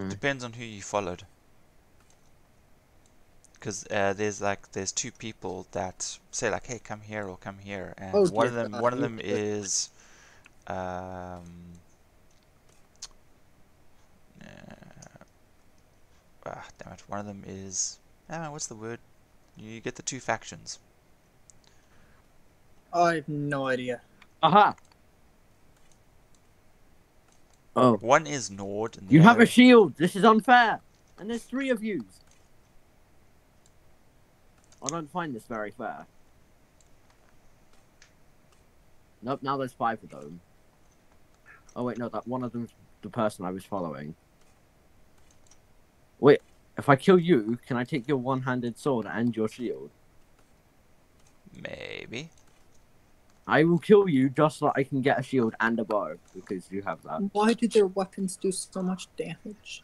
Depends on who you followed. Because there's two people that say like, hey, come here or come here, and Oh, one of dear them God, one of you them could- is damn it, one of them is what's the word? You get the two factions. I have no idea. Aha! Oh, One is Nord, and the you have other- a shield! This is unfair! And there's 3 of you! I don't find this very fair. Nope, now there's 5 of them. Oh wait, no, that one of them's the person I was following. Wait, if I kill you, can I take your one-handed sword and your shield? maybe. I will kill you just so I can get a shield and a bow, because you have that. Why do their weapons do so much damage?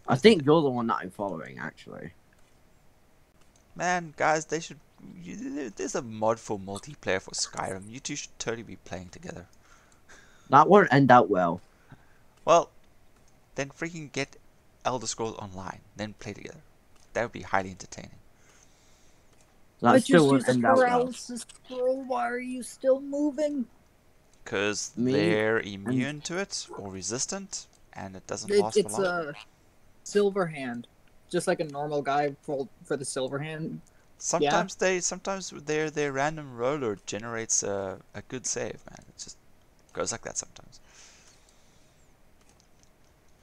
I think you're the one that I'm following, actually. Man, guys, they should. There's a mod for multiplayer for Skyrim. You two should totally be playing together. That won't end out well. Well, then freaking get Elder Scrolls Online, then play together. that would be highly entertaining. That still would end out well. paralysis scroll. Why are you still moving? Because they're immune to it or resistant, and it doesn't last for It's long. a silver hand, just like a normal guy for the silver hand. Sometimes their random roller generates a good save, man. It just goes like that sometimes.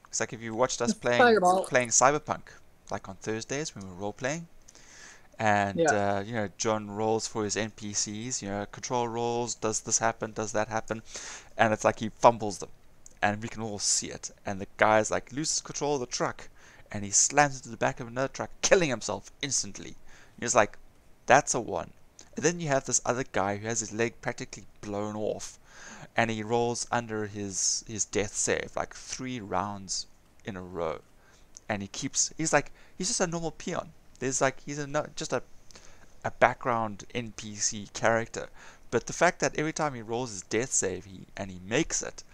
It's like if you watched us playing Cyberpunk, like on Thursdays when we were role playing, and you know, John rolls for his NPCs, you know, control rolls, does this happen, does that happen, and it's like he fumbles them, and we can all see it, and the guy's like loses control of the truck, and he slams into the back of another truck, killing himself instantly. He's like, that's a 1. And then you have this other guy who has his leg practically blown off, and he rolls under his death save like 3 rounds in a row, and he's just a normal peon. He's just a background NPC character, but the fact that every time he rolls his death save he makes it,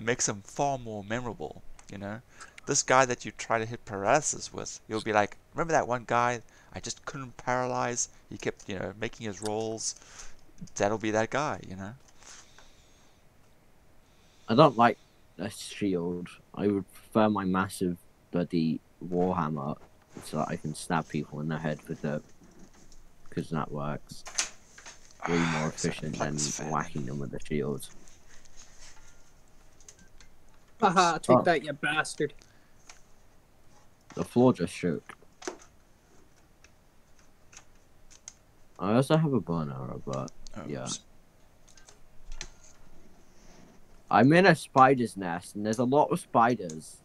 makes him far more memorable. You know, this guy that you try to hit paralysis with, you'll be like, remember that one guy I just couldn't paralyze? He kept, you know, making his rolls. That'll be that guy, you know. I don't like a shield. I would prefer my massive bloody warhammer so that I can stab people in the head with it, because that works way more efficient than whacking them with a shield. Haha, take that, you bastard. The floor just shook. I also have a bow and arrow, but yeah. I'm in a spider's nest, and there's a lot of spiders.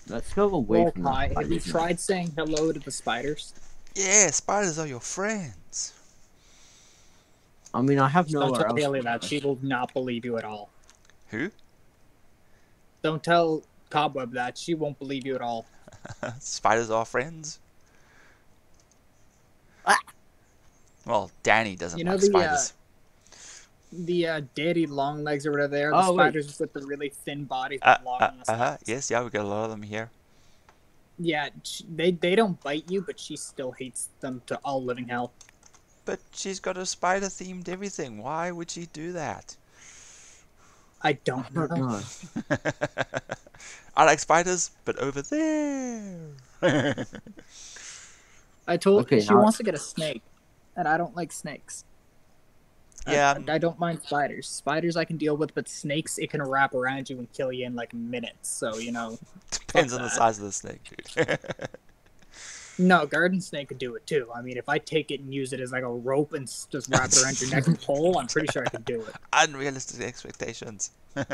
Let's go away from that. Have you tried saying hello to the spiders? Yeah, spiders are your friends. I mean, I have nowhere else. Don't tell Haley that. She will not believe you at all. Who? Don't tell Cobweb that. She won't believe you at all. Spiders are friends? Ah. Well, Danny doesn't like spiders. The daddy long legs or whatever they are, the spiders with the really thin bodies with long legs. Yes, yeah, we got a lot of them here. Yeah, they don't bite you, but she still hates them to all living hell. But she's got a spider-themed everything. Why would she do that? I don't know. I like spiders, but over there. I told her she wants to get a snake, and I don't like snakes. Yeah, I don't mind spiders. Spiders I can deal with, but snakes, it can wrap around you and kill you in like minutes. So, you know. Depends on the size of the snake, dude. No, garden snake could do it too. I mean, if I take it and use it as like a rope and just wrap it around your neck and pull, I'm pretty sure I could do it. Unrealistic expectations. Okay.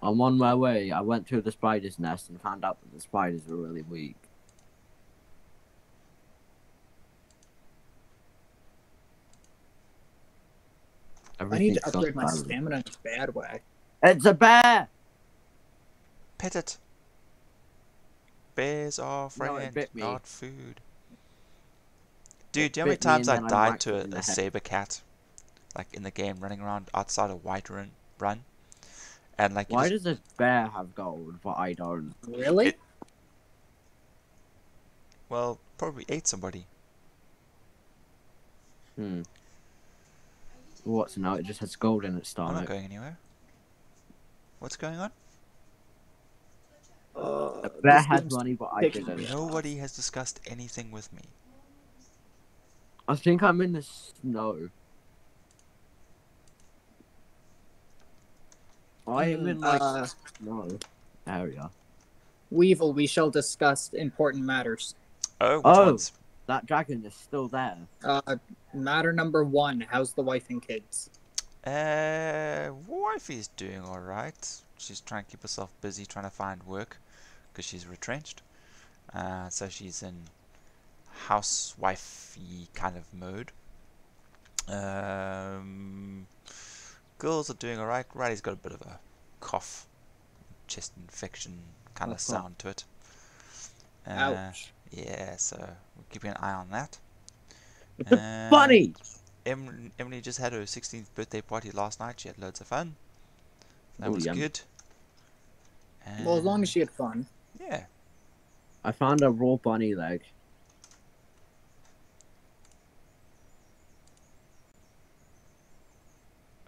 I'm on my way. I went through the spider's nest and found out that the spiders were really weak. I need to upgrade my stamina in a bad way. It's a bear! Pet it. Bears are friend, not food. Dude, do you know how many times I died to a saber cat? Like in the game, running around outside a Whiterun run. And like, why does a bear have gold, but I don't? Really? Well, probably ate somebody. What, so now it just has gold in its stomach? I'm not going anywhere. What's going on? A bear had money, but I didn't. Nobody has discussed anything with me. I think I'm in the snow. I am in like snow area. Weevil, we shall discuss important matters. Oh, which ones? That dragon is still there. Matter number 1, how's the wife and kids? Wifey's doing alright. She's trying to keep herself busy trying to find work because she's retrenched. So she's in housewifey kind of mode. Girls are doing alright. Riley's got a bit of a cough, chest infection kind of sound to it. Ouch. Yeah, so we're keeping an eye on that. It's a bunny! Emily just had her 16th birthday party last night. She had loads of fun. That Oh, was yum. good. Well, as long as And she had fun. yeah. I found a raw bunny leg.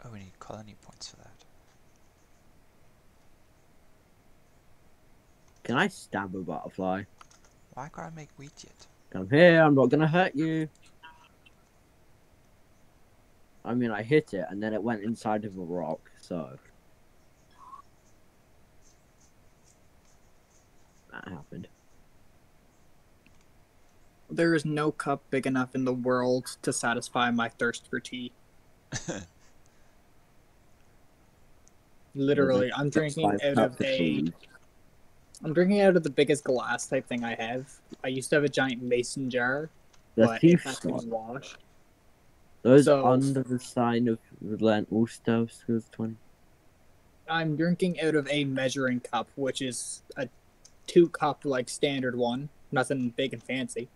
Oh, we need colony points for that. Can I stab a butterfly? Why can't I make wheat yet? Come here, I'm not gonna hurt you. I mean, I hit it and then it went inside of a rock, so. That happened. There is no cup big enough in the world to satisfy my thirst for tea. Literally, I'm drinking out of I'm drinking out of the biggest glass type thing I have. I used to have a giant mason jar, The but it thief has shot. been washed. Those So- under the sign of relentless stuff, skills 20. I'm drinking out of a measuring cup, which is a 2-cup like standard one, nothing big and fancy.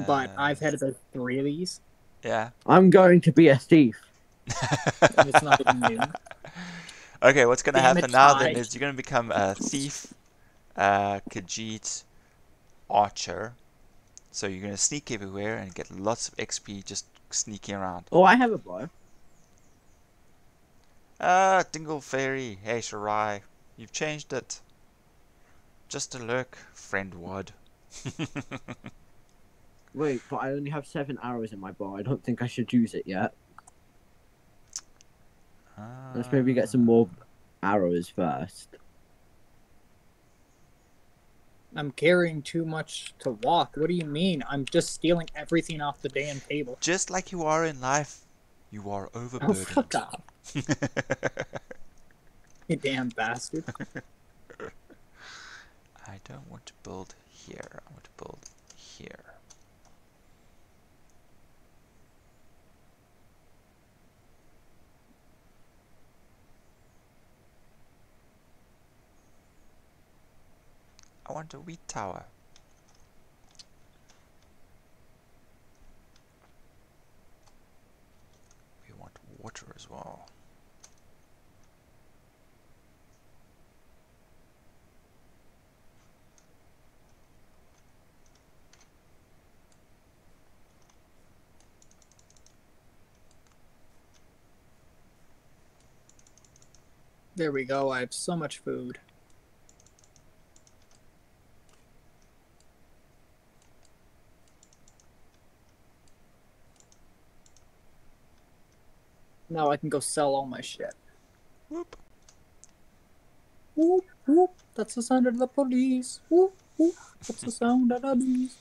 But I've had about 3 of these, Yeah. I'm going to be a thief. and it's not even new. Okay, what's going to Damn it, happen now then Ty. is you're going to become a thief, Khajiit, archer. So you're going to sneak everywhere and get lots of XP just sneaking around. Oh, I have a bow. Dingle Fairy. Hey, Shirai. You've changed it. Just a lurk, friend Wad. Wait, but I only have 7 arrows in my bow. I don't think I should use it yet. Let's maybe get some more arrows first. I'm carrying too much to walk. What do you mean? I'm just stealing everything off the damn table. Just like you are in life, you are Oh, overburdened. fuck off, you damn bastard. I don't want to build here. I want to build here. I want a wheat tower. We want water as well. There we go. I have so much food. Now I can go sell all my shit. Whoop. Whoop, whoop. That's the sound of the police. Whoop, whoop. That's the sound of the bees.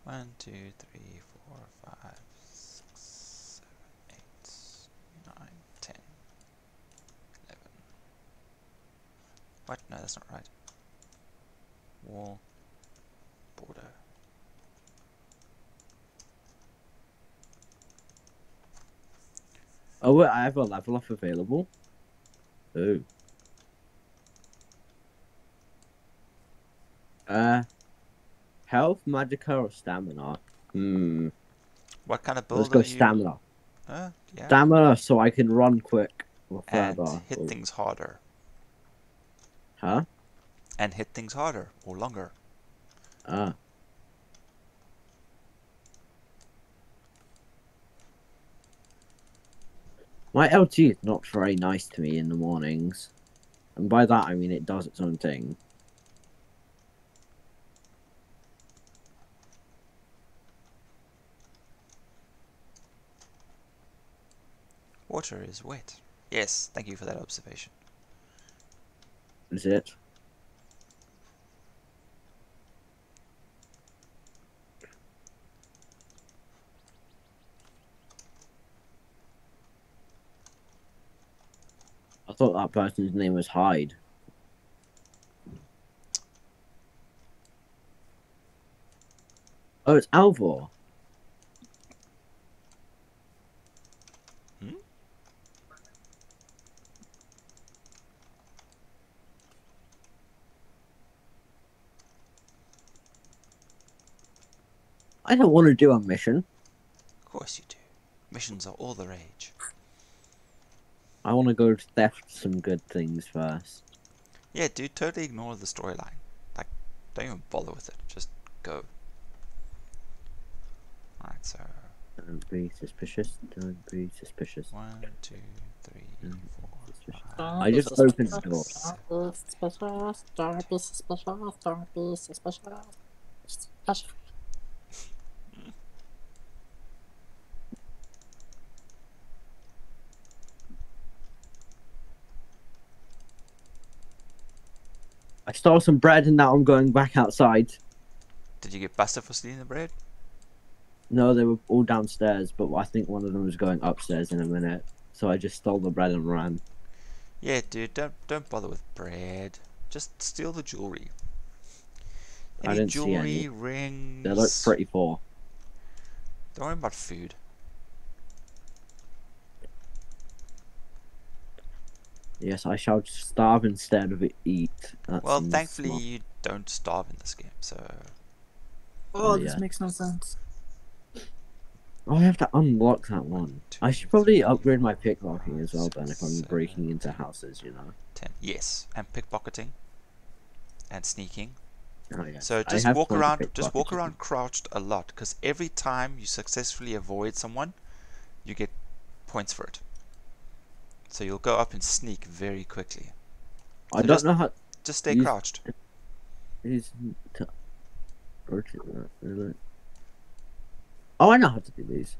One, two, three, 4, 5, 6, 7, 8, 9, 10, 11. What? No, that's not right. Wall. Border. Oh, wait, I have a level up available. Ooh. Health, magicka, or stamina? What kind of Let's build go are you? stamina. Yeah. Stamina so I can run quick or And further. hit things harder. Huh? And hit things harder or longer. Ah. My LG is not very nice to me in the mornings. And by that I mean it does its own thing. Water is wet. Yes, thank you for that observation. Is it? I thought that person's name was Hyde. Oh, it's Alvor. I don't want to do a mission. Of course you do. Missions are all the rage. I want to go theft some good things first. Yeah, dude, totally ignore the storyline. Like, don't even bother with it. Just go. Alright, so Don't be suspicious. Don't be suspicious. 1, 2, 3, Don't be 4, suspicious. 5, I just opened the door. 6, I stole some bread and now I'm going back outside. Did you get busted for stealing the bread? No, they were all downstairs, but I think one of them was going upstairs in a minute. So I just stole the bread and ran. Yeah, dude, don't bother with bread. Just steal the jewelry. I Any didn't see jewelry, any. rings. They look pretty full. Don't worry about food. Yes, I shall starve instead of eat. That Well, seems thankfully smart. you don't starve in this game, so Oh, yeah. this makes no sense. Oh, I have to unlock that one. I should probably upgrade my pickpocketing as well then if I'm breaking into houses, you know. 10. Yes, and pickpocketing and sneaking. Oh, yes. So I just have walk 20 around. Just walk pickpocketing. around crouched a lot, because every time you successfully avoid someone, you get points for it. So you'll go up and sneak very quickly. I So don't know how just stay use- crouched. is to rotate that, is it? Oh, I know how to do these.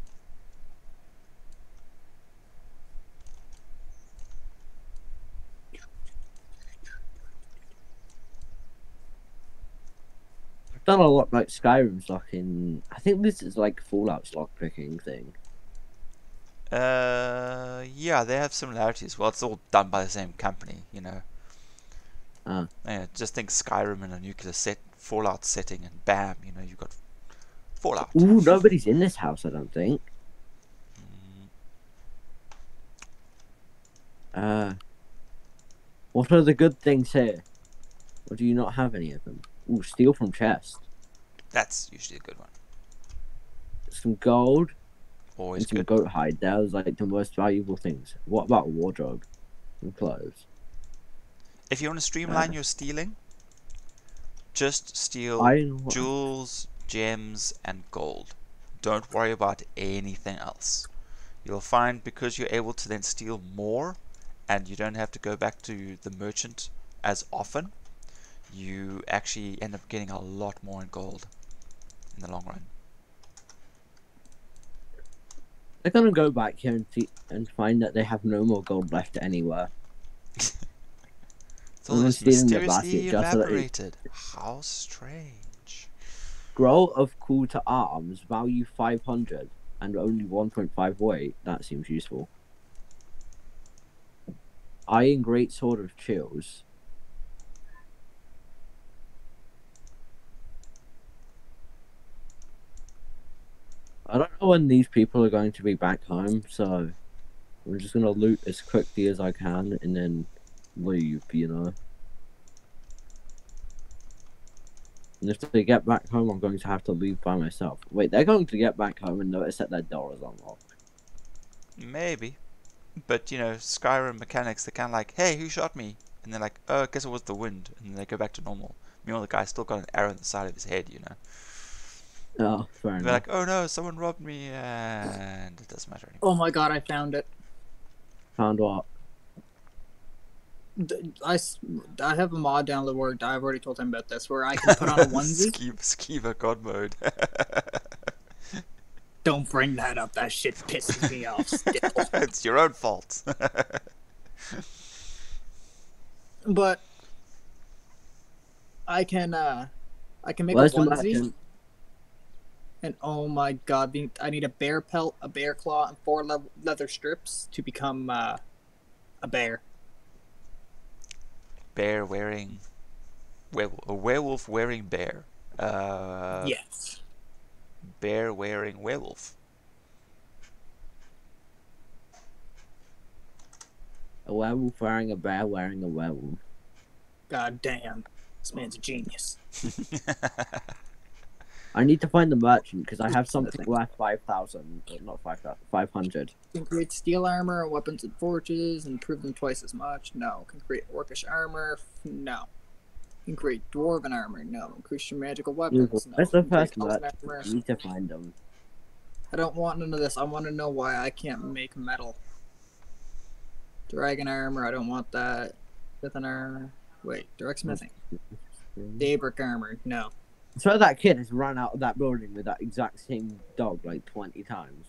I've done a lot like Skyrim's locking. I think this is like Fallout's lockpicking thing. Yeah, they have similarities. Well, it's all done by the same company, you know. Ah. Yeah, just think Skyrim in a nuclear Fallout setting, and bam, you know, you've got Fallout. Ooh, nobody's in this house, I don't think. What are the good things here? Or do you not have any of them? Ooh, steal from chest. That's usually a good one. Some gold Always and some good. goat hide. That was like the most valuable things. What about a wardrobe? And clothes. If you want to streamline your stealing, just steal Iron. jewels, gems, and gold. Don't worry about anything else. You'll find because you're able to then steal more, and you don't have to go back to the merchant as often, you actually end up getting a lot more in gold in the long run. They're gonna go back here and see and find that they have no more gold left anywhere. It's all I'm just stealing the mysteriously basket just so that it- evaporated. How strange. Scroll of Call to Arms, value 500 and only 1.5 weight. That seems useful. Iron Great Sword of Chills. I don't know when these people are going to be back home, so I'm just gonna loot as quickly as I can and then leave, you know. And if they get back home, I'm going to have to leave by myself. Wait, they're going to get back home and notice that their door is unlocked. Maybe. But, you know, Skyrim mechanics, they're kind of like, hey, who shot me? And they're like, oh, I guess it was the wind. And then they go back to normal. Meanwhile, the guy's still got an arrow in the side of his head, you know. Oh, fair They're enough. like, oh no, someone robbed me, and it doesn't matter anymore. Oh my god, I found it. Found what? I have a mod download where I've already told him about this, where I can put on a onesie. Skiva God mode. Don't bring that up. That shit pisses me off still. It's your own fault. But I can make Where's a the onesie. merchant? And oh my god, I need a bear pelt, a bear claw, and 4 leather strips to become a bear. Bear wearing... a werewolf wearing bear. Yes. Bear wearing werewolf. A werewolf wearing a bear wearing a werewolf. God damn. This man's a genius. I need to find the merchant because I have The something thing. worth 5,000, not 5,000, 500. Can create steel armor, weapons and forges, and improve them twice as much. No. Can create orcish armor. No. Can create dwarven armor. No. Increase your magical weapons. No. Where's the Can create first elven merchant? armor. I need to find them. I don't want none of this. I want to know why I can't make metal. Dragon armor. I don't want that. Smithing armor. Wait. Direct smithing. Daybreak armor. No. I swear that kid has run out of that building with that exact same dog like 20 times.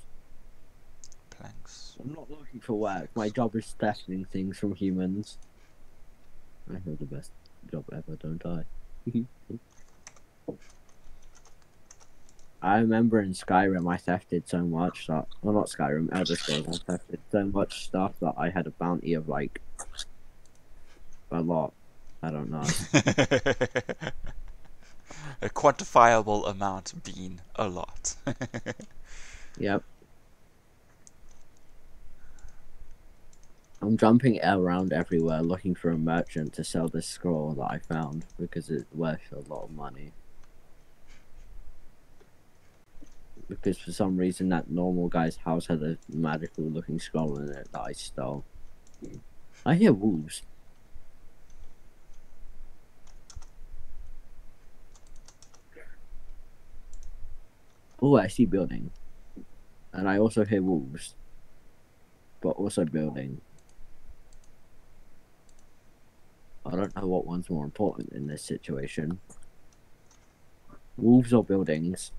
Planks. I'm not looking for work. My job is thefting things from humans. I have the best job ever, don't I? I remember in Skyrim I thefted so much that, well, not Skyrim, Elder Scrolls, I thefted so much stuff that I had a bounty of like a lot. I don't know. A quantifiable amount being a lot. Yep. I'm jumping around everywhere looking for a merchant to sell this scroll that I found because it's worth a lot of money. Because for some reason that normal guy's house had a magical looking scroll in it that I stole. I hear wolves. Oh, I see building. And I also hear wolves. But also building. I don't know what one's more important in this situation. Wolves or buildings?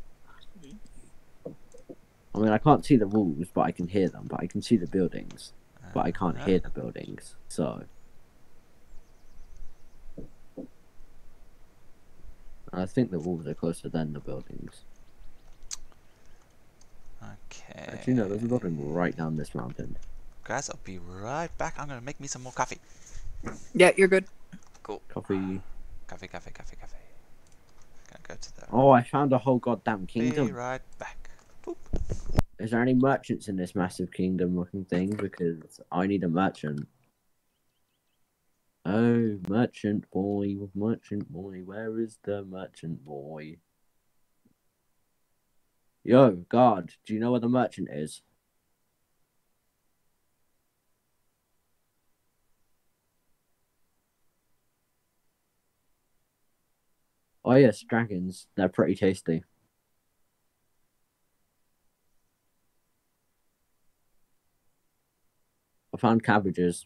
I mean, I can't see the wolves, but I can hear them. But I can see the buildings. But I can't hear the buildings. So... I think the wolves are closer than the buildings. Okay. Actually, no, there's a building right down this mountain. Guys, I'll be right back. I'm gonna make me some more coffee. Yeah, you're good. Cool. Coffee. Coffee. Gonna go to the... Oh, I found a whole goddamn Be kingdom. right back. Boop. Is there any merchants in this massive kingdom looking thing? Because I need a merchant. Oh, merchant boy, where is the merchant boy? Yo, guard, do you know where the merchant is? Oh yes, dragons. They're pretty tasty. I found cabbages.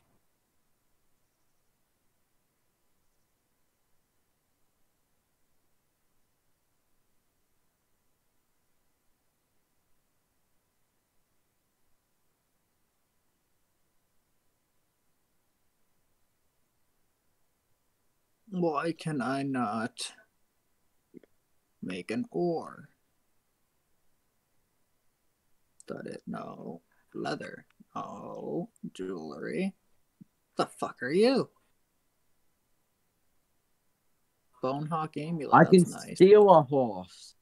Why can I not make an ore? Stud it? No. Leather? No. Jewelry? The fuck are you? Bonehawk amulet. I can That's nice. steal a horse.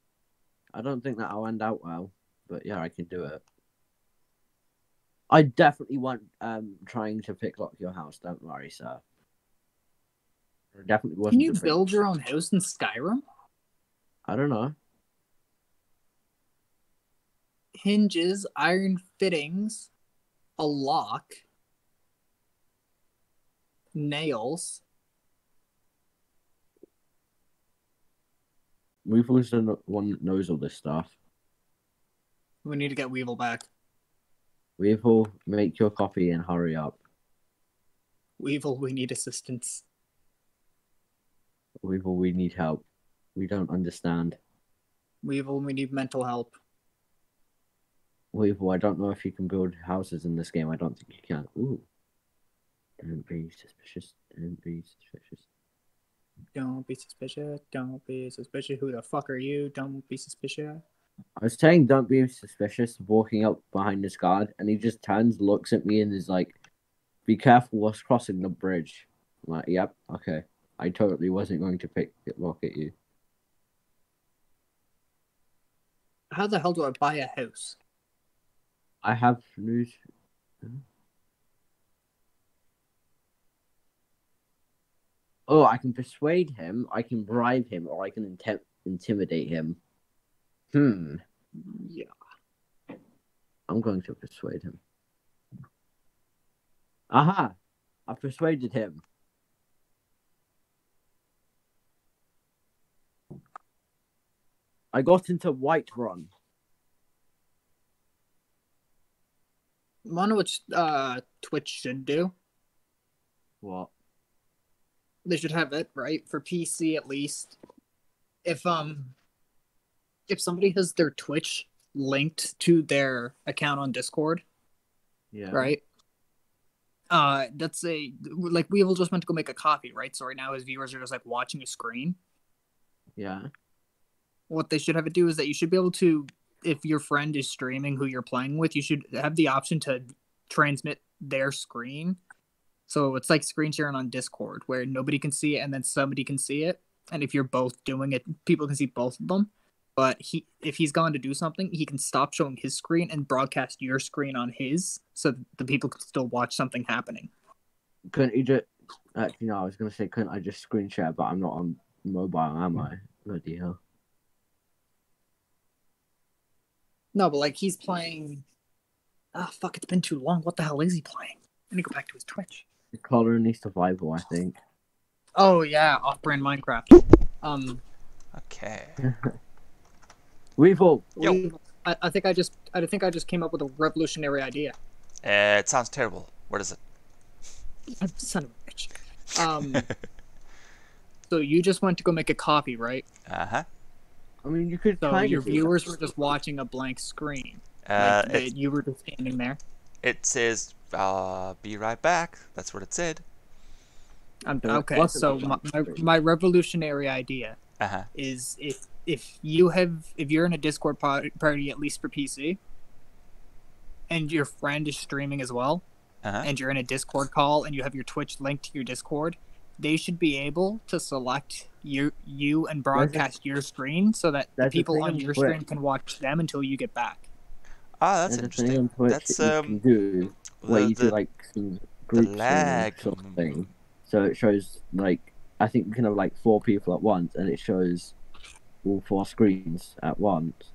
I don't think that'll end out well, but yeah, I can do it. I definitely want trying to picklock your house. Don't worry, sir. It definitely wasn't. Can you build your own house in Skyrim? I don't know. Hinges, iron fittings, a lock, nails. Weevil's the one that knows all this stuff. We need to get Weevil back. Weevil, make your coffee and hurry up. Weevil, we need assistance. Weevil, we need help. We don't understand. Weevil, we need mental help. Weevil, I don't know if you can build houses in this game. I don't think you can. Ooh. Don't be suspicious. Don't be suspicious. Don't be suspicious. Don't be suspicious. Who the fuck are you? Don't be suspicious. I was saying don't be suspicious, walking up behind this guard, and he just turns, looks at me, and is like, be careful whilst crossing the bridge. I'm like, yep, okay. I totally wasn't going to look at you. How the hell do I buy a house? I have news. Oh, I can persuade him, I can bribe him, or I can intimidate him. Yeah. I'm going to persuade him. Aha! I persuaded him. I got into Whiterun. Wonder what Twitch should do. What? They should have it, right? For PC at least. If somebody has their Twitch linked to their account on Discord, Yeah. right? That's like we all just went to go make a coffee, right? So right now his viewers are just like watching a screen. Yeah. What they should have it do is that you should be able to, if your friend is streaming who you're playing with, you should have the option to transmit their screen. So it's like screen sharing on Discord where nobody can see it and then somebody can see it. And if you're both doing it, people can see both of them. But if he's gone to do something, he can stop showing his screen and broadcast your screen on his, so the people can still watch something happening. Couldn't you just... Actually, no, I was going to say, couldn't I just screen share, but I'm not on mobile, am I? Bloody hell. No, but like he's playing... Ah, fuck, it's been too long. What the hell is he playing? I need to go back to his Twitch. Colony Survival, I think. Oh, yeah, off-brand Minecraft. Okay. Weevil! Yo. I think I just came up with a revolutionary idea. It sounds terrible. What is it? Son of a bitch. So you just went to go make a coffee, right? Uh-huh. I mean, you could So kind your of do viewers that. were just watching a blank screen. It, You were just standing there. it says, be right back. That's what it said. Okay, What's so it? my revolutionary idea Uh-huh. is if you're in a Discord party, at least for PC, and your friend is streaming as well, Uh-huh. and you're in a Discord call and you have your Twitch linked to your Discord, they should be able to select you and broadcast your screen so that the there's a people thing on on your Twitch. stream can watch them until you get back. Ah, that's There's a thing on interesting. Twitch That's that you can do where you do like some group streaming lag sort of thing. So it shows like I think you can have like 4 people at once, and it shows all 4 screens at once.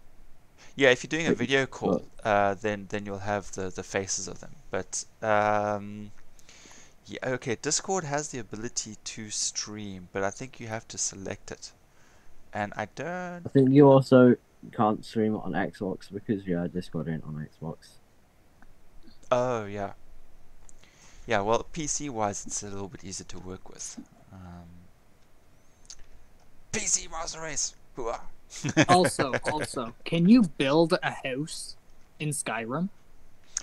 Yeah, if you're doing a Like, video call, then you'll have the faces of them. But yeah, okay. Discord has the ability to stream, but I think you have to select it, and I don't. I think you also can't stream it on Xbox because Discord ain't on Xbox. Oh yeah. Yeah, well, PC wise, it's a little bit easier to work with. PC Master Race. Hooah. Also, can you build a house in Skyrim?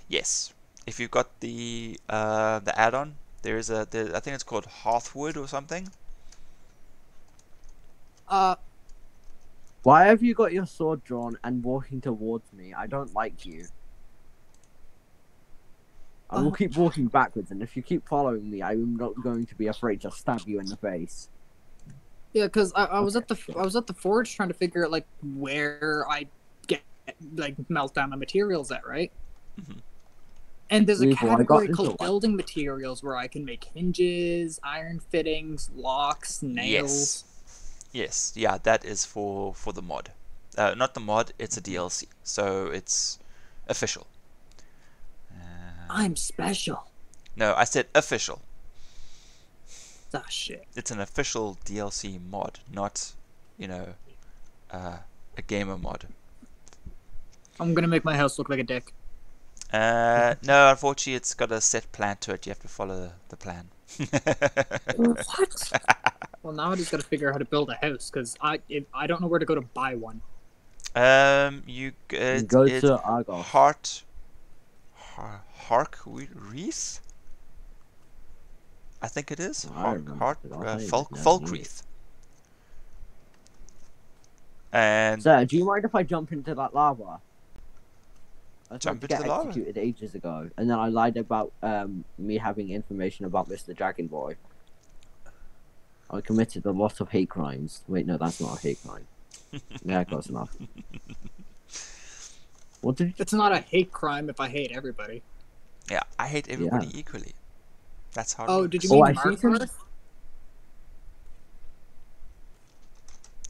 Yes, if you've got the add-on, I think it's called Hearthwood or something. Why have you got your sword drawn and walking towards me? I don't like you. I will keep walking backwards, and if you keep following me, I'm not going to be afraid to stab you in the face. Yeah, because I was at the forge trying to figure out like where I get like melt down my materials at, right? Mhm. And there's a Weevil, I got category into called one. building materials where I can make hinges, iron fittings, locks, nails. Yes, yeah, that is for the mod. Not the mod, it's a DLC, so it's official. I'm special. No, I said official. Ah, shit. It's an official DLC mod, not, a gamer mod. I'm gonna make my house look like a dick. No, unfortunately, it's got a set plan to it. You have to follow the plan. What? Well, now I just gotta figure out how to build a house because I don't know where to go to buy one. You Go to Argos. Hark Wreath? I think it is. I remember it. I'll tell you this now. Folkreath. And Sir, do you mind if I jump into that lava? I Jump tried to into get the lava? executed ages ago, and then I lied about me having information about Mr. Dragon Boy. I committed a lot of hate crimes. Wait, no, that's not a hate crime. Yeah, close enough. What did you... It's not a hate crime if I hate everybody. yeah, I hate everybody equally. That's how. Oh, did you Oh, mean I see Mark? things.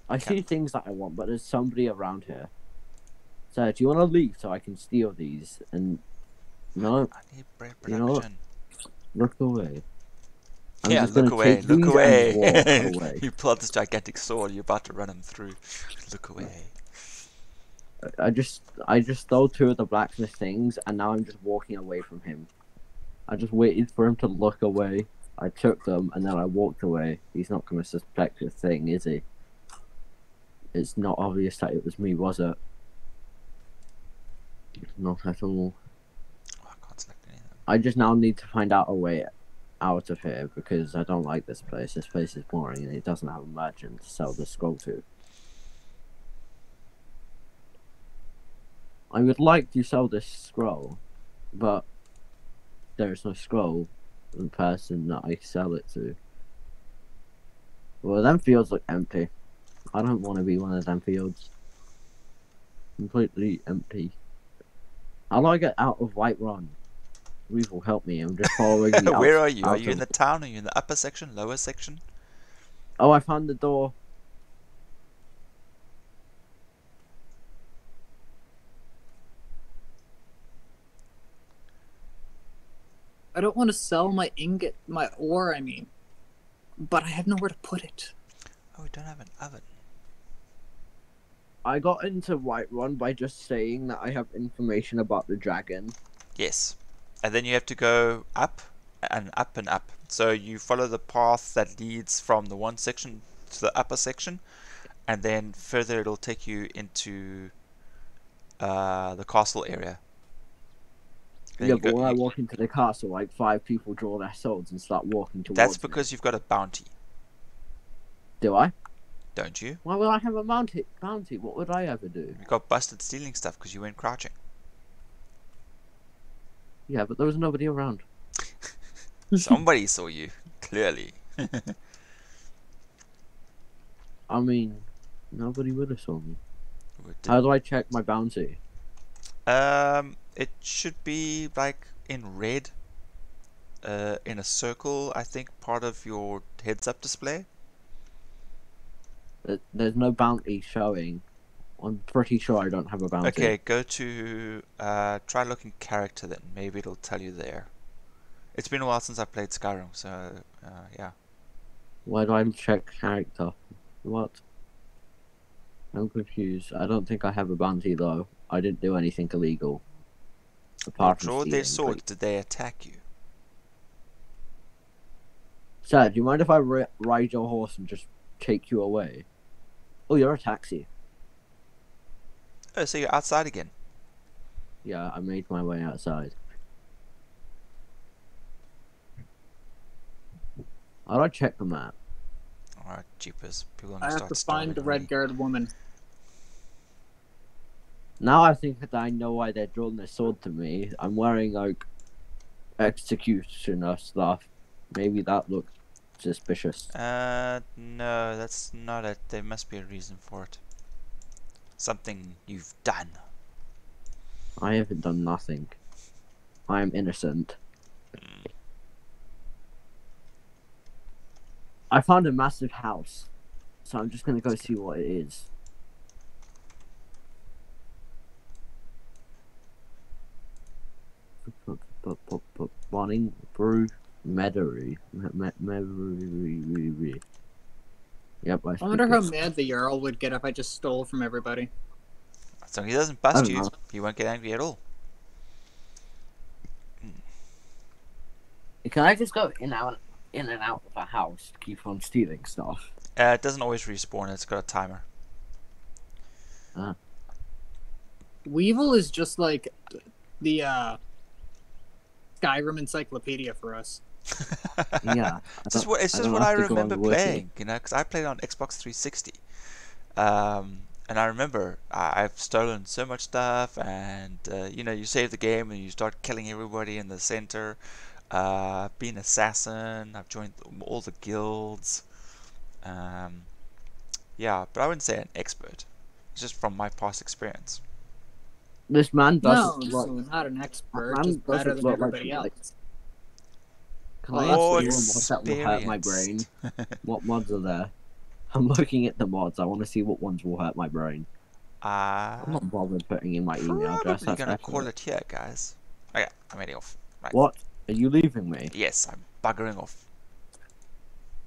I see things that I want, but there's somebody around here. So, do you want to leave so I can steal these? And no, I need bread you know what? production. Look away. I'm Yeah, just look gonna away, take look these away. and walk away. You pull out this gigantic sword, you're about to run him through. Look away. I just stole 2 of the blacksmith things, and now I'm just walking away from him. I just waited for him to look away. I took them, and then I walked away. He's not gonna suspect a thing, is he? It's not obvious that it was me, was it? Not at all. Oh, I can't select any of them. I just now need to find out a way out of here because I don't like this place. This place is boring, and it doesn't have a merchant to sell the scroll to. I would like to sell this scroll, but there is no scroll for the person that I sell it to. Well, them fields look empty. I don't want to be one of them fields. Completely empty. How do I get out of Whiterun? Weevil, help me. I'm just following the Where are you? Are you in the town? Are you in the upper section? Lower section? Oh, I found the door. I don't want to sell my ore, but I have nowhere to put it. Oh, we don't have an oven. I got into Whiterun by just saying that I have information about the dragon. Yes. And then you have to go up and up and up. So you follow the path that leads from the one section to the upper section, and then further it'll take you into the castle area. Then Yeah, you but go- when I you- walk into the castle, like 5 people draw their swords and start walking towards That's me. because you've got a bounty, Do I? don't you? Why would I have a bounty? What would I ever do? You got busted stealing stuff because you went crouching. Yeah, but there was nobody around. Somebody saw you, clearly. I mean, nobody would have saw me. Did- How do I check my bounty? It should be like in red, in a circle. I think part of your heads-up display. There's no bounty showing. I'm pretty sure I don't have a bounty. Okay, go to try looking character then. Maybe it'll tell you there. It's been a while since I played Skyrim, so yeah. Why do I check character? What? I'm confused. I don't think I have a bounty though. I didn't do anything illegal. Apart from Draw their stealing. swords. Did they attack you? Sir, do you mind if I ride your horse and just take you away? Oh, you're a taxi. Oh, so you're outside again. Yeah, I made my way outside. How do I check the map? Alright, jeepers. People are I gonna have start to find the starving me. red-guard woman. Now I think that I know why they're drawing their sword to me. I'm wearing like executioner stuff. Maybe that looks suspicious. No, that's not it. There must be a reason for it. Something you've done. I haven't done nothing. I am innocent. I found a massive house, so I'm just gonna go see what it is. Morning brew Meadery. Meadery. Yep, I wonder how mad the Jarl would get if I just stole from everybody. So he doesn't I bust don't you, know. he won't get angry at all. Can I just go in and out of a house to keep on stealing stuff? It doesn't always respawn, it's got a timer. Weevil is just like the Skyrim encyclopedia for us. Yeah. It's just what don't I have to go remember on the wiki. playing, you know, because I played on Xbox 360. And I remember I've stolen so much stuff, and you know, you save the game and you start killing everybody in the center. Been an assassin. I've joined all the guilds. Yeah, but I wouldn't say an expert. It's just from my past experience. This man No, doesn't so look. not an expert, Man just better doesn't than look like everybody he likes- else. Can I Oh, ask you what that will hurt my brain? experienced. What mods are there? I'm looking at the mods. I want to see what ones will hurt my brain. I'm not bothered putting in my email address. Probably That's gonna call effort. it here, guys. Okay, I'm heading off. Right. What? Are you leaving me? Yes, I'm buggering off.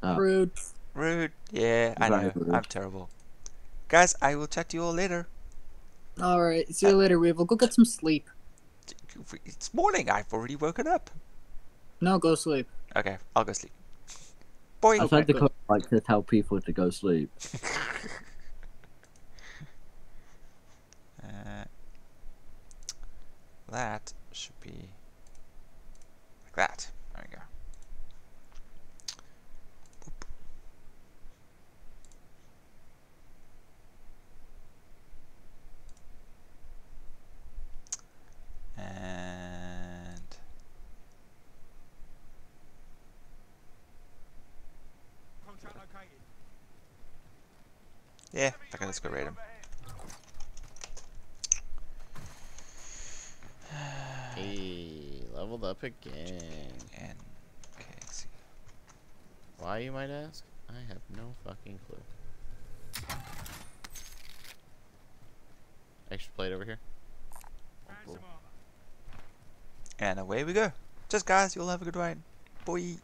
Oh, Rude. Rude. Yeah, I very know. rude. I'm terrible. Guys, I will chat to you all later. Alright, see you later, Weevil. Go get some sleep. It's morning. I've already woken up. No, go sleep. Okay, I'll go sleep. Boy. I've heard the good. coach like to tell people to go sleep. That should be like that. There we go. Boop. And yeah, okay, let's go raid him. Hey, leveled up again. And okay, let's see. Why, you might ask? I have no fucking clue. Extra plate over here. And away we go. Just guys, you'll have a good ride. Boy.